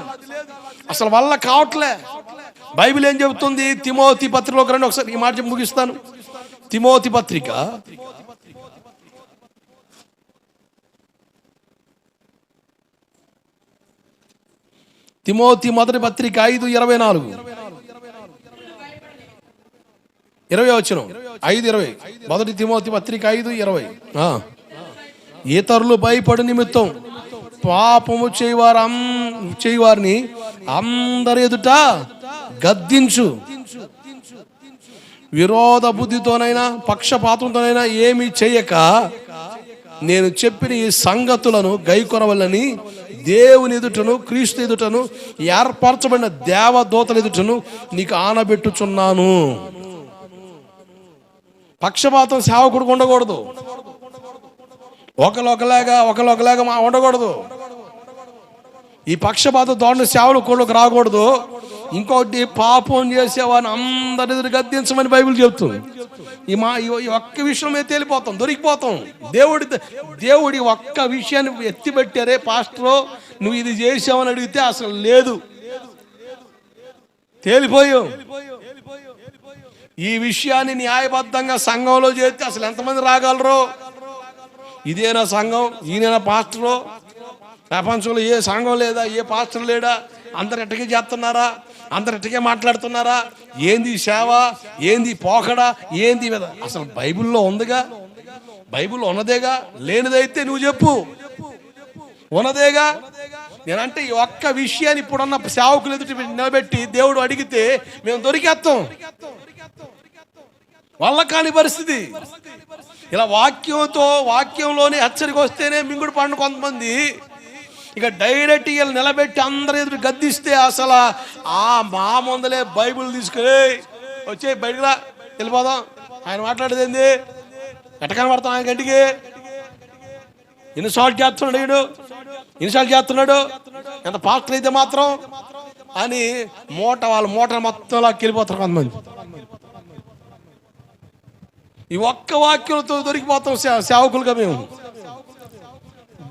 అసలు వల్ల కావట్లే. బైబిల్ ఏం చెబుతుంది? తిమోతి పత్రికలోకి రండి ఒకసారి, ఈ మాట చెప్పి ముగిస్తాను. తిమోతి పత్రిక 5:24 5:20 మొదటి తిమోతి పత్రిక 5:20. ఇతరులు భయపడు నిమిత్తం పాపము చేయవారిని అందరి ఎదుట గద్దించు, విరోధ బుద్ధితోనైనా పక్షపాతంతోనైనా ఏమీ చేయక నేను చెప్పిన ఈ సంగతులను గైకొనవలని దేవుని ఎదుటను క్రీస్తు ఎదుటను ఏర్పరచబడిన దేవదూతల ఎదుటను నీకు ఆనబెట్టుచున్నాను. పక్షపాతం సేవకుడికి ఉండకూడదు, ఒకలాగా ఉండకూడదు. ఈ పక్షపాత ధోరణి సేవకులకు రాకూడదు. ఇంకోటి, పాపం చేసేవాడిని అందరి గద్దించమని బైబిల్ చెప్తుంది. ఈ ఒక్క విషయమే తేలిపోతాం, దొరికిపోతాం. దేవుడి ఒక్క విషయాన్ని ఎత్తిపెట్టారే, పాస్టరు నువ్వు ఇది చేసావని అడిగితే అసలు లేదు, తేలిపోయావు. ఈ విషయాన్ని న్యాయబద్ధంగా సంఘంలో చేస్తే అసలు ఎంతమంది రాగలరు? ఇదేనా సంఘం? ఈయన పాస్టరు? ప్రపంచంలో ఏ సంఘం లేదా, ఏ పాస్టర్ లేడా? అందరు ఎట్టకే చేస్తున్నారా? అందరు ఎట్టకే మాట్లాడుతున్నారా? ఏంది సేవ, ఏంది పోకడా, ఏంది? అసలు బైబిల్లో ఉందిగా, బైబిల్లో ఉన్నదేగా. లేనిదైతే నువ్వు చెప్పు, ఉన్నదేగా. నేనంటే ఈ ఒక్క విషయాన్ని ఇప్పుడున్న సేవకులు ఎదుటి నిలబెట్టి దేవుడు అడిగితే మేము దొరికేస్తాం. వాళ్ళ కాని పరిస్థితి. ఇలా వాక్యంలోనే హెచ్చరిక వస్తేనే మింగుడు పండు కొంతమంది. ఇక డైరెక్ట్ ఇలా నిలబెట్టి అందరి ఎదురు గద్దిస్తే అసలు మా ముందలే బైబిల్ తీసుకుని వచ్చే బయటకు వెళ్ళిపోదాం. ఆయన మాట్లాడేది ఏంది? ఎట్ట కనబడతాం ఆయన గంటికి? ఎన్నిసార్లు చేస్తున్నాడు ఎంత పాస్టర్ అయితే మాత్రం అని వాళ్ళ మూటలు మొత్తంలా వెళ్ళిపోతారు కొంతమంది. ఈ ఒక్క వాక్యంతో దొరికిపోతాం సేవకులుగా మేము.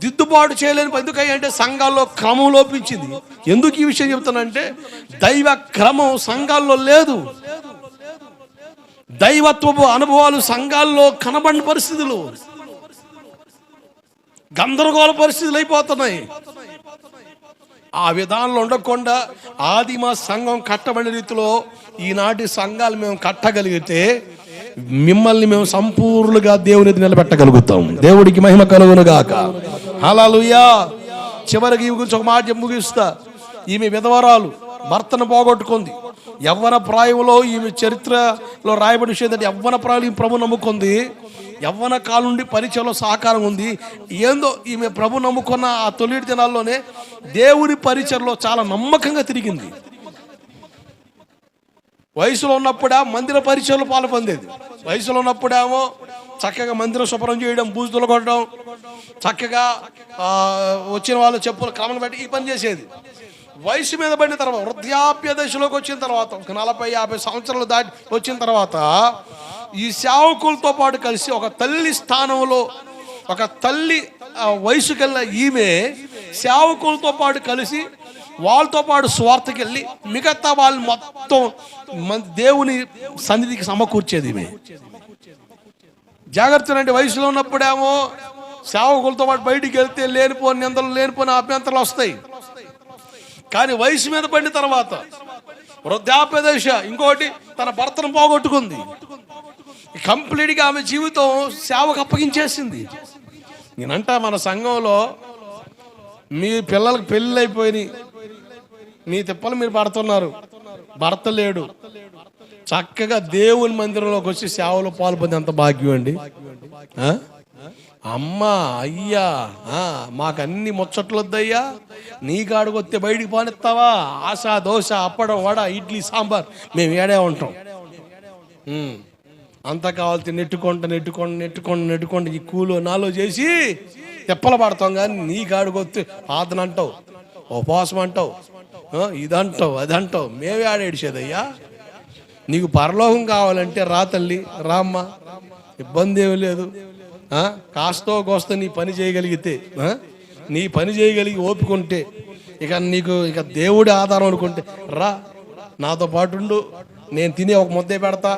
దిద్దుబాటు చేయలేని ఎందుకంటే సంఘాల్లో క్రమం లోపించింది. ఎందుకు ఈ విషయం చెప్తానంటే దైవ క్రమం సంఘాల్లో లేదు. దైవత్వపు అనుభవాలు సంఘాల్లో కనబడిన పరిస్థితులు, గందరగోళ పరిస్థితులు అయిపోతున్నాయి. ఆ విధానంలో ఉండకుండా ఆదిమ సంఘం కట్టబడిన రీతిలో ఈనాటి సంఘాలు మేము కట్టగలిగితే మిమ్మల్ని మేము సంపూర్ణంగా దేవుని నిలబెట్టగలుగుతాం. దేవుడికి మహిమ కలుగును గాక. హల్లెలూయా. చివరికి ఈ గురించి ఒక మాట ముగిస్తా. ఈమె విధవరాలు, భర్తను పోగొట్టుకుంది. యవ్వన ప్రాయంలో ఈమె చరిత్రలో రాయబడి విషయం యవ్వన ప్రాయంలో ఈ ప్రభు నమ్ముకుంది. యవ్వన కాలం నుండి పరిచయంలో సహకారం ఉంది. ఏందో ఈమె ప్రభు నమ్ముకున్న ఆ తొలి దినాల్లోనే దేవుని పరిచయంలో చాలా నమ్మకంగా తిరిగింది. వయసులో ఉన్నప్పుడే మందిర పరిచయంలో పాలు పొందేది. వయసులో ఉన్నప్పుడేమో చక్కగా మందిరం శుభ్రం చేయడం, బూజులు కొట్టడం, చక్కగా వచ్చిన వాళ్ళు చెప్పులు క్రమం పెట్టి ఈ పని చేసేది. వయసు మీద పడిన తర్వాత, వృద్ధాప్య దశలోకి వచ్చిన తర్వాత, 40-50 సంవత్సరాలు దాటి వచ్చిన తర్వాత ఈ సేవకులతో పాటు కలిసి ఒక తల్లి స్థానంలో, ఒక తల్లి వయసుకెళ్ళ ఈమె సేవకులతో పాటు కలిసి వాళ్ళతో పాటు స్వార్థకి వెళ్ళి మిగతా వాళ్ళు మొత్తం దేవుని సన్నిధికి సమకూర్చేది ఈమె. జాగ్రత్త అండి. వయసులో ఉన్నప్పుడేమో సేవకులతో పాటు బయటికి వెళ్తే లేనిపోని నిందలు, లేనిపోని అభ్యంతరాలు వస్తాయి. కానీ వయసు మీద పడిన తర్వాత, వృద్ధాప్య దశ, ఇంకోటి తన భర్తను పోగొట్టుకుంది. కంప్లీట్గా ఆమె జీవితం సేవకు అప్పగించేసింది. నేనంట మన సంఘంలో మీ పిల్లలకు పెళ్ళి అయిపోయినాయి, మీ తిప్పలు మీరు పడుతున్నారు, భర్త లేడు, చక్కగా దేవుని మందిరంలోకి వచ్చి సేవలో పాల్పొంది ఎంత భాగ్యం అండి. అమ్మా అయ్యా మాకు అన్ని ముచ్చట్లు వద్దయ్యా, నీ కాడికి వస్తే బయటికి పోనిస్తావా? ఆశ, దోశ, అప్పడం, వడ, ఇడ్లీ, సాంబార్ మేము ఏడే ఉంటాం. అంతా కావాల్సి నెట్టుకుంటూ ఈ కూలో నాలో చేసి తిప్పలు పడతాం. కానీ నీ కాడికి వస్తే పాతనంటావు, ఉపవాసం అంటావు, ఇదంటావు, అదంటావు, మేమే ఆడేడిచేదయ్యా. నీకు పరలోకం కావాలంటే రా తల్లి, రామ్మ, ఇబ్బంది ఏమి లేదు. కాస్తో కోస్తో నీ పని చేయగలిగితే, నీ పని చేయగలిగి ఓపుకుంటే, నీకు దేవుడి ఆధారం అనుకుంటే రా, నాతో పాటు ఉండు, నేను తినే ఒక ముద్దే పెడతా.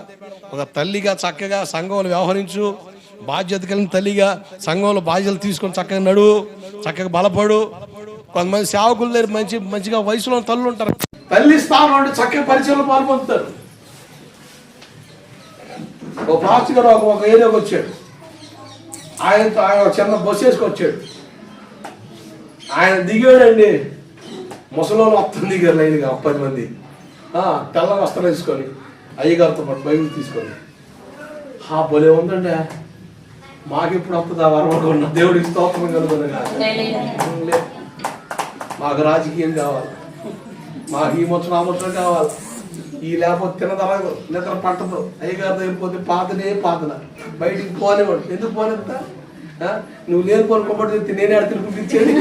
ఒక తల్లిగా చక్కగా సంఘంలో వ్యవహరించు, బాధ్యత కలిగిన తల్లిగా సంఘంలో బాధ్యతలు తీసుకొని చక్కగా నడువు, చక్కగా బలపడు. కొంతమంది సేవకులు దగ్గర మంచిగా వయసులో తల్లు ఉంటారు, తల్లి స్థానం అంటే చక్కగా పరిచయంలో పాల్పొందుతారు. ఓ పాస్టర్ గారు ఒక ఏరియాకి వచ్చాడు, ఆయన చిన్న బస్సు వేసుకొచ్చాడు. ఆయన దిగాడండి, ముసలోళ్ళు మొత్తం దిగారు లైన్గా 10 మంది, తెల్ల వస్త్రం వేసుకొని, అయ్యగారితో పాటు బైబిల్ తీసుకొని. భలే ఉందండి, మాకెప్పుడు వస్తుందా వరవగా ఉన్న దేవుడికి స్తోత్రం కలుగుతుంది. మాకు రాజకీయం కావాలి, మాకు ఈ ముచ్చడం కావాలి, ఈ లేకపోతే తినదరగదు, నిద్ర పట్టదు. అయ్యగారి దగ్గర పోతే పాతన బయటికి పోనేవాడు. ఎందుకు పోనేస్తా? నువ్వు లేనిపోని కొబ్బడి నేనే అడ తినిపించేది.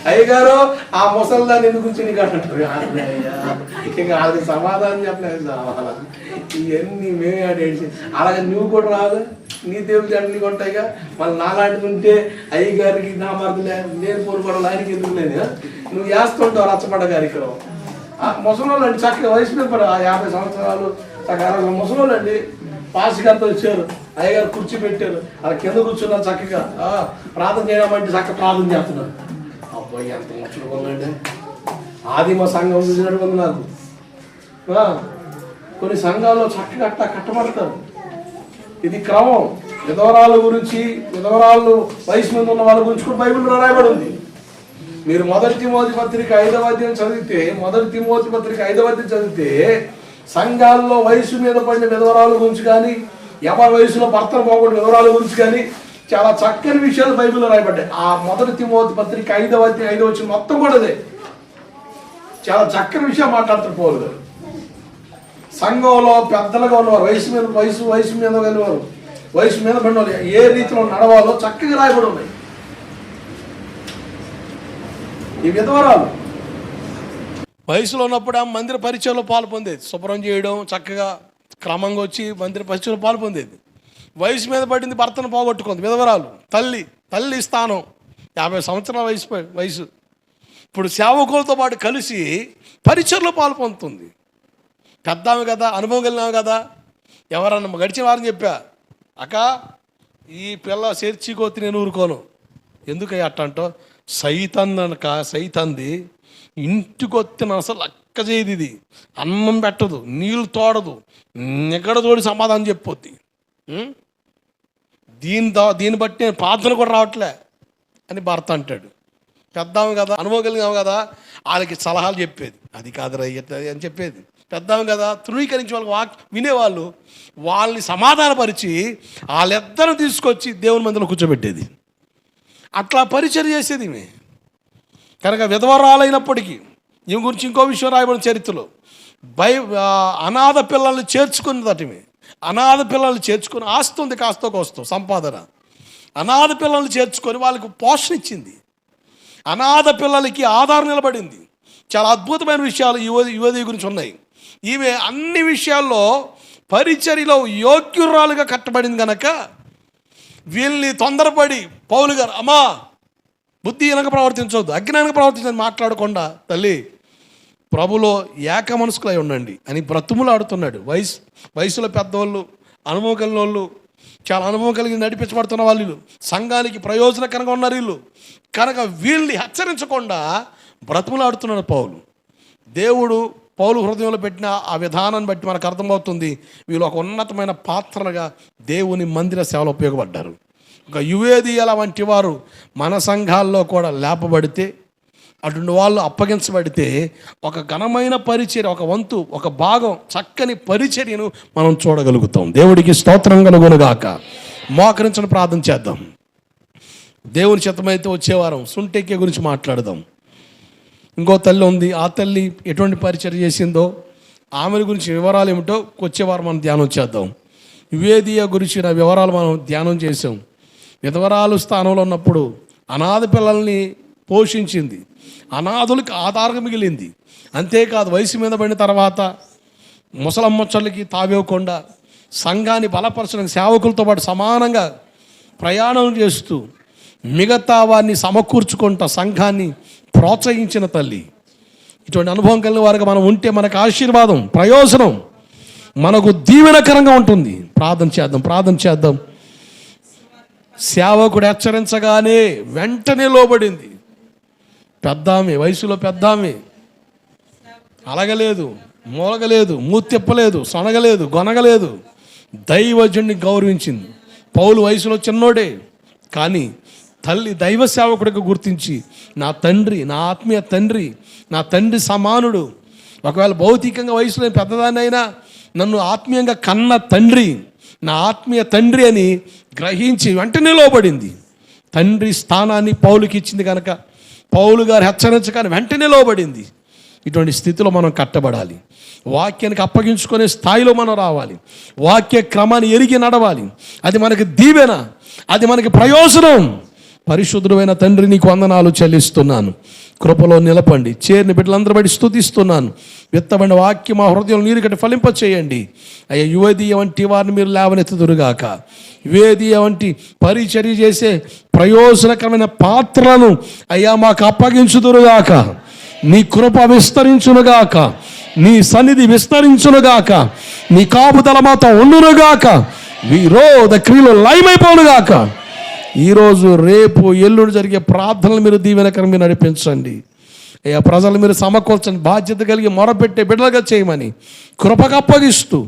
అయ్యగారు ఆ ముసలిదాన్ని ఎందుకు గురించి నీకు అంటారు. ఇంకా వాళ్ళకి సమాధానం చెప్పలేదు. ఇవన్నీ మేమే ఆడేసి అలాగే నువ్వు కూడా రాదు, నీ దేవుడి అన్ని కొంటాయిగా. మళ్ళీ నాలాంటిది ఉంటే అయ్యగారికి నా మరదలే, నేను పోనుకోవడం ఆయనకి ఎందుకు లేదు. నువ్వు వేస్తుంటావు రచ్చపడ్డ కార్యక్రమం. ముసలోళ్ళు అండి, చక్కగా వయసు మీద 50 సంవత్సరాలు చక్కగా ముసలోళ్ళు అండి. పాసి గారితో వచ్చారు, అయ్యగారు కుర్చీ పెట్టారు, అలా కింద కూర్చున్నారు, చక్కగా ప్రార్థన చేయడం చక్కగా ప్రార్థన చేస్తున్నారు. అబ్బాయి ఎంత ముచ్చటండి. ఆదిమ సంఘం చూసినట్టు ఉంది నాకు. కొన్ని సంఘాల్లో చక్కగా కట్టబడతారు. ఇది క్రమం. విధవరాల గురించి, విధవరాళ్ళు వయసు మీద ఉన్న వాళ్ళ గురించి కూడా బైబిల్లో రాయబడి ఉంది. మీరు 1 తిమోతి పత్రిక 5వ అధ్యాయం చదివితే, 1 తిమోతి పత్రిక 5వ అధ్యాయం చదివితే సంఘాల్లో వయసు మీద పడిన విధవరాల గురించి కానీ, ఎవరి వయసులో భర్తను పోగొట్టిన విధవరాల గురించి కానీ చాలా చక్కని విషయాలు బైబిల్లో రాయబడ్డాయి. ఆ 1 తిమోతి పత్రిక 5వ అధ్యాయం 5వ వచనం మొత్తం కూడా అదే. చాలా చక్కని విషయం మాట్లాడుతూ పోలేదు. సంఘంలో పెద్దలుగా ఉన్నవారు, వయసు మీద వెళ్ళేవారు, వయసు మీద పడిన వాళ్ళు ఏ రీతిలో నడవాలో చక్కగా రాయబడి ఉన్నాయి. ఈ విధవరాలు వయసులో ఉన్నప్పుడు ఆ మందిర పరిచయంలో పాలు పొందేది. శుభ్రం చేయడం, చక్కగా క్రమంగా వచ్చి మందిర పరిచయంలో పాలు పొందేది. వయసు మీద పడింది, భర్తను పోగొట్టుకుంది. విధవరాలు, తల్లి స్థానం, 50 సంవత్సరాల వయసు. ఇప్పుడు సేవకులతో పాటు కలిసి పరిచయంలో పాలు పొందుతుంది. పెద్దాము కదా, అనుభవం కలిగినాము కదా. ఎవరన్నా గడిచిన వారిని చెప్పా, అక్క ఈ పిల్ల చేర్చికోతి నేను ఊరుకోను. ఎందుకయ్యా అట్టంటో, సైతంది ఇంటికొత్తిన అసలు లెక్క చేయదు, ఇది అన్నం పెట్టదు, నీళ్ళు తోడదు, నిగడ తోడి సమాధానం చెప్పొద్ది. దీన్ని బట్టి నేను ప్రార్థన కూడా రావట్లే అని భర్త అంటాడు. పెద్దాము కదా, అనుభవం కలిగినాము కదా, వాళ్ళకి సలహాలు చెప్పేది. అది కాదురా అని చెప్పేది. పెద్దాము కదా, తృణీకరించి వాళ్ళకి వినేవాళ్ళు, వాళ్ళని సమాధానపరిచి వాళ్ళిద్దరూ తీసుకొచ్చి దేవుని మందిలో కూర్చోబెట్టేది. అట్లా పరిచయం చేసేది ఈమె. కనుక విధవరాలైనప్పటికీ ఈమె గురించి ఇంకో విషయం రాయబడిన చరిత్రలో, అనాథ పిల్లల్ని చేర్చుకున్నదటమే. అనాథ పిల్లల్ని చేర్చుకుని, ఆస్తుంది కాస్తో కోస్తో సంపాదన, అనాథ పిల్లల్ని చేర్చుకొని వాళ్ళకు పోషణ ఇచ్చింది. అనాథ పిల్లలకి ఆధారం నిలబడింది. చాలా అద్భుతమైన విషయాలు యువతి గురించి ఉన్నాయి. ఈమె అన్ని విషయాల్లో పరిచర్యలో యోగ్యురాలుగా కట్టబడింది కనుక వీళ్ళని తొందరపడి పౌలు గారు, అమ్మా బుద్ధిహీనంగా ప్రవర్తించవద్దు, అజ్ఞానంగా ప్రవర్తించని మాట్లాడకుండా, తల్లి ప్రభులో ఏక మనసుకులై ఉండండి అని బ్రతుములాడుతున్నాడు. వయసులో పెద్దవాళ్ళు, అనుభవం కలిగిన వాళ్ళు, చాలా అనుభవం కలిగి నడిపించబడుతున్న వాళ్ళు, సంఘానికి ప్రయోజనకరంగా ఉన్నారు వీళ్ళు. కనుక వీళ్ళని హెచ్చరించకుండా బ్రతుములాడుతున్నాడు పౌలు. దేవుడు పౌలు హృదయంలో పెట్టిన ఆ విధానాన్ని బట్టి మనకు అర్థమవుతుంది, వీళ్ళు ఒక ఉన్నతమైన పాత్రలుగా దేవుని మందిర సేవలో ఉపయోగపడ్డారు. ఒక యువేదియల వంటి వారు మన సంఘాల్లో కూడా లేపబడితే, అటువంటి వాళ్ళు అప్పగించబడితే ఒక ఘనమైన పరిచర్య, ఒక వంతు, ఒక భాగం, చక్కని పరిచర్యను మనం చూడగలుగుతాం. దేవుడికి స్తోత్రం కలుగునుగాక. మోకరించని ప్రార్థన చేద్దాం. దేవుని చిత్తమైతే వచ్చేవారం సుంటెక్కే గురించి మాట్లాడదాం. ఇంకో తల్లి ఉంది, ఆ తల్లి ఎటువంటి పరిచర్య చేసిందో ఆమె గురించి వివరాలు ఏమిటో వచ్చేవారం మనం ధ్యానం చేద్దాం. యువేదియ గురించిన వివరాలు మనం ధ్యానం చేసాం. విధవరాలు స్థానంలో ఉన్నప్పుడు అనాథ పిల్లల్ని పోషించింది, అనాథులకు ఆధారంగా మిగిలింది. అంతేకాదు వయసు మీద పడిన తర్వాత ముసలమ్మచ్చలకి తావేవ్వకుండా సంఘాన్ని బలపరచడానికి సేవకులతో పాటు సమానంగా ప్రయాణం చేస్తూ మిగతా వారిని సమకూర్చుకుంటా సంఘాన్ని ప్రోత్సహించిన తల్లి. ఇటువంటి అనుభవం కలిగిన వారికి మనం ఉంటే మనకు ఆశీర్వాదం, ప్రయోజనం, మనకు దీవెనకరంగా ఉంటుంది. ప్రార్థన చేద్దాం. సేవకుడు హెచ్చరించగానే వెంటనే లోబడింది. పెద్దామె, వయసులో పెద్దామె, అలగలేదు, మూలగలేదు, మూతిప్పలేదు, సొనగలేదు, గొనగలేదు, దైవజుడిని గౌరవించింది. పౌలు వయసులో చిన్నోడే, కానీ తల్లి దైవ సేవకుడిగా గుర్తించి, నా తండ్రి, నా ఆత్మీయ తండ్రి, నా తండ్రి సమానుడు, ఒకవేళ భౌతికంగా వయసులో పెద్దదాన్ని అయినా నన్ను ఆత్మీయంగా కన్న తండ్రి, నా ఆత్మీయ తండ్రి అని గ్రహించి వెంటనే లోబడింది. తండ్రి స్థానాన్ని పౌలుకి ఇచ్చింది కనుక పౌలు గారు హెచ్చరించగానే వెంటనే లోబడింది. ఇటువంటి స్థితిలో మనం కట్టబడాలి. వాక్యానికి అప్పగించుకునే స్థాయిలో మనం రావాలి. వాక్య క్రమాన్ని ఎరిగి నడవాలి. అది మనకి దీవెన, అది మనకి ప్రయోజనం. పరిశుద్ధుడైన తండ్రి, నీకు వందనాలు చెల్లిస్తున్నాను. కృపలో నిలపండి. చేరిన బిడ్డలందరూ బట్టి స్తుతిస్తున్నాను. విత్తబడిన వాక్యం మా హృదయంలో నీరు కట్టి ఫలింప చేయండి. అయ్యా, యువదీయ వంటి వారిని మీరు లేవనెత్తుదురుగాక. యువదీయ వంటి పరిచర్య చేసే ప్రయోజనకరమైన పాత్రలను అయ్యా మాకు అప్పగించుదురుగాక. నీ కృప విస్తరించునుగాక, నీ సన్నిధి విస్తరించునుగాక, నీ కాపుదల మాతో ఉండునుగాక, విరోధ క్రియలు లయమైపోనుగాక. ఈరోజు, రేపు, ఎల్లుండి జరిగే ప్రార్థనలు మీరు దీవెనకరంగా నడిపించండి. అయ్యా, ప్రజలు మీరు సమకూర్చండి. బాధ్యత కలిగి మొరపెట్టే బిడ్డలుగా చేయమని కృపకు అప్పగిస్తూ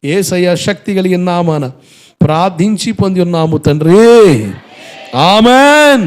యేసయ్య శక్తి కలిగిన నామాన ప్రార్థించి పొంది ఉన్నాము తండ్రి. ఆమెన్.